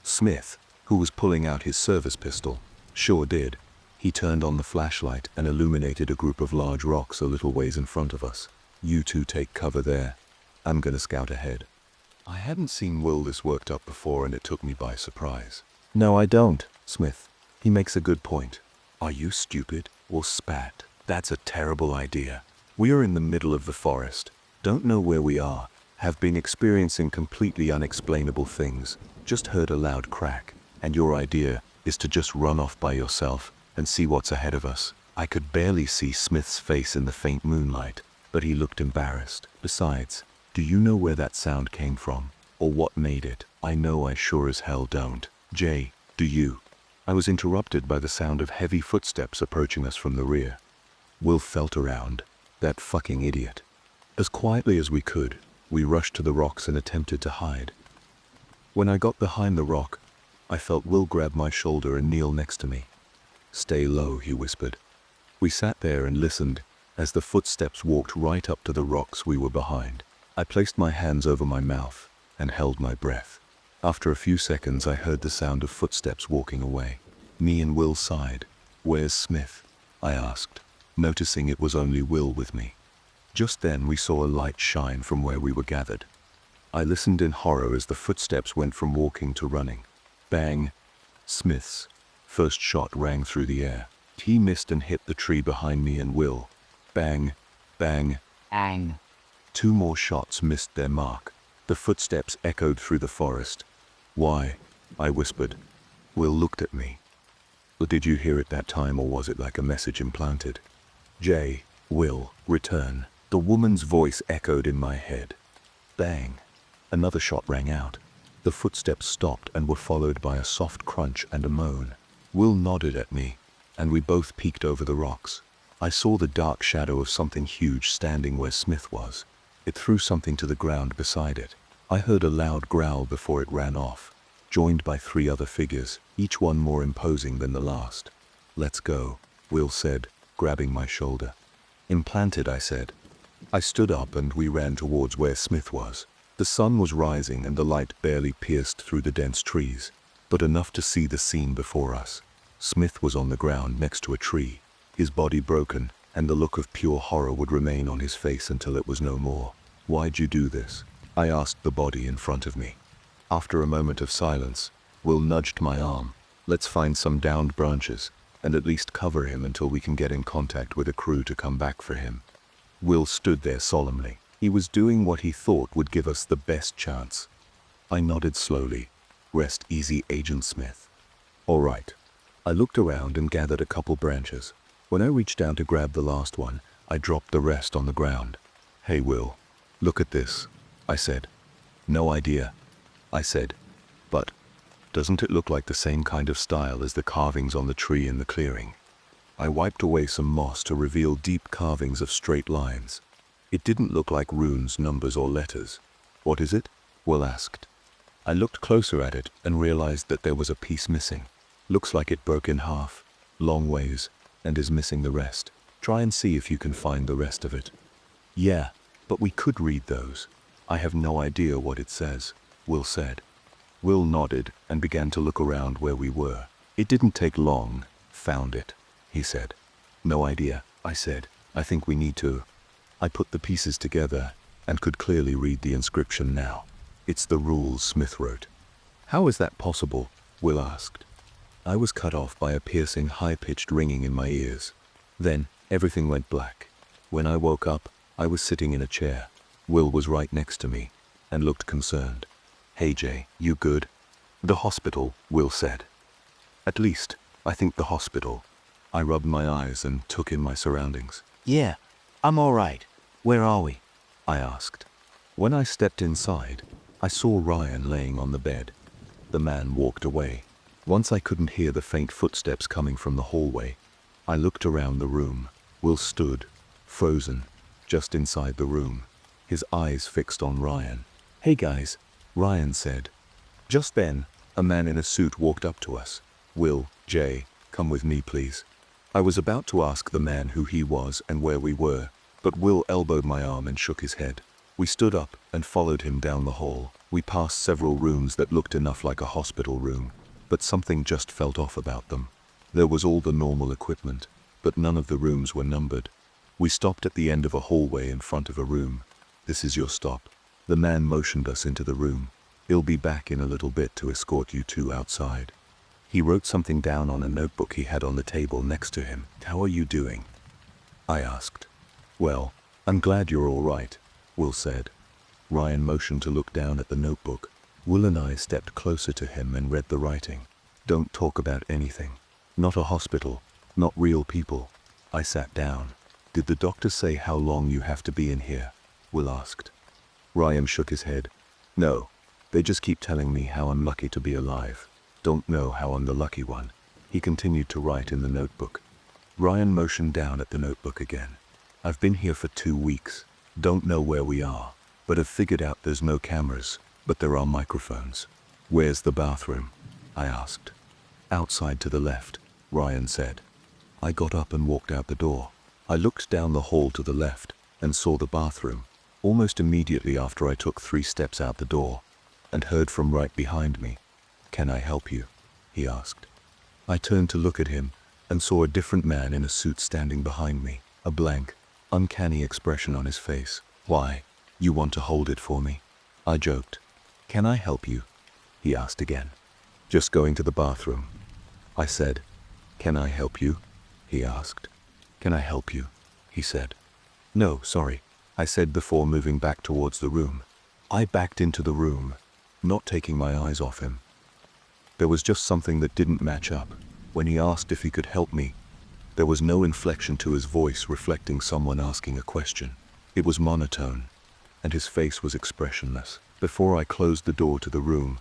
Smith, who was pulling out his service pistol, sure did. He turned on the flashlight and illuminated a group of large rocks a little ways in front of us. You two take cover there. I'm gonna scout ahead. I hadn't seen Will this worked up before and it took me by surprise. No, I don't, Smith. He makes a good point. Are you stupid? Will spat. That's a terrible idea. We are in the middle of the forest, don't know where we are, have been experiencing completely unexplainable things, just heard a loud crack, and your idea is to just run off by yourself and see what's ahead of us. I could barely see Smith's face in the faint moonlight, but he looked embarrassed. Besides, do you know where that sound came from, or what made it? I know I sure as hell don't. Jay, do you? I was interrupted by the sound of heavy footsteps approaching us from the rear. Will felt around. That fucking idiot. As quietly as we could, we rushed to the rocks and attempted to hide. When I got behind the rock, I felt Will grab my shoulder and kneel next to me. Stay low, he whispered. We sat there and listened as the footsteps walked right up to the rocks we were behind. I placed my hands over my mouth and held my breath. After a few seconds, I heard the sound of footsteps walking away. Me and Will sighed. "Where's Smith?" I asked, noticing it was only Will with me. Just then we saw a light shine from where we were gathered. I listened in horror as the footsteps went from walking to running. Bang! Smith's first shot rang through the air. He missed and hit the tree behind me and Will. Bang! Bang! Bang. 2 more shots missed their mark. The footsteps echoed through the forest. "Why?" I whispered. Will looked at me. "But did you hear it that time, or was it like a message implanted?" "Jay, Will, return." The woman's voice echoed in my head. Bang! Another shot rang out. The footsteps stopped and were followed by a soft crunch and a moan. Will nodded at me, and we both peeked over the rocks. I saw the dark shadow of something huge standing where Smith was. It threw something to the ground beside it. I heard a loud growl before it ran off, joined by 3 other figures, each one more imposing than the last. "Let's go," Will said, grabbing my shoulder. "Implanted," I said. I stood up and we ran towards where Smith was. The sun was rising and the light barely pierced through the dense trees, but enough to see the scene before us. Smith was on the ground next to a tree, his body broken, and the look of pure horror would remain on his face until it was no more. "Why'd you do this?" I asked the body in front of me. After a moment of silence, Will nudged my arm. "Let's find some downed branches, and at least cover him until we can get in contact with a crew to come back for him." Will stood there solemnly. He was doing what he thought would give us the best chance. I nodded slowly. "Rest easy, Agent Smith." "All right." I looked around and gathered a couple branches. When I reached down to grab the last one, I dropped the rest on the ground. "Hey, Will, look at this," I said. "No idea," I said. "But doesn't it look like the same kind of style as the carvings on the tree in the clearing?" I wiped away some moss to reveal deep carvings of straight lines. It didn't look like runes, numbers, or letters. "What is it?" Will asked. I looked closer at it and realized that there was a piece missing. "Looks like it broke in half, long ways, and is missing the rest. Try and see if you can find the rest of it." "Yeah, but we could read those." "I have no idea what it says," Will said. Will nodded and began to look around where we were. "It didn't take long. Found it," he said. "No idea," I said. "I think we need to." I put the pieces together and could clearly read the inscription now. "It's the rules Smith wrote." "How is that possible?" Will asked. I was cut off by a piercing, high-pitched ringing in my ears. Then everything went black. When I woke up, I was sitting in a chair. Will was right next to me and looked concerned. "Hey Jay, you good?" "The hospital," Will said. "At least, I think the hospital." I rubbed my eyes and took in my surroundings. Yeah, I'm all right. Where are we? I asked. When I stepped inside, I saw Ryan laying on the bed. The man walked away. Once I couldn't hear the faint footsteps coming from the hallway. I looked around the room. Will stood, frozen, just inside the room, his eyes fixed on Ryan. "Hey guys," Ryan said. Just then, a man in a suit walked up to us. "Will, Jay, come with me please." I was about to ask the man who he was and where we were, but Will elbowed my arm and shook his head. We stood up and followed him down the hall. We passed several rooms that looked enough like a hospital room, but something just felt off about them. There was all the normal equipment, but none of the rooms were numbered. We stopped at the end of a hallway in front of a room. "This is your stop." The man motioned us into the room. "He'll be back in a little bit to escort you two outside." He wrote something down on a notebook he had on the table next to him. "How are you doing?" I asked. "Well, I'm glad you're all right," Will said. Ryan motioned to look down at the notebook. Will and I stepped closer to him and read the writing. "Don't talk about anything. Not a hospital. Not real people." I sat down. "Did the doctor say how long you have to be in here?" Will asked. Ryan shook his head. "No. They just keep telling me how I'm lucky to be alive. Don't know how I'm the lucky one." He continued to write in the notebook. Ryan motioned down at the notebook again. "I've been here for 2 weeks. Don't know where we are, but have figured out there's no cameras, but there are microphones." "Where's the bathroom?" I asked. "Outside to the left," Ryan said. I got up and walked out the door. I looked down the hall to the left and saw the bathroom. Almost immediately after I took 3 steps out the door, and heard from right behind me. "Can I help you?" he asked. I turned to look at him and saw a different man in a suit standing behind me, a blank, uncanny expression on his face. "Why, you want to hold it for me?" I joked. "Can I help you?" he asked again. "Just going to the bathroom," I said. "Can I help you?" he asked. "Can I help you?" he said. "No, sorry," I said before moving back towards the room. I backed into the room, not taking my eyes off him. There was just something that didn't match up. When he asked if he could help me, there was no inflection to his voice reflecting someone asking a question. It was monotone, and his face was expressionless. Before I closed the door to the room,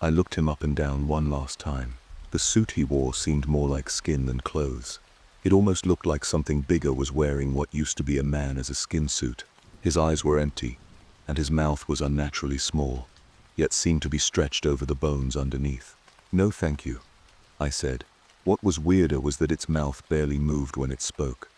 I looked him up and down one last time. The suit he wore seemed more like skin than clothes. It almost looked like something bigger was wearing what used to be a man as a skin suit. His eyes were empty, and his mouth was unnaturally small, yet seemed to be stretched over the bones underneath. "No thank you," I said. What was weirder was that its mouth barely moved when it spoke.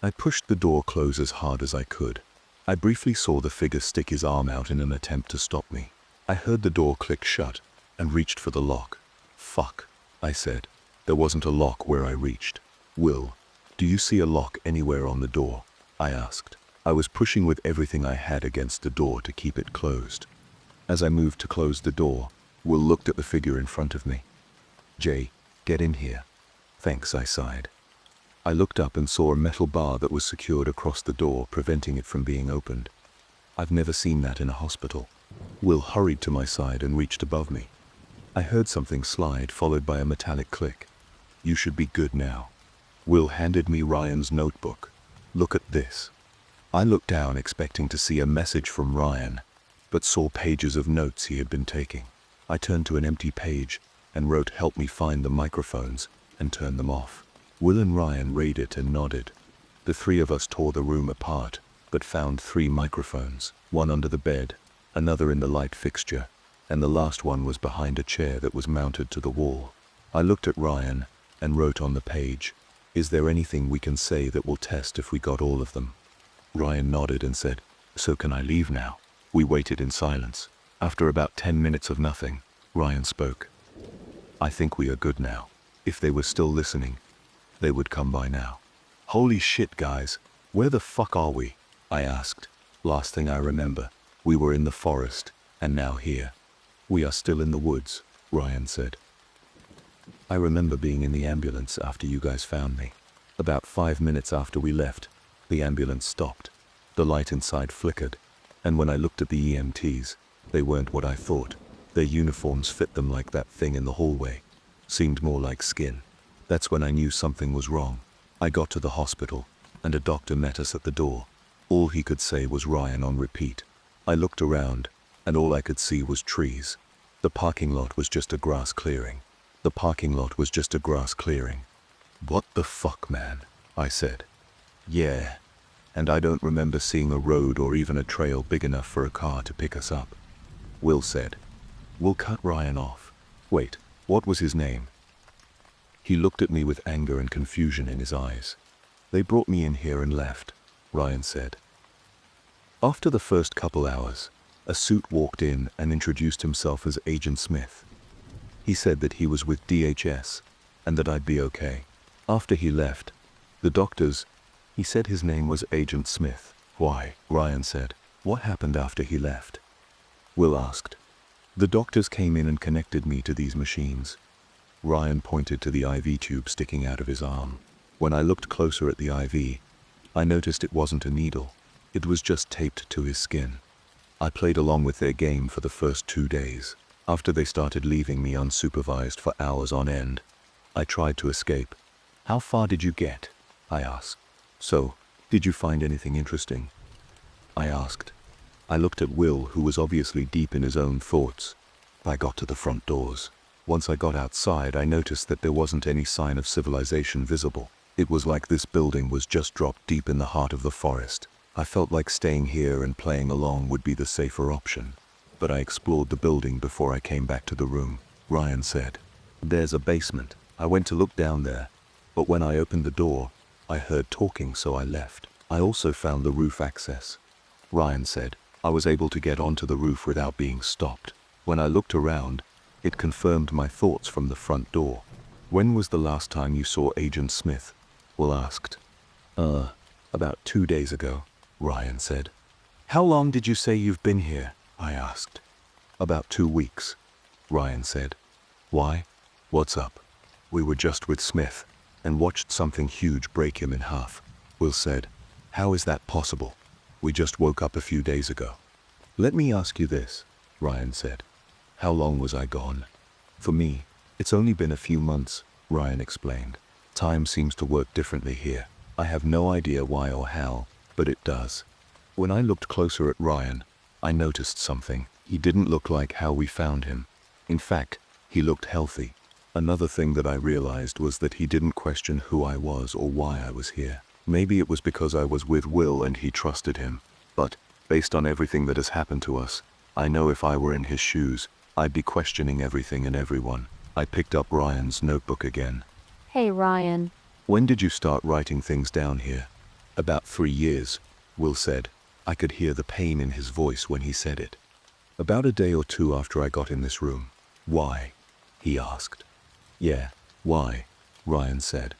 I pushed the door close as hard as I could. I briefly saw the figure stick his arm out in an attempt to stop me. I heard the door click shut and reached for the lock. "Fuck," I said. There wasn't a lock where I reached. "Will, do you see a lock anywhere on the door?" I asked. I was pushing with everything I had against the door to keep it closed. As I moved to close the door, Will looked at the figure in front of me. "Jay, get in here." "Thanks," I sighed. I looked up and saw a metal bar that was secured across the door, preventing it from being opened. I've never seen that in a hospital. Will hurried to my side and reached above me. I heard something slide, followed by a metallic click. "You should be good now." Will handed me Ryan's notebook. "Look at this." I looked down, expecting to see a message from Ryan, but saw pages of notes he had been taking. I turned to an empty page and wrote, "Help me find the microphones," and turned them off. Will and Ryan read it and nodded. The three of us tore the room apart, but found 3 microphones, one under the bed, another in the light fixture, and the last one was behind a chair that was mounted to the wall. I looked at Ryan and wrote on the page, "Is there anything we can say that will test if we got all of them?" Ryan nodded and said, "So can I leave now?" We waited in silence. After about 10 minutes of nothing, Ryan spoke. "I think we are good now. If they were still listening, they would come by now." "Holy shit, guys, where the fuck are we?" I asked. "Last thing I remember, we were in the forest, and now here." "We are still in the woods," Ryan said. "I remember being in the ambulance after you guys found me. About 5 minutes after we left, the ambulance stopped. The light inside flickered, and when I looked at the EMTs, they weren't what I thought. Their uniforms fit them like that thing in the hallway. Seemed more like skin. That's when I knew something was wrong. I got to the hospital, and a doctor met us at the door. All he could say was Ryan on repeat. I looked around, and all I could see was trees. The parking lot was just a grass clearing. The parking lot was just a grass clearing. "What the fuck, man?" I said. "Yeah, and I don't remember seeing a road or even a trail big enough for a car to pick us up." Will said, "We'll cut Ryan off." "Wait, what was his name?" He looked at me with anger and confusion in his eyes. "They brought me in here and left," Ryan said. After the first couple hours, a suit walked in and introduced himself as Agent Smith. He said that he was with DHS and that I'd be okay. After he left, the doctors, he said his name was Agent Smith. "Why?" Ryan said. "What happened after he left?" Will asked. "The doctors came in and connected me to these machines." Ryan pointed to the IV tube sticking out of his arm. When I looked closer at the IV, I noticed it wasn't a needle. It was just taped to his skin. I played along with their game for the first 2 days. After they started leaving me unsupervised for hours on end, I tried to escape. "How far did you get?" I asked. "So, did you find anything interesting?" I asked. I looked at Will, who was obviously deep in his own thoughts. "I got to the front doors. Once I got outside, I noticed that there wasn't any sign of civilization visible. It was like this building was just dropped deep in the heart of the forest. I felt like staying here and playing along would be the safer option. But I explored the building before I came back to the room." Ryan said, "There's a basement. I went to look down there, but when I opened the door, I heard talking, so I left. I also found the roof access." Ryan said, "I was able to get onto the roof without being stopped. When I looked around, it confirmed my thoughts from the front door. When was the last time you saw Agent Smith? Will asked. About 2 days ago, Ryan said. How long did you say you've been here? I asked. About 2 weeks, Ryan said. Why? What's up? We were just with Smith and watched something huge break him in half. Will said. How is that possible? We just woke up a few days ago. Let me ask you this, Ryan said. How long was I gone? For me, it's only been a few months, Ryan explained. Time seems to work differently here. I have no idea why or how, but it does. When I looked closer at Ryan, I noticed something. He didn't look like how we found him. In fact, he looked healthy. Another thing that I realized was that he didn't question who I was or why I was here. Maybe it was because I was with Will and he trusted him. But, based on everything that has happened to us, I know if I were in his shoes, I'd be questioning everything and everyone. I picked up Ryan's notebook again. Hey, Ryan. When did you start writing things down here? About 3 years, Will said. I could hear the pain in his voice when he said it. About a day or two after I got in this room. Why? He asked. Yeah, why? Ryan said.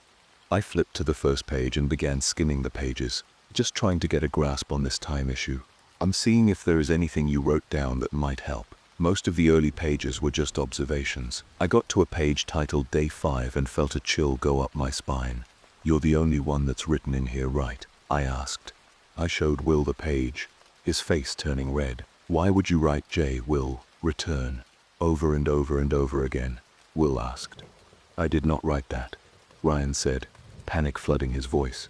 I flipped to the first page and began skimming the pages, just trying to get a grasp on this time issue. I'm seeing if there is anything you wrote down that might help. Most of the early pages were just observations. I got to a page titled Day 5 and felt a chill go up my spine. You're the only one that's written in here, right? I asked. I showed Will the page, his face turning red. Why would you write J. Will, return, over and over and over again? Will asked. I did not write that, Ryan said, panic flooding his voice.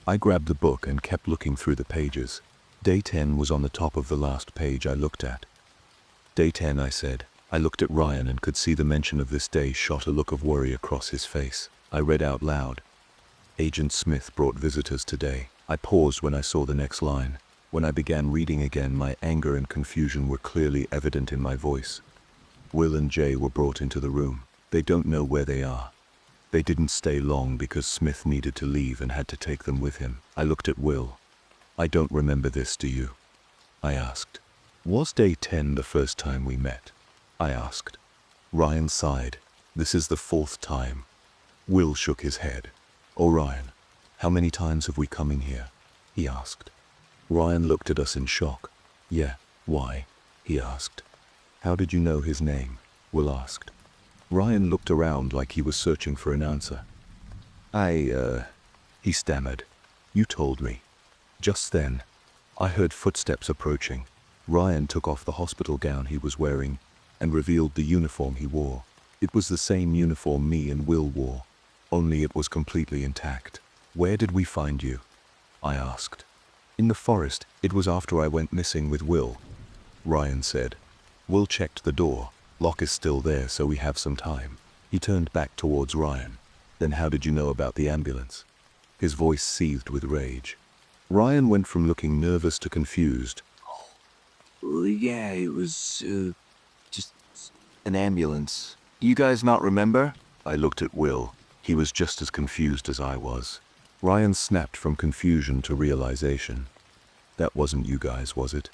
I grabbed the book and kept looking through the pages. Day 10 was on the top of the last page I looked at. Day 10, I said. I looked at Ryan and could see the mention of this day shot a look of worry across his face. I read out loud. Agent Smith brought visitors today. I paused when I saw the next line. When I began reading again, my anger and confusion were clearly evident in my voice. Will and Jay were brought into the room. They don't know where they are. They didn't stay long because Smith needed to leave and had to take them with him. I looked at Will. I don't remember this, do you? I asked. Was Day 10 the first time we met? I asked. Ryan sighed. This is the 4th time. Will shook his head. Oh, Ryan, how many times have we come in here? He asked. Ryan looked at us in shock. Yeah, why? He asked. How did you know his name? Will asked. Ryan looked around like he was searching for an answer. He stammered. You told me. Just then, I heard footsteps approaching. Ryan took off the hospital gown he was wearing and revealed the uniform he wore. It was the same uniform me and Will wore, only it was completely intact. Where did we find you? I asked. In the forest. It was after I went missing with Will, Ryan said. Will checked the door. Lock is still there, so we have some time. He turned back towards Ryan. Then how did you know about the ambulance? His voice seethed with rage. Ryan went from looking nervous to confused. Well, yeah, it was, just an ambulance. You guys not remember? I looked at Will. He was just as confused as I was. Ryan snapped from confusion to realization. That wasn't you guys, was it?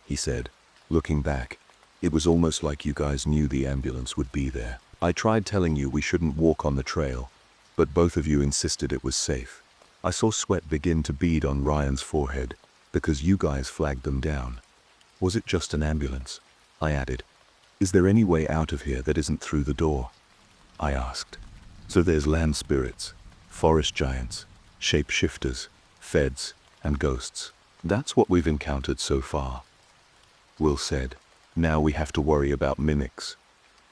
He said. Looking back, it was almost like you guys knew the ambulance would be there. I tried telling you we shouldn't walk on the trail, but both of you insisted it was safe. I saw sweat begin to bead on Ryan's forehead because you guys flagged them down. Was it just an ambulance? I added. Is there any way out of here that isn't through the door? I asked. So there's land spirits, forest giants, shapeshifters, feds, and ghosts. That's what we've encountered so far. Will said. Now we have to worry about mimics.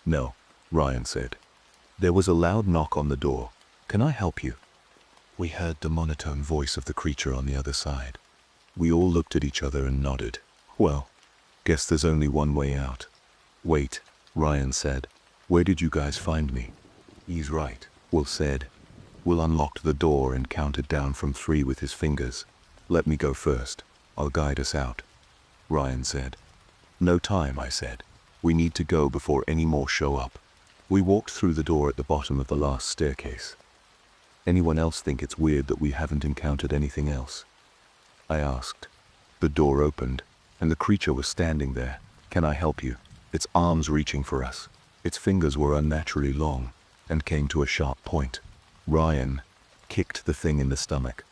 No, Ryan said. There was a loud knock on the door. Can I help you? We heard the monotone voice of the creature on the other side. We all looked at each other and nodded. Well, guess there's only one way out. Wait, Ryan said. Where did you guys find me? He's right, Will said. Will unlocked the door and counted down from 3 with his fingers. Let me go first. I'll guide us out. Ryan said. No time, I said. We need to go before any more show up. We walked through the door at the bottom of the last staircase. Anyone else think it's weird that we haven't encountered anything else? I asked. The door opened, and the creature was standing there. Can I help you? its arms reaching for us. Its fingers were unnaturally long and came to a sharp point. Ryan kicked the thing in the stomach.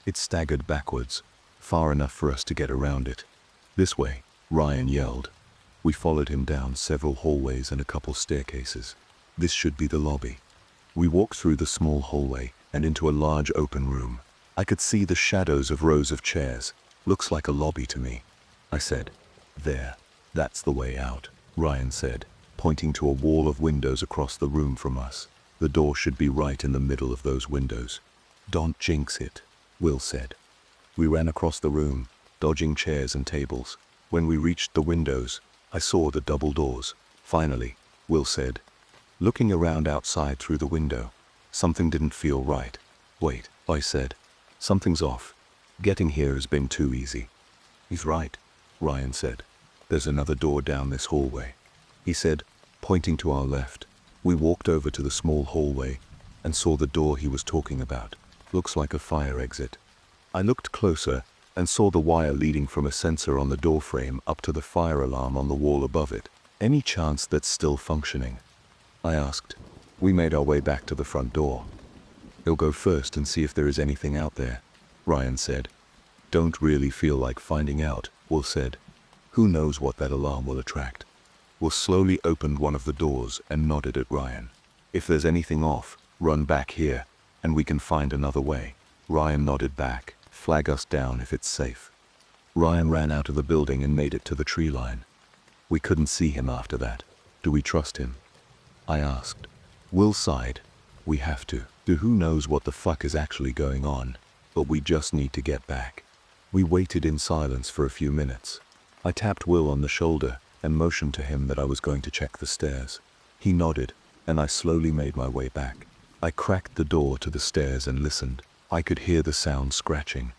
It staggered backwards, far enough for us to get around it. "This way," Ryan yelled. We followed him down several hallways and a couple staircases. "This should be the lobby." We walked through the small hallway and into a large open room. I could see the shadows of rows of chairs. "Looks like a lobby to me," I said. "There, that's the way out," Ryan said, pointing to a wall of windows across the room from us. "The door should be right in the middle of those windows." "Don't jinx it," Will said. We ran across the room, dodging chairs and tables. When we reached the windows, I saw the double doors. "Finally," Will said, looking around outside through the window. Something didn't feel right. "Wait," I said. "Something's off. Getting here has been too easy." "He's right," Ryan said. "There's another door down this hallway," he said, pointing to our left. We walked over to the small hallway and saw the door he was talking about. "Looks like a fire exit." I looked closer and saw the wire leading from a sensor on the door frame up to the fire alarm on the wall above it. "Any chance that's still functioning?" I asked. We made our way back to the front door. "He'll go first and see if there is anything out there," Ryan said. "Don't really feel like finding out," Will said. "Who knows what that alarm will attract." Will slowly opened one of the doors and nodded at Ryan. "If there's anything off, run back here, and we can find another way." Ryan nodded back. "Flag us down if it's safe." Ryan ran out of the building and made it to the tree line. We couldn't see him after that. "Do we trust him?" I asked. Will sighed. "We have to. Who knows what the fuck is actually going on, but we just need to get back." We waited in silence for a few minutes. I tapped Will on the shoulder and motioned to him that I was going to check the stairs. He nodded, and I slowly made my way back. I cracked the door to the stairs and listened. I could hear the sound scratching.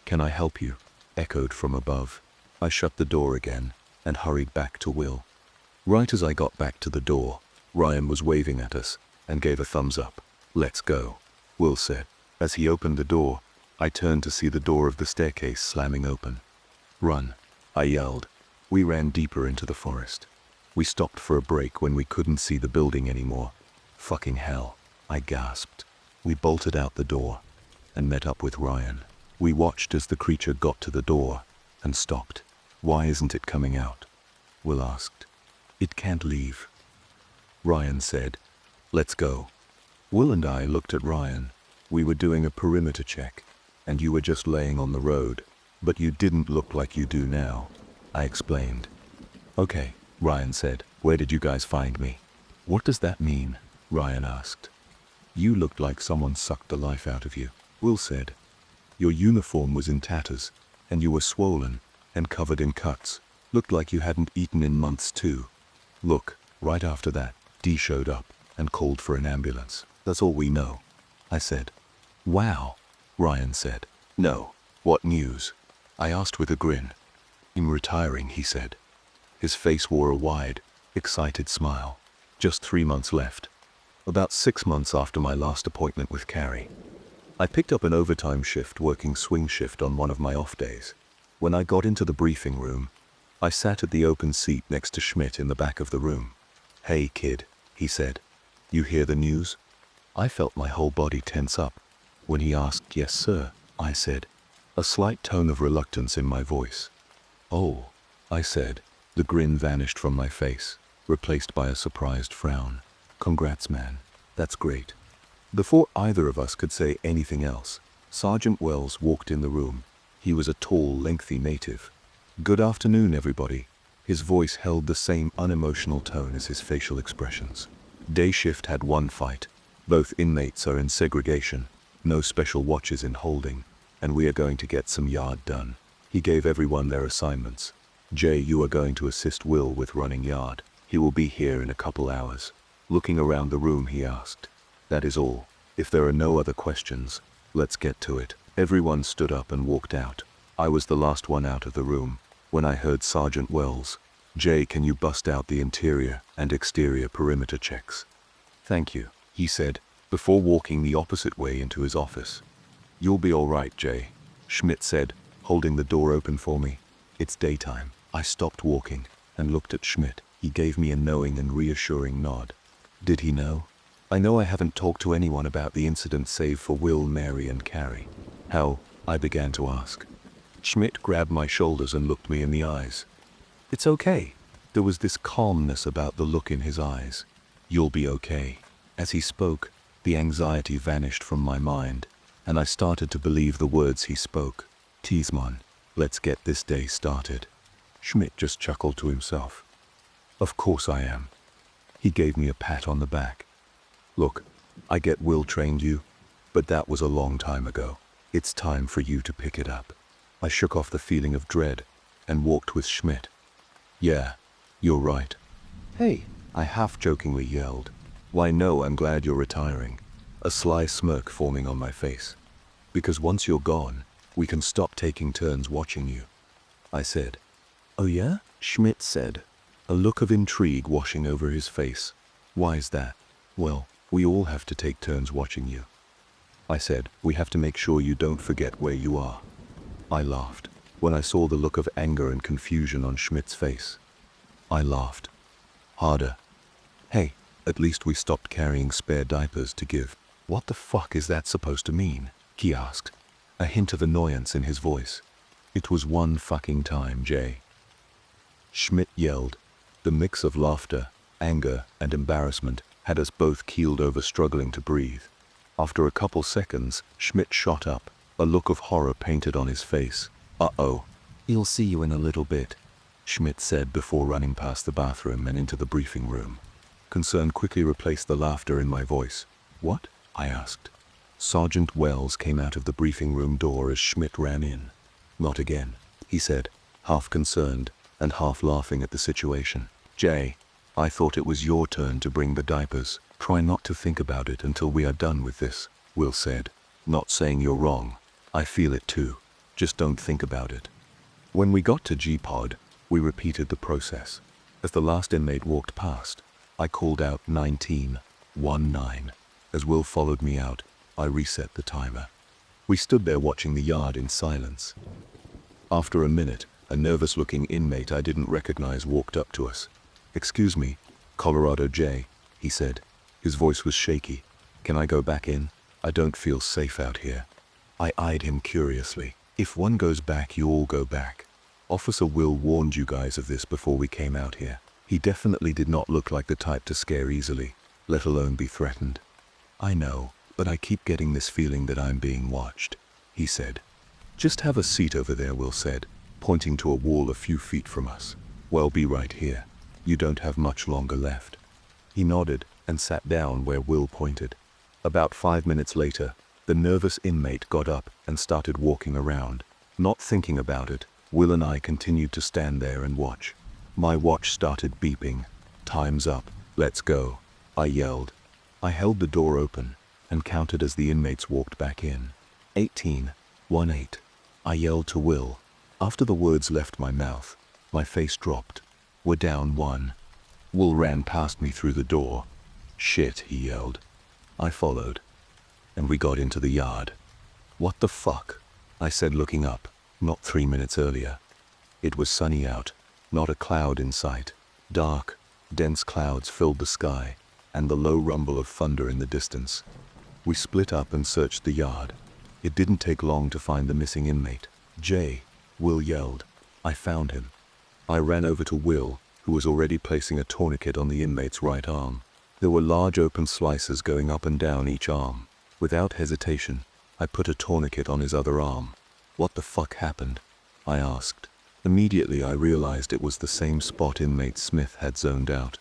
"Can I help you?" echoed from above. I shut the door again and hurried back to Will. Right as I got back to the door, Ryan was waving at us and gave a thumbs up. "Let's go," Will said. As he opened the door, I turned to see the door of the staircase slamming open. "Run," I yelled. We ran deeper into the forest. We stopped for a break when we couldn't see the building anymore. "Fucking hell," I gasped. We bolted out the door and met up with Ryan. We watched as the creature got to the door and stopped. "Why isn't it coming out?" Will asked. "It can't leave," Ryan said. "Let's go." Will and I looked at Ryan. "We were doing a perimeter check, and you were just laying on the road, but you didn't look like you do now," I explained. "Okay," Ryan said. "Where did you guys find me?" "What does that mean?" Ryan asked. "You looked like someone sucked the life out of you," Will said. "Your uniform was in tatters, and you were swollen and covered in cuts. Looked like you hadn't eaten in months too. Look, right after that, Dee showed up and called for an ambulance. That's all we know," I said. "Wow," Ryan said. "No. What news?" I asked with a grin. "I'm retiring," he said. His face wore a wide, excited smile. "Just 3 months left. About 6 months after my last appointment with Carrie. I picked up an overtime shift working swing shift on one of my off days. When I got into the briefing room, I sat at the open seat next to Schmidt in the back of the room. "Hey kid," he said. "You hear the news?" I felt my whole body tense up. When he asked, "Yes, sir," I said, a slight tone of reluctance in my voice. "Oh," I said. The grin vanished from my face, replaced by a surprised frown. "Congrats, man. That's great." Before either of us could say anything else, Sergeant Wells walked in the room. He was a tall, lengthy native. "Good afternoon, everybody." His voice held the same unemotional tone as his facial expressions. Day shift had one fight. Both inmates are in segregation, no special watches in holding, and we are going to get some yard done. He gave everyone their assignments. "Jay, you are going to assist Will with running yard. He will be here in a couple hours." Looking around the room, he asked, "That is all. If there are no other questions, let's get to it." Everyone stood up and walked out. I was the last one out of the room when I heard Sergeant Wells. "Jay, can you bust out the interior and exterior perimeter checks?" "Thank you," he said, before walking the opposite way into his office. "You'll be all right, Jay," Schmidt said, holding the door open for me. "It's daytime." I stopped walking and looked at Schmidt. He gave me a knowing and reassuring nod. Did he know? I know I haven't talked to anyone about the incident save for Will, Mary, and Carrie. How? I began to ask. Schmidt grabbed my shoulders and looked me in the eyes. It's okay. There was this calmness about the look in his eyes. You'll be okay. As he spoke, the anxiety vanished from my mind, and I started to believe the words he spoke. Tiesmann, let's get this day started. Schmidt just chuckled to himself. Of course I am. He gave me a pat on the back. Look, I get Will trained you, but that was a long time ago. It's time for you to pick it up. I shook off the feeling of dread and walked with Schmidt. Yeah, you're right. Hey, I half-jokingly yelled. Why no, I'm glad you're retiring. A sly smirk forming on my face. Because once you're gone, we can stop taking turns watching you. I said. Oh yeah? Schmidt said, a look of intrigue washing over his face. Why's that? Well, we all have to take turns watching you. I said, we have to make sure you don't forget where you are. I laughed when I saw the look of anger and confusion on Schmidt's face. I laughed. Harder. Hey, at least we stopped carrying spare diapers to give. What the fuck is that supposed to mean? He asked, a hint of annoyance in his voice. It was one fucking time, Jay. Schmidt yelled. The mix of laughter, anger, and embarrassment had us both keeled over, struggling to breathe. After a couple seconds, Schmidt shot up, a look of horror painted on his face. Uh-oh. He'll see you in a little bit, Schmidt said before running past the bathroom and into the briefing room. Concern quickly replaced the laughter in my voice. What? I asked. Sergeant Wells came out of the briefing room door as Schmidt ran in. Not again, he said, half concerned and half laughing at the situation. Jay, I thought it was your turn to bring the diapers. Try not to think about it until we are done with this, Will said. Not saying you're wrong. I feel it too. Just don't think about it. When we got to G-Pod, we repeated the process. As the last inmate walked past, I called out 1919. As Will followed me out, I reset the timer. We stood there watching the yard in silence. After a minute, a nervous-looking inmate I didn't recognize walked up to us. Excuse me, Colorado J, he said. His voice was shaky. Can I go back in? I don't feel safe out here. I eyed him curiously. If one goes back, you all go back. Officer Will warned you guys of this before we came out here. He definitely did not look like the type to scare easily, let alone be threatened. I know, but I keep getting this feeling that I'm being watched, he said. Just have a seat over there, Will said, pointing to a wall a few feet from us. Well, be right here. You don't have much longer left. He nodded and sat down where Will pointed. About 5 minutes later, the nervous inmate got up and started walking around. Not thinking about it, Will and I continued to stand there and watch. My watch started beeping. Time's up. Let's go, I yelled. I held the door open and counted as the inmates walked back in. 18. I yelled to Will. After the words left my mouth, my face dropped. We're down 1. Will ran past me through the door. Shit, he yelled. I followed, and we got into the yard. What the fuck? I said, looking up. Not 3 minutes earlier. It was sunny out, not a cloud in sight. Dark, dense clouds filled the sky, and the low rumble of thunder in the distance. We split up and searched the yard. It didn't take long to find the missing inmate. Jay, Will yelled. I found him. I ran over to Will, who was already placing a tourniquet on the inmate's right arm. There were large open slices going up and down each arm. Without hesitation, I put a tourniquet on his other arm. What the fuck happened? I asked. Immediately I realized it was the same spot inmate Smith had zoned out.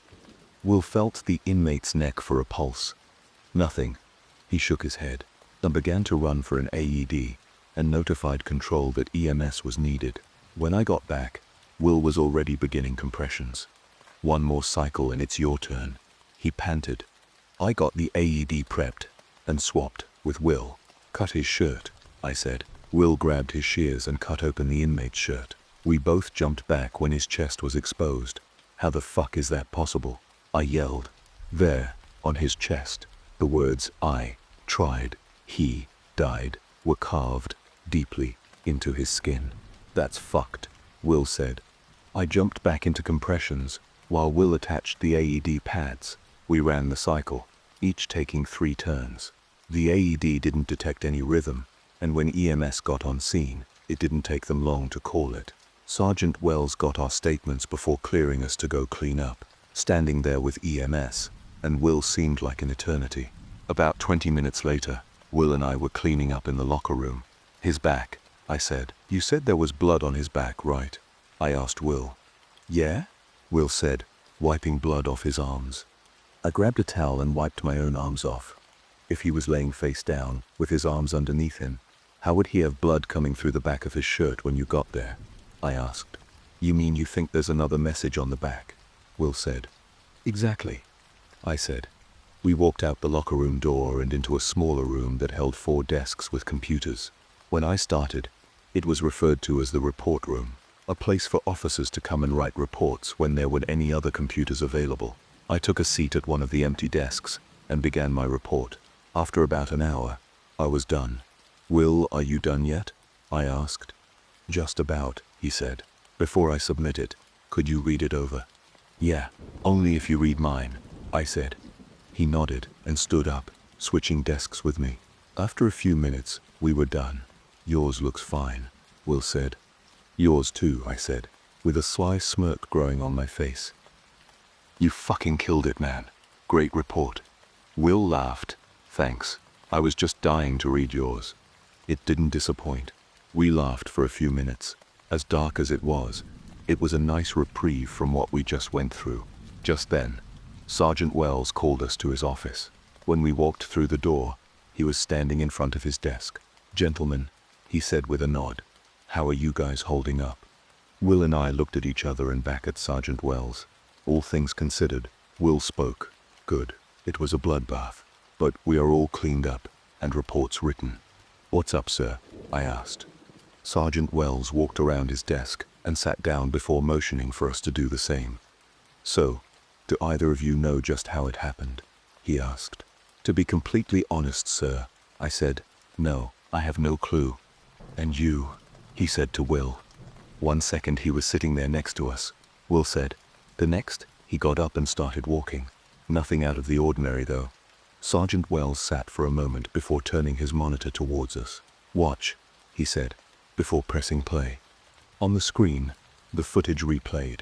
Will felt the inmate's neck for a pulse. Nothing. He shook his head, then began to run for an AED, and notified control that EMS was needed. When I got back, Will was already beginning compressions. One more cycle and it's your turn, he panted. I got the AED prepped and swapped with Will. Cut his shirt, I said. Will grabbed his shears and cut open the inmate's shirt. We both jumped back when his chest was exposed. How the fuck is that possible? I yelled. There, on his chest, the words I tried, he died were carved deeply into his skin. That's fucked, Will said. I jumped back into compressions While Will attached the AED pads, we ran the cycle, each taking 3 turns. The AED didn't detect any rhythm, and when EMS got on scene, it didn't take them long to call it. Sergeant Wells got our statements before clearing us to go clean up, standing there with EMS, and Will seemed like an eternity. About 20 minutes later, Will and I were cleaning up in the locker room. His back, I said. You said there was blood on his back, right? I asked Will. Yeah? Will said, wiping blood off his arms. I grabbed a towel and wiped my own arms off. If he was laying face down, with his arms underneath him, how would he have blood coming through the back of his shirt when you got there? I asked. You mean you think there's another message on the back? Will said. Exactly, I said. We walked out the locker room door and into a smaller room that held 4 desks with computers. When I started, it was referred to as the report room, a place for officers to come and write reports when there weren't any other computers available. I took a seat at one of the empty desks and began my report. After about an hour, I was done. Will, are you done yet? I asked. Just about, he said. Before I submit it, could you read it over? Yeah, only if you read mine, I said. He nodded and stood up, switching desks with me. After a few minutes, we were done. Yours looks fine, Will said. Yours too, I said, with a sly smirk growing on my face. You fucking killed it, man. Great report. Will laughed. Thanks. I was just dying to read yours. It didn't disappoint. We laughed for a few minutes. As dark as it was a nice reprieve from what we just went through. Just then, Sergeant Wells called us to his office. When we walked through the door, he was standing in front of his desk. Gentlemen, he said with a nod, how are you guys holding up? Will and I looked at each other and back at Sergeant Wells. All things considered, Will spoke. Good. It was a bloodbath. But we are all cleaned up, and reports written. What's up, sir? I asked. Sergeant Wells walked around his desk and sat down before motioning for us to do the same. So, do either of you know just how it happened? He asked. To be completely honest, sir, I said, no, I have no clue. And you? He said to Will. 1 second he was sitting there next to us. Will said. The next, he got up and started walking. Nothing out of the ordinary, though. Sergeant Wells sat for a moment before turning his monitor towards us. Watch, he said, before pressing play. On the screen, the footage replayed.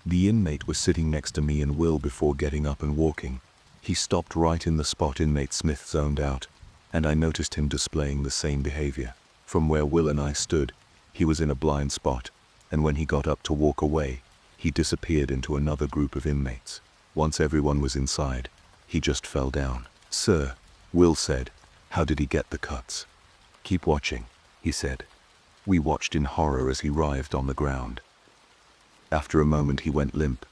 The inmate was sitting next to me and Will before getting up and walking. He stopped right in the spot inmate Smith zoned out, and I noticed him displaying the same behavior. From where Will and I stood, he was in a blind spot, and when he got up to walk away, he disappeared into another group of inmates. Once everyone was inside, he just fell down. Sir, Will said, how did he get the cuts? Keep watching, he said. We watched in horror as he writhed on the ground. After a moment he went limp.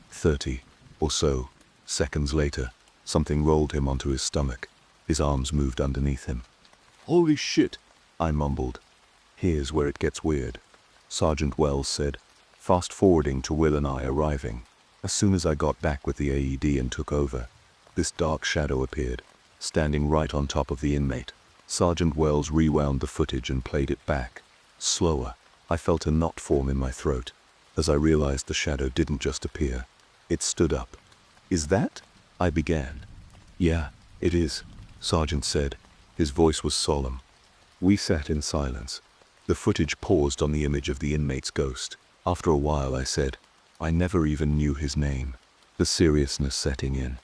30 or so seconds later, something rolled him onto his stomach. His arms moved underneath him. Holy shit, I mumbled. Here's where it gets weird, Sergeant Wells said, fast-forwarding to Will and I arriving. As soon as I got back with the AED and took over, this dark shadow appeared, standing right on top of the inmate. Sergeant Wells rewound the footage and played it back. Slower, I felt a knot form in my throat, as I realized the shadow didn't just appear. It stood up. Is that? I began. Yeah, it is, Sergeant said. His voice was solemn. We sat in silence. The footage paused on the image of the inmate's ghost. After a while I said, I never even knew his name. The seriousness setting in.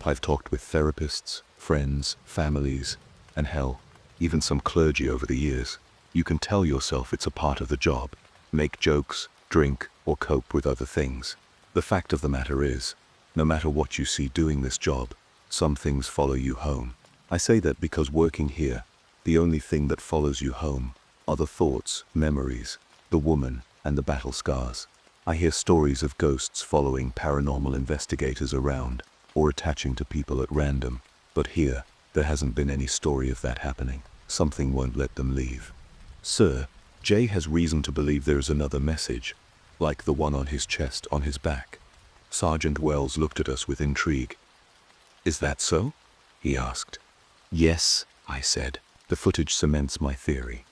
I've talked with therapists, friends, families, and hell, even some clergy over the years. You can tell yourself it's a part of the job. Make jokes, drink, or cope with other things. The fact of the matter is, no matter what you see doing this job, some things follow you home. I say that because working here, the only thing that follows you home are the thoughts, memories, the woman, and the battle scars. I hear stories of ghosts following paranormal investigators around, or attaching to people at random, but here, there hasn't been any story of that happening. Something won't let them leave. Sir, Jay has reason to believe there is another message, like the one on his chest on his back. Sergeant Wells looked at us with intrigue. Is that so? He asked. Yes, I said. The footage cements my theory.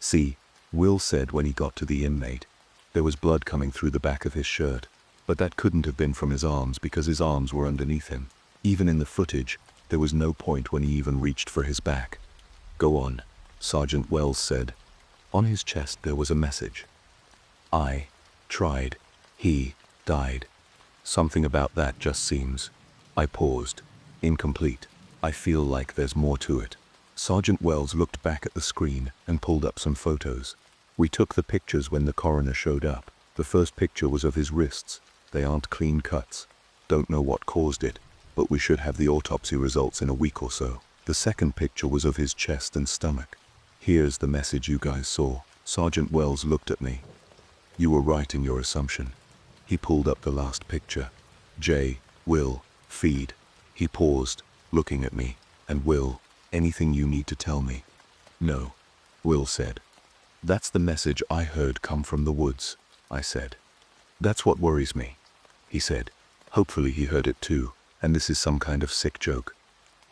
See, Will said when he got to the inmate, there was blood coming through the back of his shirt, But that couldn't have been from his arms because his arms were underneath him. Even in the footage, there was no point when he even reached for his back. "Go on," Sergeant Wells said. On his chest there was a message. "I tried. He died." Something about that just seems. I paused. Incomplete. I feel like there's more to it. Sergeant Wells looked back at the screen and pulled up some photos. We took the pictures when the coroner showed up. The first picture was of his wrists. They aren't clean cuts. Don't know what caused it, but we should have the autopsy results in a week or so. The second picture was of his chest and stomach. "Here's the message you guys saw." Sergeant Wells looked at me. "You were right in your assumption." He pulled up the last picture. "J. Will. Feed." He paused, looking at me. "And Will, anything you need to tell me?" "No," Will said. "That's the message I heard come from the woods," I said. "That's what worries me," he said. Hopefully he heard it too, and this is some kind of sick joke.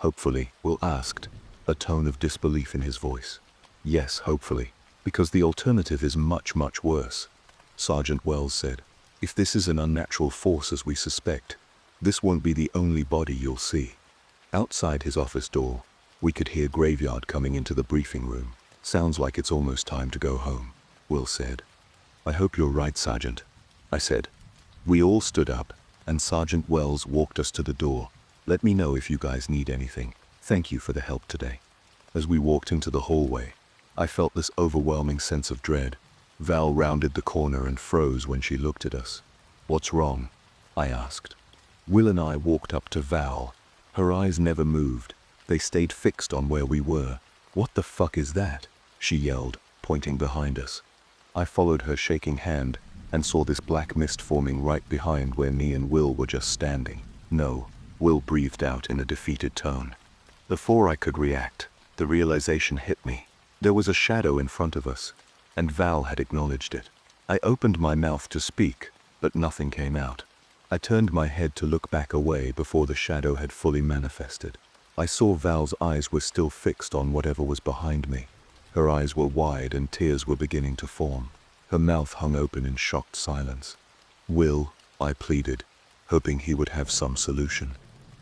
"Hopefully," Will asked, a tone of disbelief in his voice. "Yes, hopefully, because the alternative is much, much worse," Sergeant Wells said. "If this is an unnatural force as we suspect, this won't be the only body you'll see." Outside his office door, we could hear Graveyard coming into the briefing room. "Sounds like it's almost time to go home," Will said. "I hope you're right, Sergeant," I said. We all stood up, and Sergeant Wells walked us to the door. "Let me know if you guys need anything. Thank you for the help today." As we walked into the hallway, I felt this overwhelming sense of dread. Val rounded the corner and froze when she looked at us. "What's wrong?" I asked. Will and I walked up to Val. Her eyes never moved. They stayed fixed on where we were. "What the fuck is that?" she yelled, pointing behind us. I followed her shaking hand and saw this black mist forming right behind where me and Will were just standing. "No," Will breathed out in a defeated tone. Before I could react, the realization hit me. There was a shadow in front of us, and Val had acknowledged it. I opened my mouth to speak, but nothing came out. I turned my head to look back away before the shadow had fully manifested. I saw Val's eyes were still fixed on whatever was behind me. Her eyes were wide and tears were beginning to form. Her mouth hung open in shocked silence. "Will," I pleaded, hoping he would have some solution.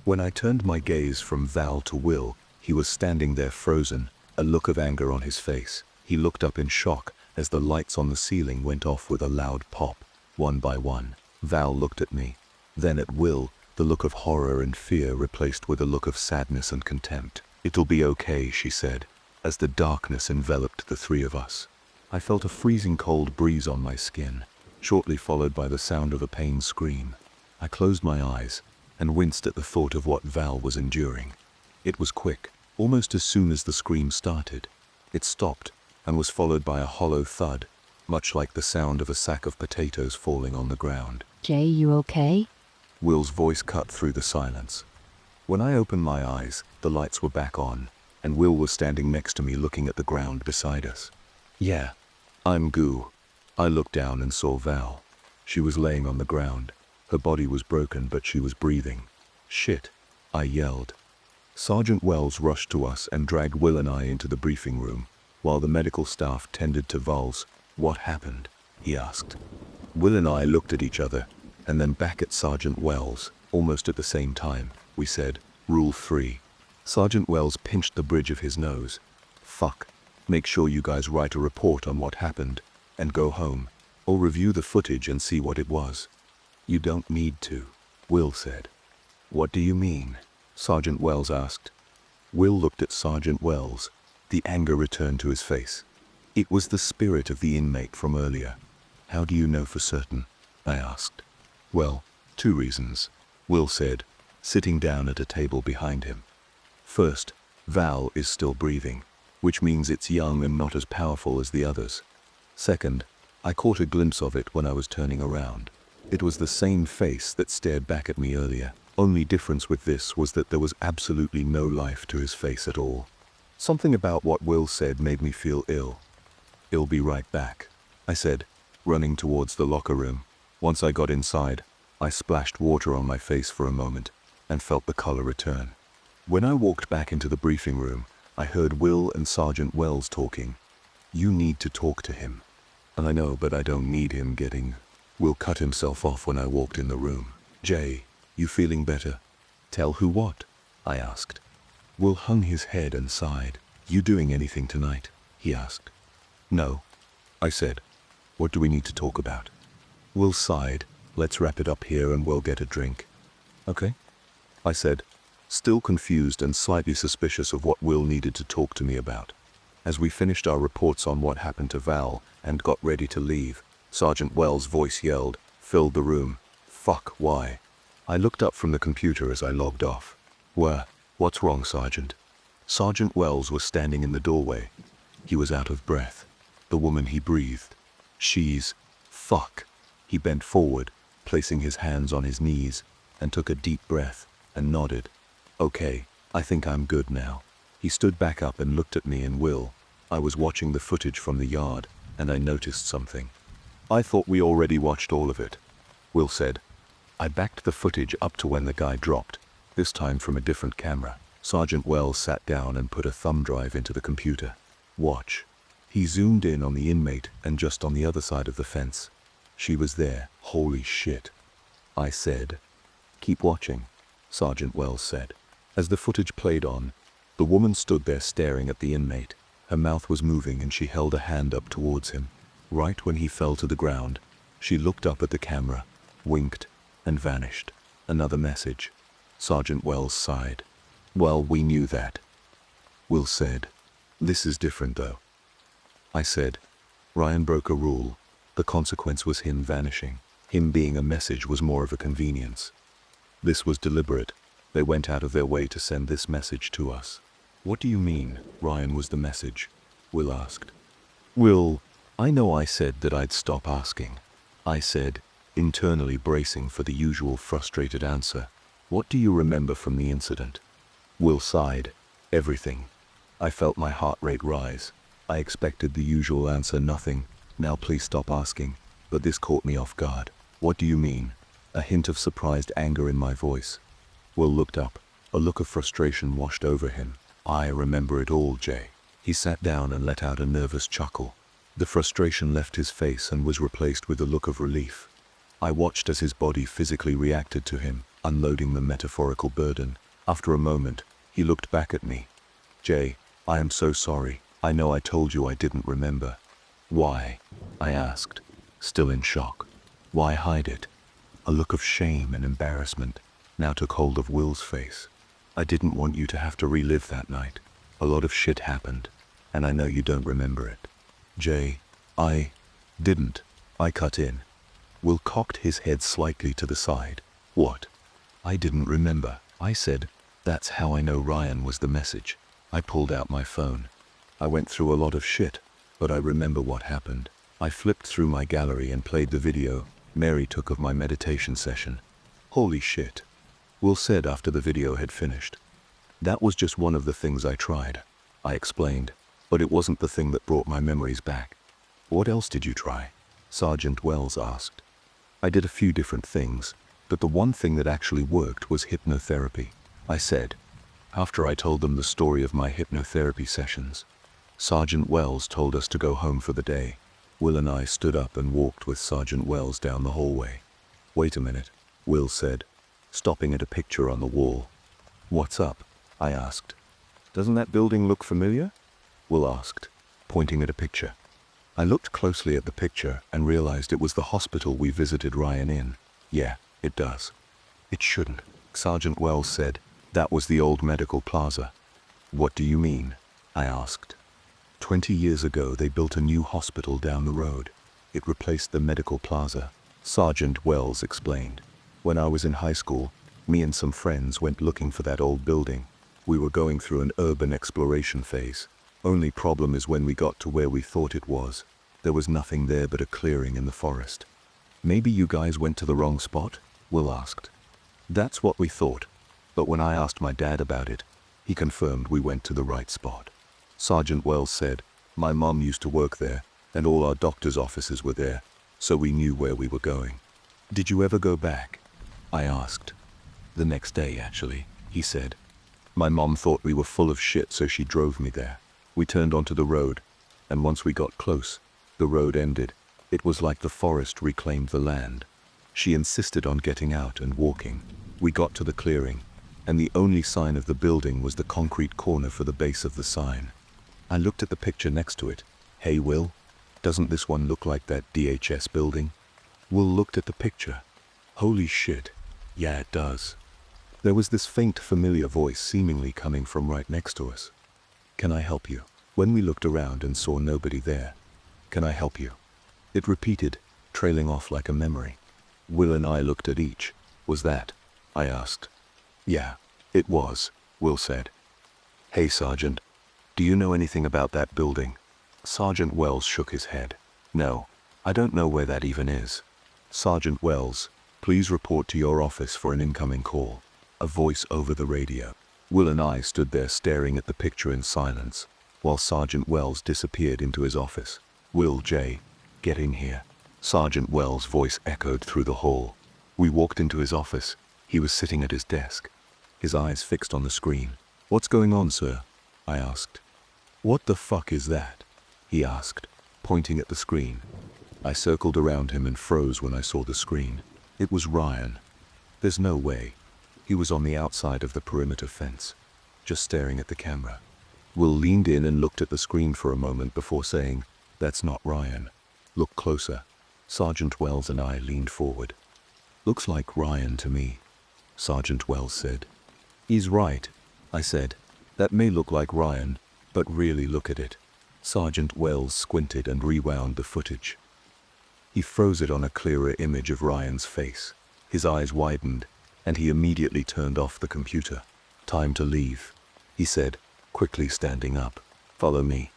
When I turned my gaze from Val to Will, he was standing there frozen, a look of anger on his face. He looked up in shock as the lights on the ceiling went off with a loud pop, one by one. Val looked at me, then at Will, the look of horror and fear replaced with a look of sadness and contempt. "It'll be okay," she said, as the darkness enveloped the three of us. I felt a freezing cold breeze on my skin, shortly followed by the sound of a pained scream. I closed my eyes and winced at the thought of what Val was enduring. It was quick. Almost as soon as the scream started, it stopped and was followed by a hollow thud, much like the sound of a sack of potatoes falling on the ground. "Jay, you okay?" Will's voice cut through the silence. When I opened my eyes, the lights were back on, and Will was standing next to me looking at the ground beside us. "Yeah, I'm goo." I looked down and saw Val. She was laying on the ground. Her body was broken, but she was breathing. "Shit," I yelled. Sergeant Wells rushed to us and dragged Will and I into the briefing room, while the medical staff tended to Val's. "What happened?" he asked. Will and I looked at each other, and then back at Sergeant Wells, almost at the same time. We said, "Rule 3. Sergeant Wells pinched the bridge of his nose. "Fuck. Make sure you guys write a report on what happened, and go home, or review the footage and see what it was." "You don't need to," Will said. "What do you mean?" Sergeant Wells asked. Will looked at Sergeant Wells. The anger returned to his face. "It was the spirit of the inmate from earlier." "How do you know for certain?" I asked. "Well, 2 reasons," Will said, sitting down at a table behind him. "First, Val is still breathing, which means it's young and not as powerful as the others. Second, I caught a glimpse of it when I was turning around. It was the same face that stared back at me earlier. Only difference with this was that there was absolutely no life to his face at all. Something about what Will said made me feel ill. "I'll be right back," I said, running towards the locker room. Once I got inside, I splashed water on my face for a moment and felt the color return. When I walked back into the briefing room, I heard Will and Sergeant Wells talking. "You need to talk to him." "I know, but I don't need him getting..." Will cut himself off when I walked in the room. Jay, you feeling better? Tell who what? I asked. Will hung his head and sighed. You doing anything tonight? He asked. No, I said. What do we need to talk about? Will sighed. Let's wrap it up here and we'll get a drink. Okay, I said, still confused and slightly suspicious of what Will needed to talk to me about. As we finished our reports on what happened to Val and got ready to leave, Sergeant Wells' voice yelled, filled the room. Fuck, why? I looked up from the computer as I logged off. What's wrong, Sergeant? Sergeant Wells was standing in the doorway. He was out of breath. The woman he breathed. Fuck. He bent forward, placing his hands on his knees, and took a deep breath, and nodded. Okay, I think I'm good now. He stood back up and looked at me and Will. I was watching the footage from the yard, and I noticed something. I thought we already watched all of it, Will said. I backed the footage up to when the guy dropped, this time from a different camera. Sergeant Wells sat down and put a thumb drive into the computer. Watch. He zoomed in on the inmate and just on the other side of the fence. She was there. Holy shit. I said. Keep watching, Sergeant Wells said. As the footage played on, the woman stood there staring at the inmate. Her mouth was moving and she held a hand up towards him. Right when he fell to the ground, she looked up at the camera, winked, and vanished. Another message. Sergeant Wells sighed. Well, we knew that. Will said. This is different though. I said. Ryan broke a rule. The consequence was him vanishing. Him being a message was more of a convenience. This was deliberate. They went out of their way to send this message to us. What do you mean, Ryan was the message? Will asked. Will, I know I said that I'd stop asking. I said, internally bracing for the usual frustrated answer. What do you remember from the incident? Will sighed. Everything. I felt my heart rate rise. I expected the usual answer, nothing. Now please stop asking. But this caught me off guard. What do you mean? A hint of surprised anger in my voice. Will looked up. A look of frustration washed over him. I remember it all, Jay. He sat down and let out a nervous chuckle. The frustration left his face and was replaced with a look of relief. I watched as his body physically reacted to him, unloading the metaphorical burden. After a moment, he looked back at me. Jay, I am so sorry. I know I told you I didn't remember. Why? I asked, still in shock. Why hide it? A look of shame and embarrassment now took hold of Will's face. I didn't want you to have to relive that night. A lot of shit happened, and I know you don't remember it. Jay, I didn't. I cut in. Will cocked his head slightly to the side. What? I didn't remember. I said, that's how I know Ryan was the message. I pulled out my phone. I went through a lot of shit, but I remember what happened. I flipped through my gallery and played the video Mary took of my meditation session. Holy shit, Will said after the video had finished. That was just one of the things I tried, I explained, but it wasn't the thing that brought my memories back. What else did you try? Sergeant Wells asked. I did a few different things, but the one thing that actually worked was hypnotherapy, I said, after I told them the story of my hypnotherapy sessions. Sergeant Wells told us to go home for the day. Will and I stood up and walked with Sergeant Wells down the hallway. Wait a minute, Will said, stopping at a picture on the wall. What's up? I asked. Doesn't that building look familiar? Will asked, pointing at a picture. I looked closely at the picture and realized it was the hospital we visited Ryan in. Yeah, it does. It shouldn't, Sergeant Wells said. That was the old medical plaza. What do you mean? I asked. 20 years ago they built a new hospital down the road. It replaced the medical plaza, Sergeant Wells explained. When I was in high school, me and some friends went looking for that old building. We were going through an urban exploration phase. Only problem is when we got to where we thought it was, there was nothing there but a clearing in the forest. Maybe you guys went to the wrong spot? Will asked. That's what we thought. But when I asked my dad about it, he confirmed we went to the right spot. Sergeant Wells said, my mom used to work there, and all our doctor's offices were there, so we knew where we were going. Did you ever go back? I asked. The next day, actually, he said. My mom thought we were full of shit, so she drove me there. We turned onto the road, and once we got close, the road ended, It was like the forest reclaimed the land. She insisted on getting out and walking. We got to the clearing, and the only sign of the building was the concrete corner for the base of the sign. I looked at the picture next to it. Hey Will, doesn't this one look like that DHS building? Will looked at the picture. Holy shit, yeah it does. There was this faint familiar voice seemingly coming from right next to us. Can I help you? When we looked around and saw nobody there. Can I help you? It repeated, trailing off like a memory. Will and I looked at each. Was that? I asked. Yeah, it was, Will said. Hey Sergeant, do you know anything about that building? Sergeant Wells shook his head. No, I don't know where that even is. Sergeant Wells, please report to your office for an incoming call. A voice over the radio. Will and I stood there staring at the picture in silence, while Sergeant Wells disappeared into his office. Will J, get in here. Sergeant Wells' voice echoed through the hall. We walked into his office. He was sitting at his desk, his eyes fixed on the screen. What's going on, sir? I asked. What the fuck is that? He asked, pointing at the screen. I circled around him and froze when I saw the screen. It was Ryan. There's no way. He was on the outside of the perimeter fence, just staring at the camera. Will leaned in and looked at the screen for a moment before saying, That's not Ryan. Look closer. Sergeant Wells and I leaned forward. Looks like Ryan to me, Sergeant Wells said. He's right, I said. That may look like Ryan, but really look at it. Sergeant Wells squinted and rewound the footage. He froze it on a clearer image of Ryan's face. His eyes widened, and he immediately turned off the computer. Time to leave, he said, quickly standing up. Follow me.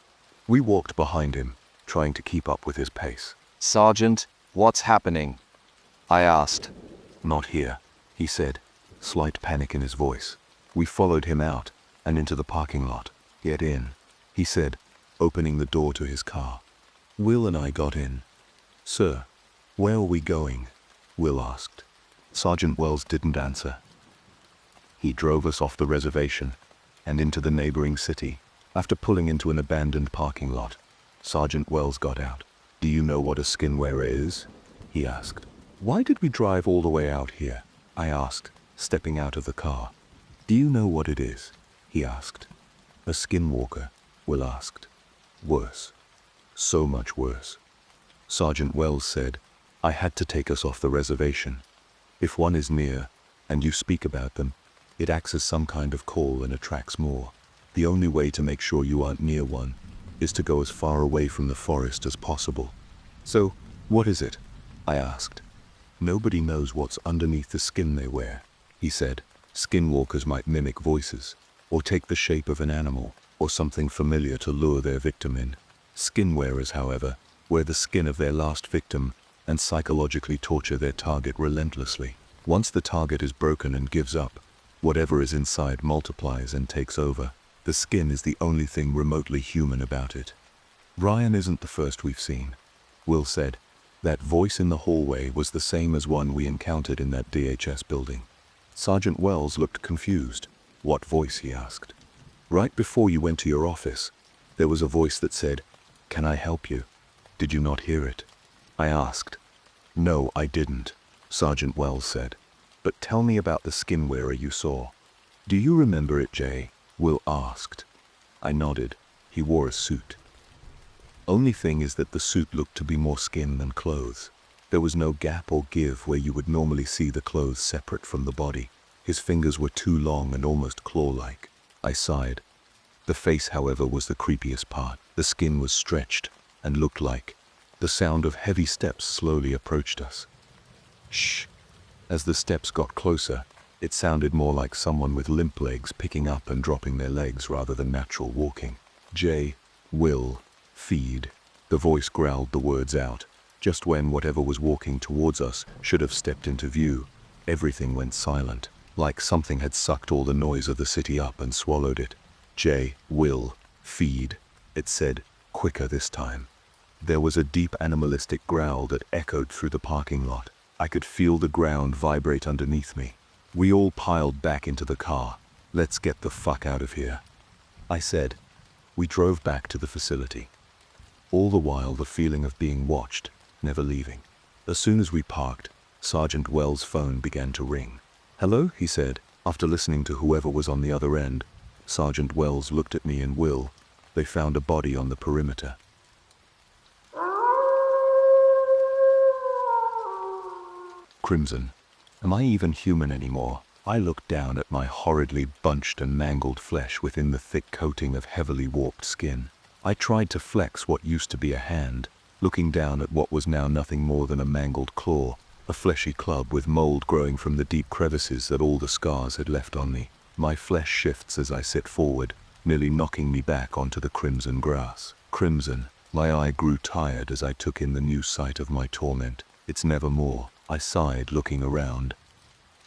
We walked behind him, trying to keep up with his pace. Sergeant, what's happening? I asked. Not here, he said, slight panic in his voice. We followed him out and into the parking lot. Get in, he said, opening the door to his car. Will and I got in. Sir, where are we going? Will asked. Sergeant Wells didn't answer. He drove us off the reservation and into the neighboring city. After pulling into an abandoned parking lot, Sergeant Wells got out. Do you know what a skin wearer is? He asked. Why did we drive all the way out here? I asked, stepping out of the car. Do you know what it is? He asked. A skinwalker, Will asked. Worse. So much worse. Sergeant Wells said, I had to take us off the reservation. If one is near, and you speak about them, it acts as some kind of call and attracts more. The only way to make sure you aren't near one is to go as far away from the forest as possible. So, what is it? I asked. Nobody knows what's underneath the skin they wear, he said. Skinwalkers might mimic voices, or take the shape of an animal, or something familiar to lure their victim in. Skin wearers, however, wear the skin of their last victim and psychologically torture their target relentlessly. Once the target is broken and gives up, whatever is inside multiplies and takes over. The skin is the only thing remotely human about it. Ryan isn't the first we've seen, Will said. That voice in the hallway was the same as one we encountered in that DHS building. Sergeant Wells looked confused. What voice? He asked. Right before you went to your office, there was a voice that said, Can I help you? Did you not hear it? I asked. No, I didn't, Sergeant Wells said. But tell me about the skin wearer you saw. Do you remember it, Jay? Will asked. I nodded. He wore a suit. Only thing is that the suit looked to be more skin than clothes. There was no gap or give where you would normally see the clothes separate from the body. His fingers were too long and almost claw-like. I sighed. The face, however, was the creepiest part. The skin was stretched and looked like. The sound of heavy steps slowly approached us. Shh. As the steps got closer, it sounded more like someone with limp legs picking up and dropping their legs rather than natural walking. Jay, Will, feed. The voice growled the words out. Just when whatever was walking towards us should have stepped into view, everything went silent, like something had sucked all the noise of the city up and swallowed it. Jay, Will, feed, it said, quicker this time. There was a deep animalistic growl that echoed through the parking lot. I could feel the ground vibrate underneath me. We all piled back into the car. Let's get the fuck out of here, I said. We drove back to the facility. All the while the feeling of being watched never leaving. As soon as we parked, Sergeant Wells' phone began to ring. "Hello," he said. After listening to whoever was on the other end, Sergeant Wells looked at me and Will. They found a body on the perimeter. Crimson. Am I even human anymore? I looked down at my horridly bunched and mangled flesh within the thick coating of heavily warped skin. I tried to flex what used to be a hand, looking down at what was now nothing more than a mangled claw, a fleshy club with mold growing from the deep crevices that all the scars had left on me. My flesh shifts as I sit forward, nearly knocking me back onto the crimson grass. Crimson. My eye grew tired as I took in the new sight of my torment. It's nevermore. I sighed, looking around.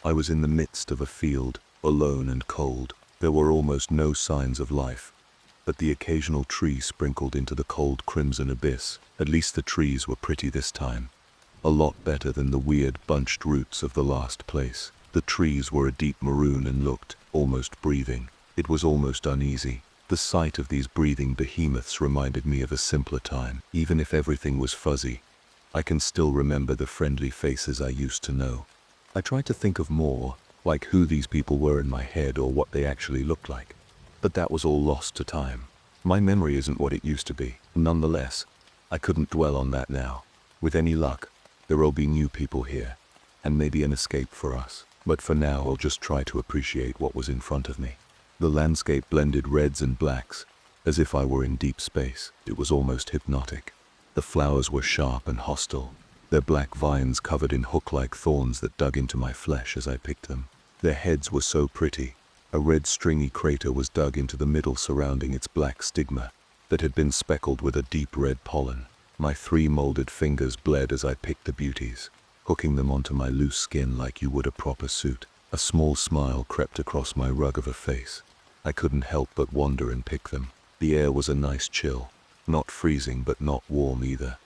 I was in the midst of a field, alone and cold. There were almost no signs of life, but the occasional tree sprinkled into the cold crimson abyss. At least the trees were pretty this time. A lot better than the weird bunched roots of the last place. The trees were a deep maroon and looked almost breathing. It was almost uneasy. The sight of these breathing behemoths reminded me of a simpler time. Even if everything was fuzzy, I can still remember the friendly faces I used to know. I tried to think of more, like who these people were in my head or what they actually looked like. But that was all lost to time. My memory isn't what it used to be. Nonetheless, I couldn't dwell on that now. With any luck, there will be new people here, and maybe an escape for us. But for now, I'll just try to appreciate what was in front of me. The landscape blended reds and blacks, as if I were in deep space. It was almost hypnotic. The flowers were sharp and hostile, their black vines covered in hook-like thorns that dug into my flesh as I picked them. Their heads were so pretty. A red stringy crater was dug into the middle surrounding its black stigma that had been speckled with a deep red pollen. My 3 molded fingers bled as I picked the beauties, hooking them onto my loose skin like you would a proper suit. A small smile crept across my rug of a face. I couldn't help but wonder and pick them. The air was a nice chill. Not freezing, but not warm either.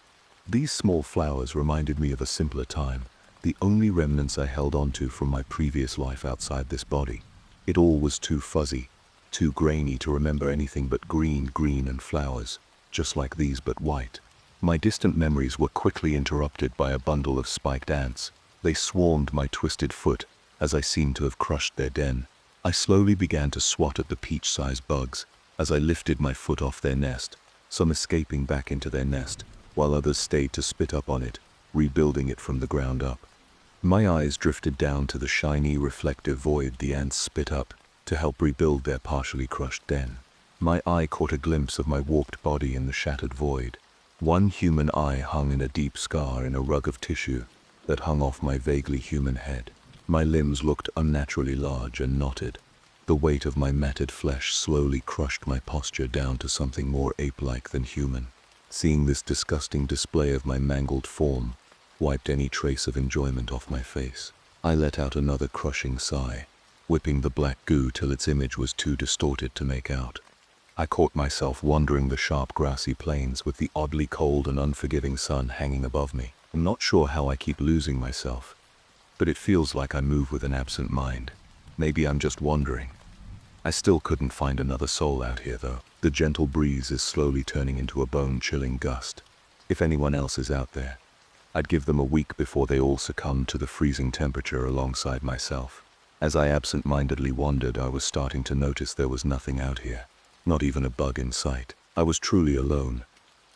These small flowers reminded me of a simpler time, the only remnants I held onto from my previous life outside this body. It all was too fuzzy, too grainy to remember anything but green, and flowers, just like these but white. My distant memories were quickly interrupted by a bundle of spiked ants. They swarmed my twisted foot as I seemed to have crushed their den. I slowly began to swat at the peach-sized bugs as I lifted my foot off their nest, some escaping back into their nest, while others stayed to spit up on it, rebuilding it from the ground up. My eyes drifted down to the shiny, reflective void the ants spit up to help rebuild their partially crushed den. My eye caught a glimpse of my warped body in the shattered void. One human eye hung in a deep scar in a rug of tissue that hung off my vaguely human head. My limbs looked unnaturally large and knotted. The weight of my matted flesh slowly crushed my posture down to something more ape-like than human. Seeing this disgusting display of my mangled form wiped any trace of enjoyment off my face. I let out another crushing sigh, whipping the black goo till its image was too distorted to make out. I caught myself wandering the sharp grassy plains with the oddly cold and unforgiving sun hanging above me. I'm not sure how I keep losing myself, but it feels like I move with an absent mind. Maybe I'm just wandering. I still couldn't find another soul out here though. The gentle breeze is slowly turning into a bone-chilling gust. If anyone else is out there, I'd give them a week before they all succumb to the freezing temperature alongside myself. As I absent-mindedly wandered, I was starting to notice there was nothing out here. Not even a bug in sight. I was truly alone.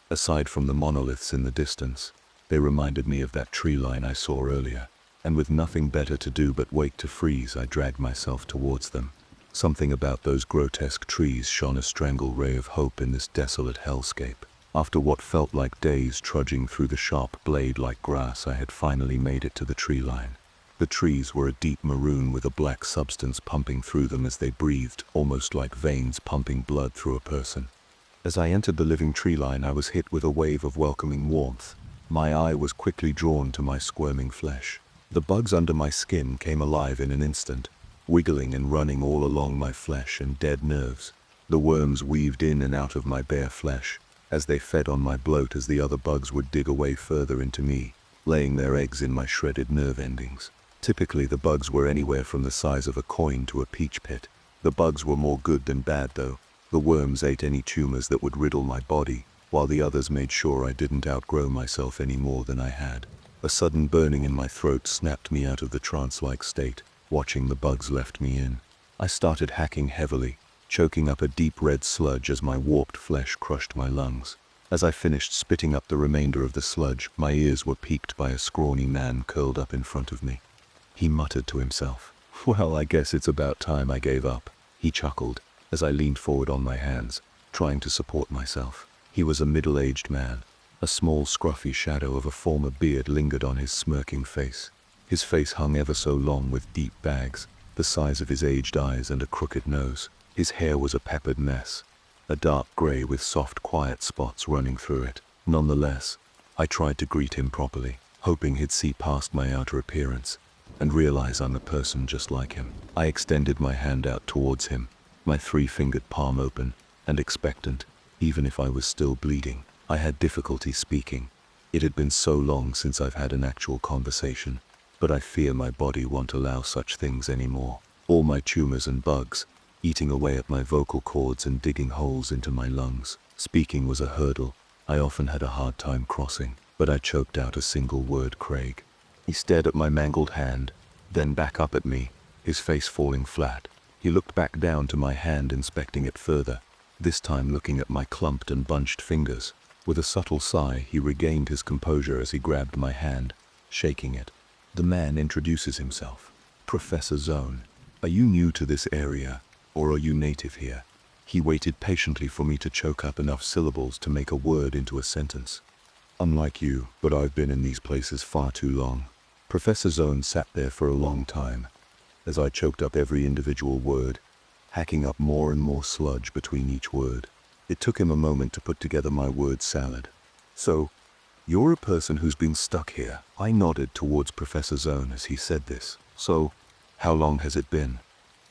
Aside from the monoliths in the distance, they reminded me of that tree line I saw earlier. And with nothing better to do but wait to freeze, I dragged myself towards them. Something about those grotesque trees shone a strangle ray of hope in this desolate hellscape. After what felt like days trudging through the sharp blade-like grass, I had finally made it to the tree line. The trees were a deep maroon with a black substance pumping through them as they breathed, almost like veins pumping blood through a person. As I entered the living tree line, I was hit with a wave of welcoming warmth. My eye was quickly drawn to my squirming flesh. The bugs under my skin came alive in an instant, wiggling and running all along my flesh and dead nerves. The worms weaved in and out of my bare flesh as they fed on my bloat as the other bugs would dig away further into me, laying their eggs in my shredded nerve endings. Typically the bugs were anywhere from the size of a coin to a peach pit. The bugs were more good than bad though. The worms ate any tumors that would riddle my body, while the others made sure I didn't outgrow myself any more than I had. A sudden burning in my throat snapped me out of the trance-like state. Watching the bugs left me in. I started hacking heavily, choking up a deep red sludge as my warped flesh crushed my lungs. As I finished spitting up the remainder of the sludge, my ears were piqued by a scrawny man curled up in front of me. He muttered to himself, "Well, I guess it's about time I gave up." He chuckled as I leaned forward on my hands, trying to support myself. He was a middle-aged man. A small scruffy shadow of a former beard lingered on his smirking face. His face hung ever so long with deep bags, the size of his aged eyes and a crooked nose. His hair was a peppered mess, a dark grey with soft quiet spots running through it. Nonetheless, I tried to greet him properly, hoping he'd see past my outer appearance and realize I'm a person just like him. I extended my hand out towards him, my three-fingered palm open and expectant, even if I was still bleeding. I had difficulty speaking. It had been so long since I've had an actual conversation, but I fear my body won't allow such things anymore. All my tumors and bugs, eating away at my vocal cords and digging holes into my lungs. Speaking was a hurdle I often had a hard time crossing, but I choked out a single word: Craig. He stared at my mangled hand, then back up at me, his face falling flat. He looked back down to my hand, inspecting it further, this time looking at my clumped and bunched fingers. With a subtle sigh, he regained his composure as he grabbed my hand, shaking it. The man introduces himself. "Professor Zone, are you new to this area, or are you native here?" He waited patiently for me to choke up enough syllables to make a word into a sentence. "Unlike you, but I've been in these places far too long." Professor Zone sat there for a long time, as I choked up every individual word, hacking up more and more sludge between each word. It took him a moment to put together my word salad. "So, you're a person who's been stuck here." I nodded towards Professor Zone as he said this. "So, how long has it been?"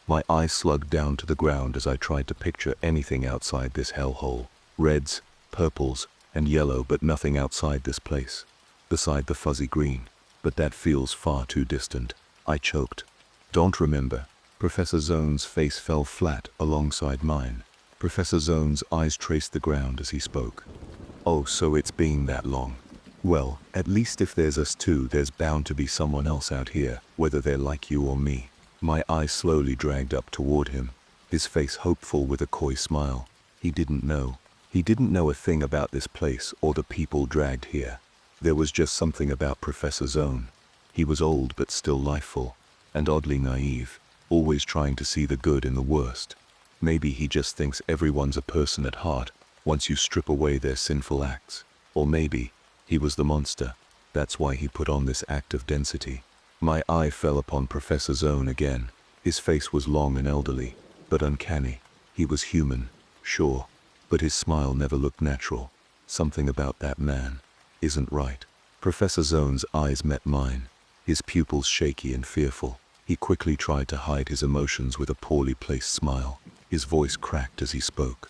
My eyes slugged down to the ground as I tried to picture anything outside this hellhole. Reds, purples, and yellow, but nothing outside this place. Beside the fuzzy green. But that feels far too distant. I choked. "Don't remember." Professor Zone's face fell flat alongside mine. Professor Zone's eyes traced the ground as he spoke. "Oh, so it's been that long. Well, at least if there's us two, there's bound to be someone else out here, whether they're like you or me." My eyes slowly dragged up toward him, his face hopeful with a coy smile. He didn't know. He didn't know a thing about this place or the people dragged here. There was just something about Professor Zone. He was old but still lifeful, and oddly naive, always trying to see the good in the worst. Maybe he just thinks everyone's a person at heart, once you strip away their sinful acts. Or maybe he was the monster. That's why he put on this act of density. My eye fell upon Professor Zone again. His face was long and elderly, but uncanny. He was human, sure, but his smile never looked natural. Something about that man isn't right. Professor Zone's eyes met mine, his pupils shaky and fearful. He quickly tried to hide his emotions with a poorly placed smile. His voice cracked as he spoke.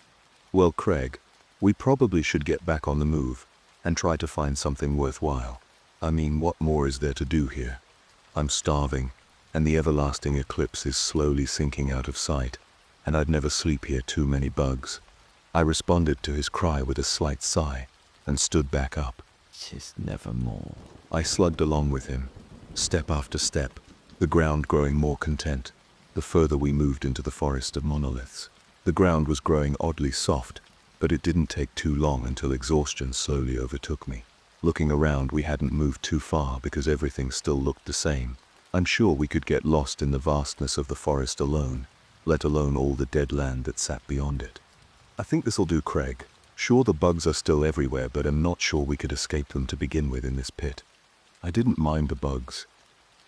"Well, Craig, we probably should get back on the move and try to find something worthwhile. I mean, what more is there to do here? I'm starving, and the everlasting eclipse is slowly sinking out of sight, and I'd never sleep here too many bugs." I responded to his cry with a slight sigh and stood back up. Just nevermore. I slugged along with him, step after step, the ground growing more content, the further we moved into the forest of monoliths. The ground was growing oddly soft, but it didn't take too long until exhaustion slowly overtook me. Looking around, we hadn't moved too far because everything still looked the same. I'm sure we could get lost in the vastness of the forest alone, let alone all the dead land that sat beyond it. "I think this'll do, Craig. Sure, the bugs are still everywhere, but I'm not sure we could escape them to begin with in this pit." I didn't mind the bugs.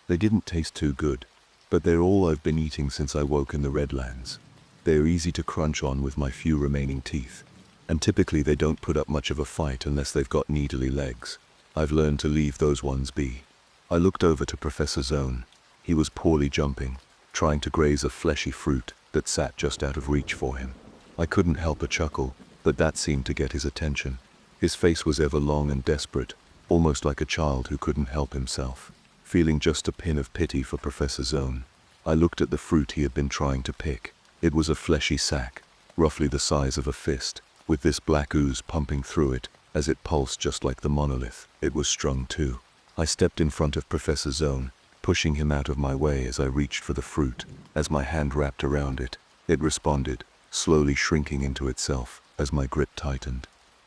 They didn't taste too good, but they're all I've been eating since I woke in the Redlands. They're easy to crunch on with my few remaining teeth, and typically they don't put up much of a fight unless they've got needly legs. I've learned to leave those ones be. I looked over to Professor Zone. He was poorly jumping, trying to graze a fleshy fruit that sat just out of reach for him. I couldn't help but chuckle, but that seemed to get his attention. His face was ever long and desperate, almost like a child who couldn't help himself. Feeling just a pin of pity for Professor Zone, I looked at the fruit he had been trying to pick. It was a fleshy sack, roughly the size of a fist, with this black ooze pumping through it, as it pulsed just like the monolith. It was strung too. I stepped in front of Professor Zone, pushing him out of my way as I reached for the fruit. As my hand wrapped around it, it responded, slowly shrinking into itself as my grip tightened.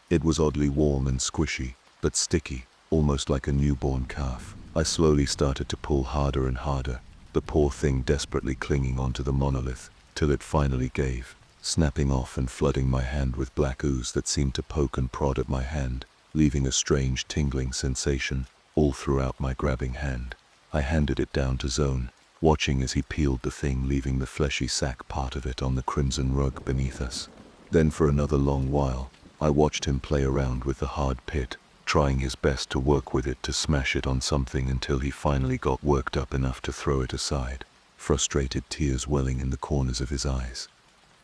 It was oddly warm and squishy, but sticky, almost like a newborn calf. I slowly started to pull harder and harder, the poor thing desperately clinging onto the monolith, till it finally gave, snapping off and flooding my hand with black ooze that seemed to poke and prod at my hand, leaving a strange tingling sensation all throughout my grabbing hand. I handed it down to Zone, watching as he peeled the thing, leaving the fleshy sack part of it on the crimson rug beneath us. Then for another long while, I watched him play around with the hard pit, trying his best to work with it to smash it on something until he finally got worked up enough to throw it aside, frustrated tears welling in the corners of his eyes.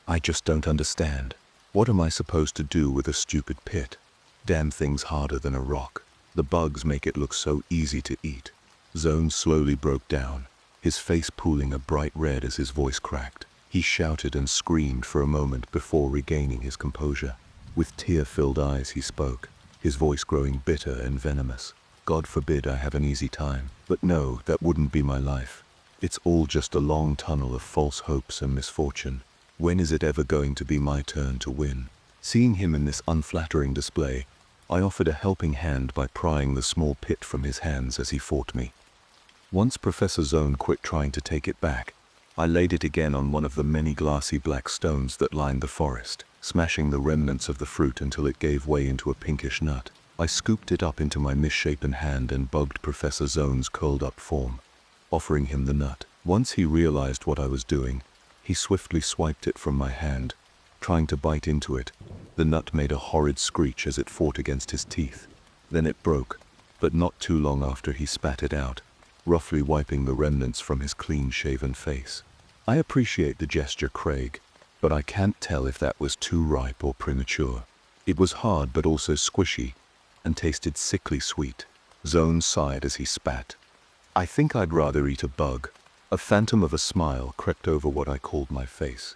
I just don't understand. What am I supposed to do with a stupid pit? Damn thing's harder than a rock. The bugs make it look so easy to eat. Zone slowly broke down, his face pooling a bright red as his voice cracked. He shouted and screamed for a moment before regaining his composure. With tear-filled eyes he spoke, his voice growing bitter and venomous. God forbid I have an easy time, but no, that wouldn't be my life. It's all just a long tunnel of false hopes and misfortune. When is it ever going to be my turn to win? Seeing him in this unflattering display, I offered a helping hand by prying the small pit from his hands as he fought me. Once Professor Zone quit trying to take it back, I laid it again on one of the many glassy black stones that lined the forest, smashing the remnants of the fruit until it gave way into a pinkish nut. I scooped it up into my misshapen hand and bugged Professor Zone's curled-up form, offering him the nut. Once he realized what I was doing, he swiftly swiped it from my hand, trying to bite into it. The nut made a horrid screech as it fought against his teeth. Then it broke, but not too long after he spat it out, roughly wiping the remnants from his clean-shaven face. I appreciate the gesture, Craig, but I can't tell if that was too ripe or premature. It was hard but also squishy, and tasted sickly sweet. Zone sighed as he spat. I think I'd rather eat a bug. A phantom of a smile crept over what I called my face.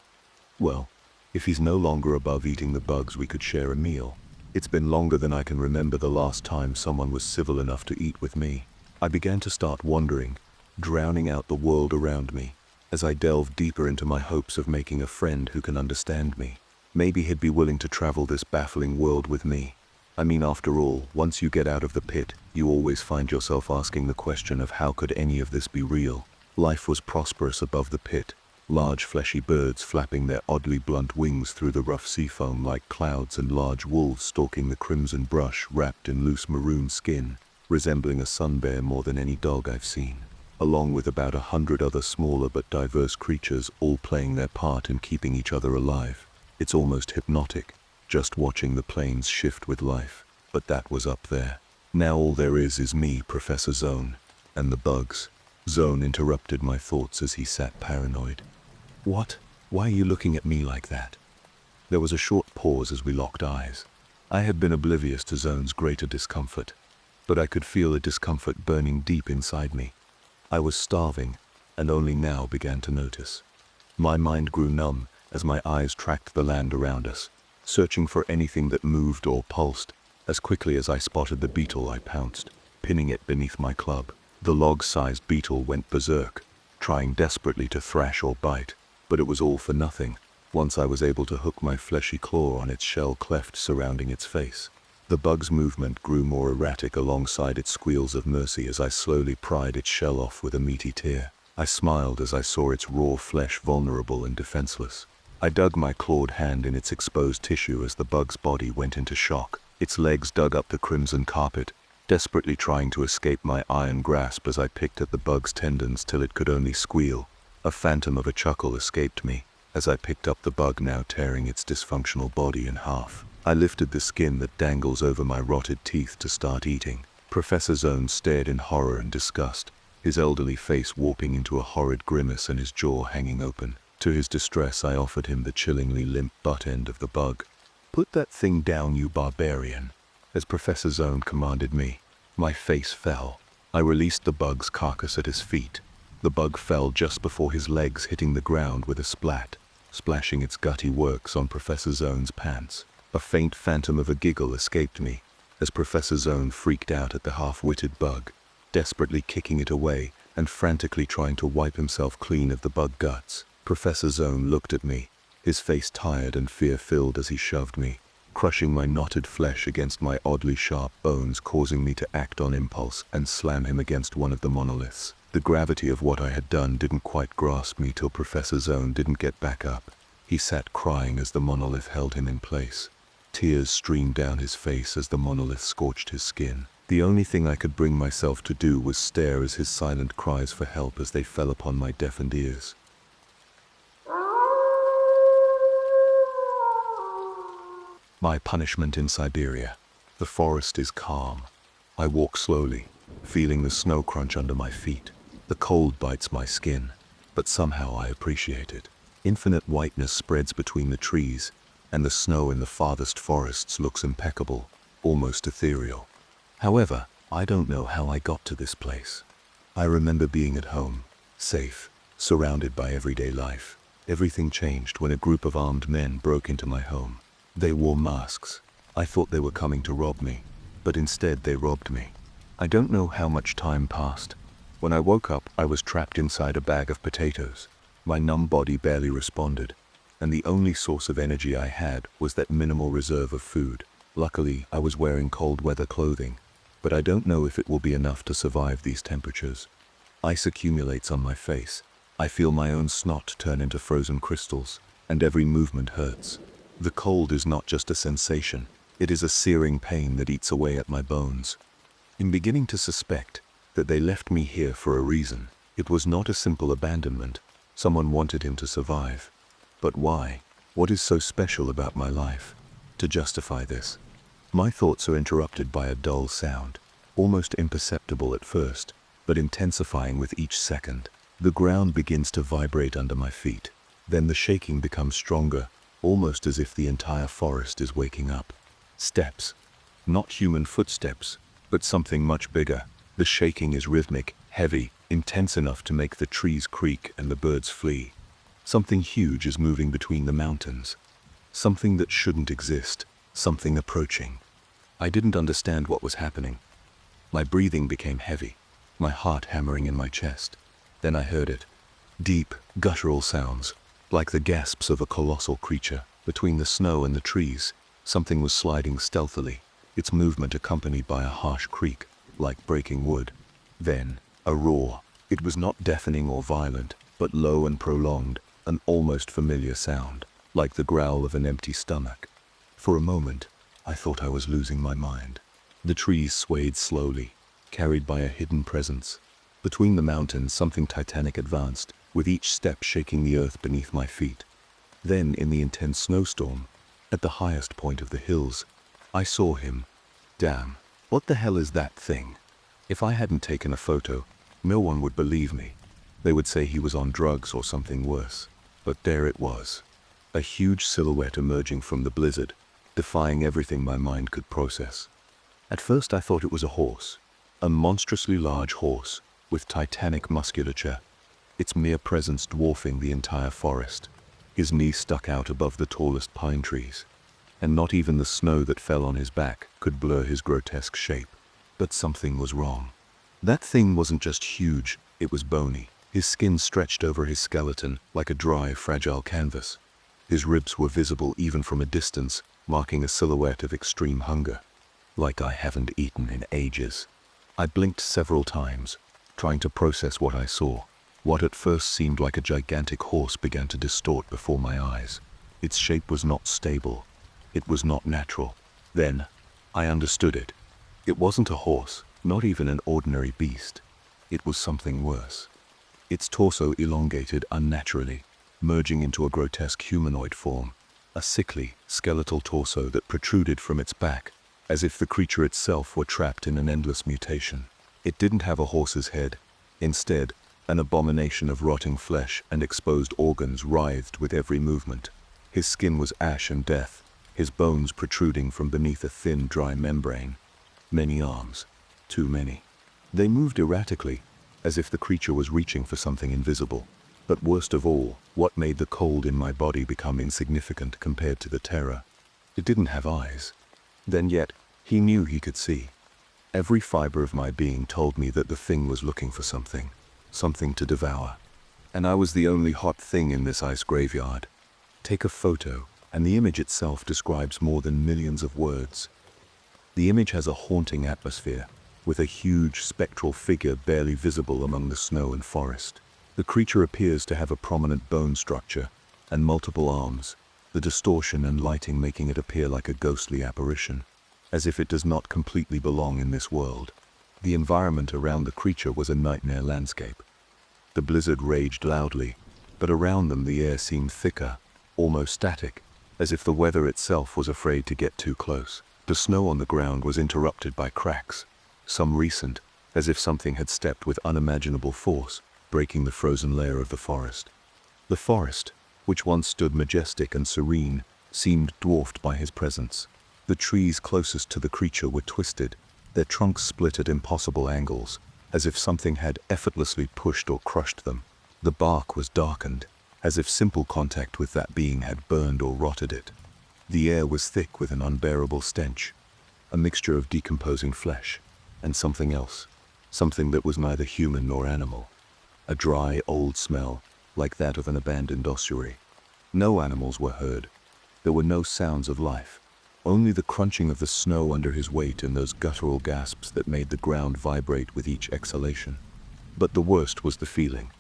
Well, if he's no longer above eating the bugs, we could share a meal. It's been longer than I can remember the last time someone was civil enough to eat with me. I began to start wondering, drowning out the world around me, as I delved deeper into my hopes of making a friend who can understand me. Maybe he'd be willing to travel this baffling world with me. I mean, after all, once you get out of the pit, you always find yourself asking the question of how could any of this be real? Life was prosperous above the pit, large fleshy birds flapping their oddly blunt wings through the rough sea foam like clouds, and large wolves stalking the crimson brush wrapped in loose maroon skin, resembling a sun bear more than any dog I've seen, along with about 100 other smaller but diverse creatures, all playing their part in keeping each other alive. It's almost hypnotic, just watching the plains shift with life. But that was up there. Now all there is me, Professor Zone, and the bugs. Zone interrupted my thoughts as he sat paranoid. What? Why are you looking at me like that? There was a short pause as we locked eyes. I had been oblivious to Zone's greater discomfort, but I could feel a discomfort burning deep inside me. I was starving, and only now began to notice. My mind grew numb as my eyes tracked the land around us, searching for anything that moved or pulsed. As quickly as I spotted the beetle, I pounced, pinning it beneath my club. The log-sized beetle went berserk, trying desperately to thrash or bite, but it was all for nothing once I was able to hook my fleshy claw on its shell cleft surrounding its face. The bug's movement grew more erratic alongside its squeals of mercy as I slowly pried its shell off with a meaty tear. I smiled as I saw its raw flesh vulnerable and defenseless. I dug my clawed hand in its exposed tissue as the bug's body went into shock. Its legs dug up the crimson carpet, desperately trying to escape my iron grasp as I picked at the bug's tendons till it could only squeal. A phantom of a chuckle escaped me as I picked up the bug, now tearing its dysfunctional body in half. I lifted the skin that dangles over my rotted teeth to start eating. Professor Zone stared in horror and disgust, his elderly face warping into a horrid grimace and his jaw hanging open. To his distress, I offered him the chillingly limp butt end of the bug. "Put that thing down, you barbarian," as Professor Zone commanded me. My face fell. I released the bug's carcass at his feet. The bug fell just before his legs hitting the ground with a splat, splashing its gutty works on Professor Zone's pants. A faint phantom of a giggle escaped me as Professor Zone freaked out at the half-witted bug, desperately kicking it away and frantically trying to wipe himself clean of the bug guts. Professor Zone looked at me, his face tired and fear-filled as he shoved me, crushing my knotted flesh against my oddly sharp bones, causing me to act on impulse and slam him against one of the monoliths. The gravity of what I had done didn't quite grasp me till Professor Zone didn't get back up. He sat crying as the monolith held him in place. Tears streamed down his face as the monolith scorched his skin. The only thing I could bring myself to do was stare as his silent cries for help as they fell upon my deafened ears. My punishment in Siberia. The forest is calm. I walk slowly, feeling the snow crunch under my feet. The cold bites my skin, but somehow I appreciate it. Infinite whiteness spreads between the trees, and the snow in the farthest forests looks impeccable, almost ethereal. However, I don't know how I got to this place. I remember being at home, safe, surrounded by everyday life. Everything changed when a group of armed men broke into my home. They wore masks. I thought they were coming to rob me, but instead they robbed me. I don't know how much time passed. When I woke up, I was trapped inside a bag of potatoes. My numb body barely responded, and the only source of energy I had was that minimal reserve of food. Luckily, I was wearing cold weather clothing, but I don't know if it will be enough to survive these temperatures. Ice accumulates on my face. I feel my own snot turn into frozen crystals, and every movement hurts. The cold is not just a sensation, it is a searing pain that eats away at my bones. I'm beginning to suspect that they left me here for a reason. It was not a simple abandonment. Someone wanted him to survive. But why? What is so special about my life to justify this? My thoughts are interrupted by a dull sound, almost imperceptible at first, but intensifying with each second. The ground begins to vibrate under my feet. Then the shaking becomes stronger, almost as if the entire forest is waking up. Steps. Not human footsteps, but something much bigger. The shaking is rhythmic, heavy, intense enough to make the trees creak and the birds flee. Something huge is moving between the mountains. Something that shouldn't exist. Something approaching. I didn't understand what was happening. My breathing became heavy, my heart hammering in my chest. Then I heard it. Deep, guttural sounds, like the gasps of a colossal creature. Between the snow and the trees, something was sliding stealthily, its movement accompanied by a harsh creak, like breaking wood. Then, a roar. It was not deafening or violent, but low and prolonged, an almost familiar sound, like the growl of an empty stomach. For a moment, I thought I was losing my mind. The trees swayed slowly, carried by a hidden presence. Between the mountains, something titanic advanced, with each step shaking the earth beneath my feet. Then, in the intense snowstorm, at the highest point of the hills, I saw him. Damn, what the hell is that thing? If I hadn't taken a photo, no one would believe me. They would say he was on drugs or something worse. But there it was. A huge silhouette emerging from the blizzard, defying everything my mind could process. At first I thought it was a horse. A monstrously large horse, with titanic musculature, its mere presence dwarfing the entire forest. His knees stuck out above the tallest pine trees, and not even the snow that fell on his back could blur his grotesque shape. But something was wrong. That thing wasn't just huge, it was bony. His skin stretched over his skeleton like a dry, fragile canvas. His ribs were visible even from a distance, marking a silhouette of extreme hunger. Like I haven't eaten in ages. I blinked several times, trying to process what I saw. What at first seemed like a gigantic horse began to distort before my eyes. Its shape was not stable. It was not natural. Then, I understood it. It wasn't a horse, not even an ordinary beast. It was something worse. Its torso elongated unnaturally, merging into a grotesque humanoid form. A sickly, skeletal torso that protruded from its back, as if the creature itself were trapped in an endless mutation. It didn't have a horse's head. Instead, an abomination of rotting flesh and exposed organs writhed with every movement. His skin was ash and death, his bones protruding from beneath a thin, dry membrane. Many arms. Too many. They moved erratically, as if the creature was reaching for something invisible. But worst of all, what made the cold in my body become insignificant compared to the terror? It didn't have eyes. Then yet, he knew he could see. Every fiber of my being told me that the thing was looking for something, something to devour. And I was the only hot thing in this ice graveyard. Take a photo, and the image itself describes more than millions of words. The image has a haunting atmosphere, with a huge spectral figure barely visible among the snow and forest. The creature appears to have a prominent bone structure and multiple arms, the distortion and lighting making it appear like a ghostly apparition, as if it does not completely belong in this world. The environment around the creature was a nightmare landscape. The blizzard raged loudly, but around them the air seemed thicker, almost static, as if the weather itself was afraid to get too close. The snow on the ground was interrupted by cracks, some recent, as if something had stepped with unimaginable force, breaking the frozen layer of the forest. The forest, which once stood majestic and serene, seemed dwarfed by his presence. The trees closest to the creature were twisted, their trunks split at impossible angles, as if something had effortlessly pushed or crushed them. The bark was darkened, as if simple contact with that being had burned or rotted it. The air was thick with an unbearable stench, a mixture of decomposing flesh, and something else, something that was neither human nor animal. A dry, old smell, like that of an abandoned ossuary. No animals were heard. There were no sounds of life, only the crunching of the snow under his weight and those guttural gasps that made the ground vibrate with each exhalation. But the worst was the feeling.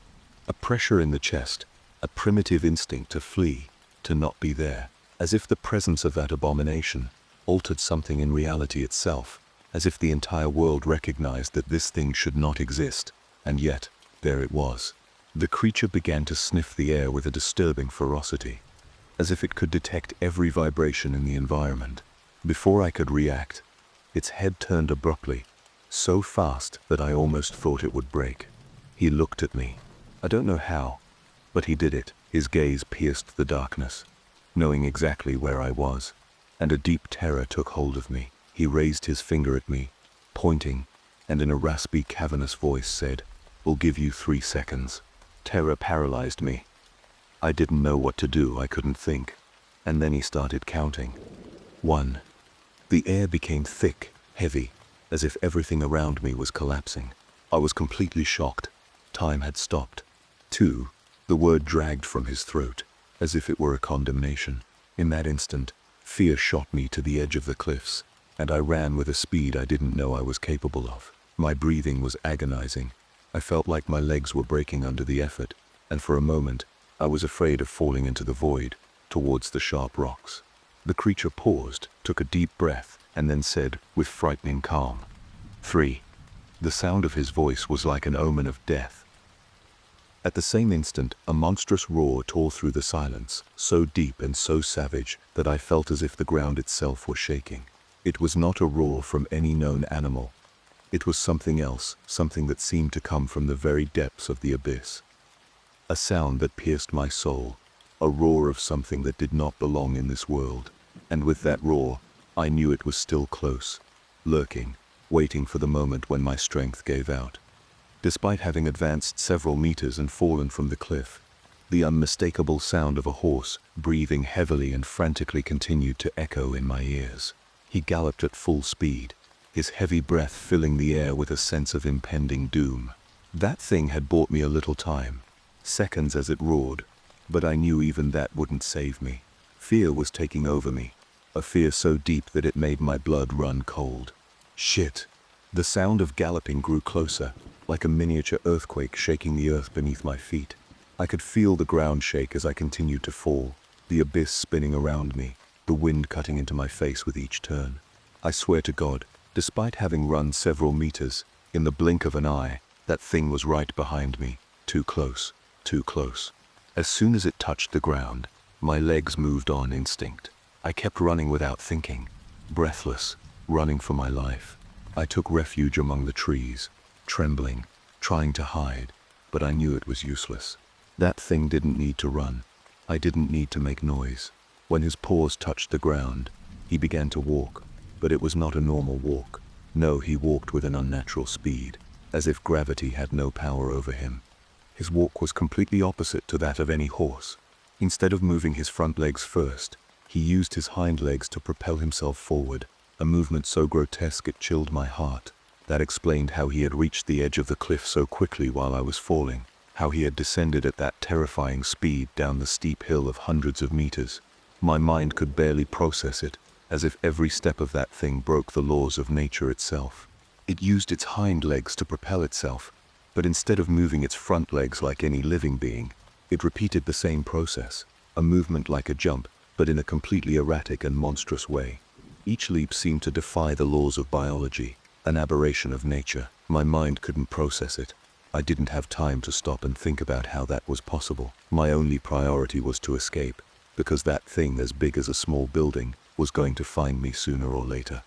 A pressure in the chest, a primitive instinct to flee, to not be there, as if the presence of that abomination altered something in reality itself, as if the entire world recognized that this thing should not exist, and yet, there it was. The creature began to sniff the air with a disturbing ferocity, as if it could detect every vibration in the environment. Before I could react, its head turned abruptly, so fast that I almost thought it would break. He looked at me. I don't know how, but he did it. His gaze pierced the darkness, knowing exactly where I was, and a deep terror took hold of me. He raised his finger at me, pointing, and in a raspy, cavernous voice said, "We'll give you 3 seconds." Terror paralyzed me. I didn't know what to do, I couldn't think. And then he started counting. 1. The air became thick, heavy, as if everything around me was collapsing. I was completely shocked. Time had stopped. 2. The word dragged from his throat, as if it were a condemnation. In that instant, fear shot me to the edge of the cliffs, and I ran with a speed I didn't know I was capable of. My breathing was agonizing. I felt like my legs were breaking under the effort, and for a moment, I was afraid of falling into the void, towards the sharp rocks. The creature paused, took a deep breath, and then said, with frightening calm, 3. The sound of his voice was like an omen of death. At the same instant, a monstrous roar tore through the silence, so deep and so savage that I felt as if the ground itself were shaking. It was not a roar from any known animal. It was something else, something that seemed to come from the very depths of the abyss. A sound that pierced my soul, a roar of something that did not belong in this world. And with that roar, I knew it was still close, lurking, waiting for the moment when my strength gave out. Despite having advanced several meters and fallen from the cliff, the unmistakable sound of a horse, breathing heavily and frantically, continued to echo in my ears. He galloped at full speed, his heavy breath filling the air with a sense of impending doom. That thing had bought me a little time, seconds as it roared, but I knew even that wouldn't save me. Fear was taking over me, a fear so deep that it made my blood run cold. Shit! The sound of galloping grew closer, like a miniature earthquake shaking the earth beneath my feet. I could feel the ground shake as I continued to fall, the abyss spinning around me, the wind cutting into my face with each turn. I swear to God, despite having run several meters, in the blink of an eye, that thing was right behind me, too close, too close. As soon as it touched the ground, my legs moved on instinct. I kept running without thinking, breathless, running for my life. I took refuge among the trees, trembling, trying to hide, but I knew it was useless. That thing didn't need to run. I didn't need to make noise. When his paws touched the ground, he began to walk, but it was not a normal walk. No, he walked with an unnatural speed, as if gravity had no power over him. His walk was completely opposite to that of any horse. Instead of moving his front legs first, He used his hind legs to propel himself forward, a movement so grotesque it chilled my heart. That explained how he had reached the edge of the cliff so quickly while I was falling, how he had descended at that terrifying speed down the steep hill of hundreds of meters. My mind could barely process it, as if every step of that thing broke the laws of nature itself. It used its hind legs to propel itself, but instead of moving its front legs like any living being, it repeated the same process, a movement like a jump, but in a completely erratic and monstrous way. Each leap seemed to defy the laws of biology, an aberration of nature. My mind couldn't process it. I didn't have time to stop and think about how that was possible. My only priority was to escape, because that thing as big as a small building was going to find me sooner or later.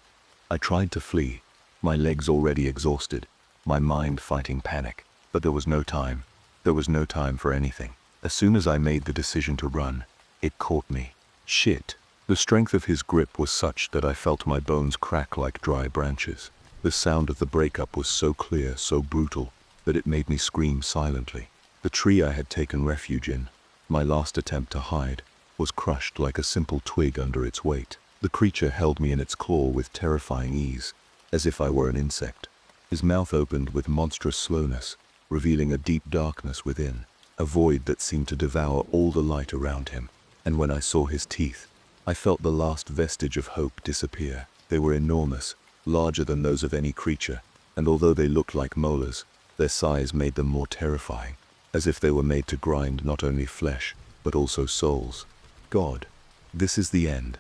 I tried to flee, my legs already exhausted, my mind fighting panic, but there was no time. There was no time for anything. As soon as I made the decision to run, it caught me. Shit. The strength of his grip was such that I felt my bones crack like dry branches. The sound of the breakup was so clear, so brutal, that it made me scream silently. The tree I had taken refuge in, my last attempt to hide, was crushed like a simple twig under its weight. The creature held me in its claw with terrifying ease, as if I were an insect. His mouth opened with monstrous slowness, revealing a deep darkness within, a void that seemed to devour all the light around him. And when I saw his teeth, I felt the last vestige of hope disappear. They were enormous, larger than those of any creature, and although they looked like molars, their size made them more terrifying, as if they were made to grind not only flesh, but also souls. God, this is the end.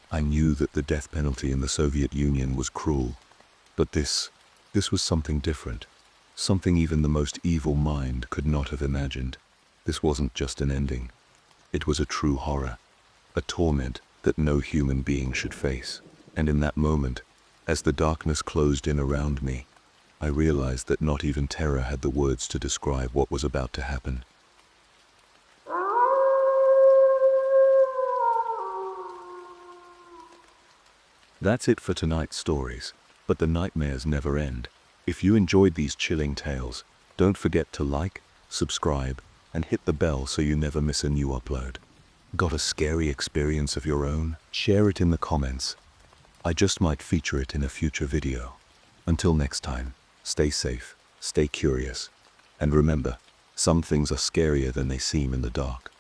I knew that the death penalty in the Soviet Union was cruel, but this was something different, something even the most evil mind could not have imagined. This wasn't just an ending. It was a true horror, a torment that no human being should face. And in that moment, as the darkness closed in around me, I realized that not even terror had the words to describe what was about to happen. That's it for tonight's stories, but the nightmares never end. If you enjoyed these chilling tales, don't forget to like, subscribe, and hit the bell so you never miss a new upload. Got a scary experience of your own? Share it in the comments. I just might feature it in a future video. Until next time, stay safe, stay curious, and remember, some things are scarier than they seem in the dark.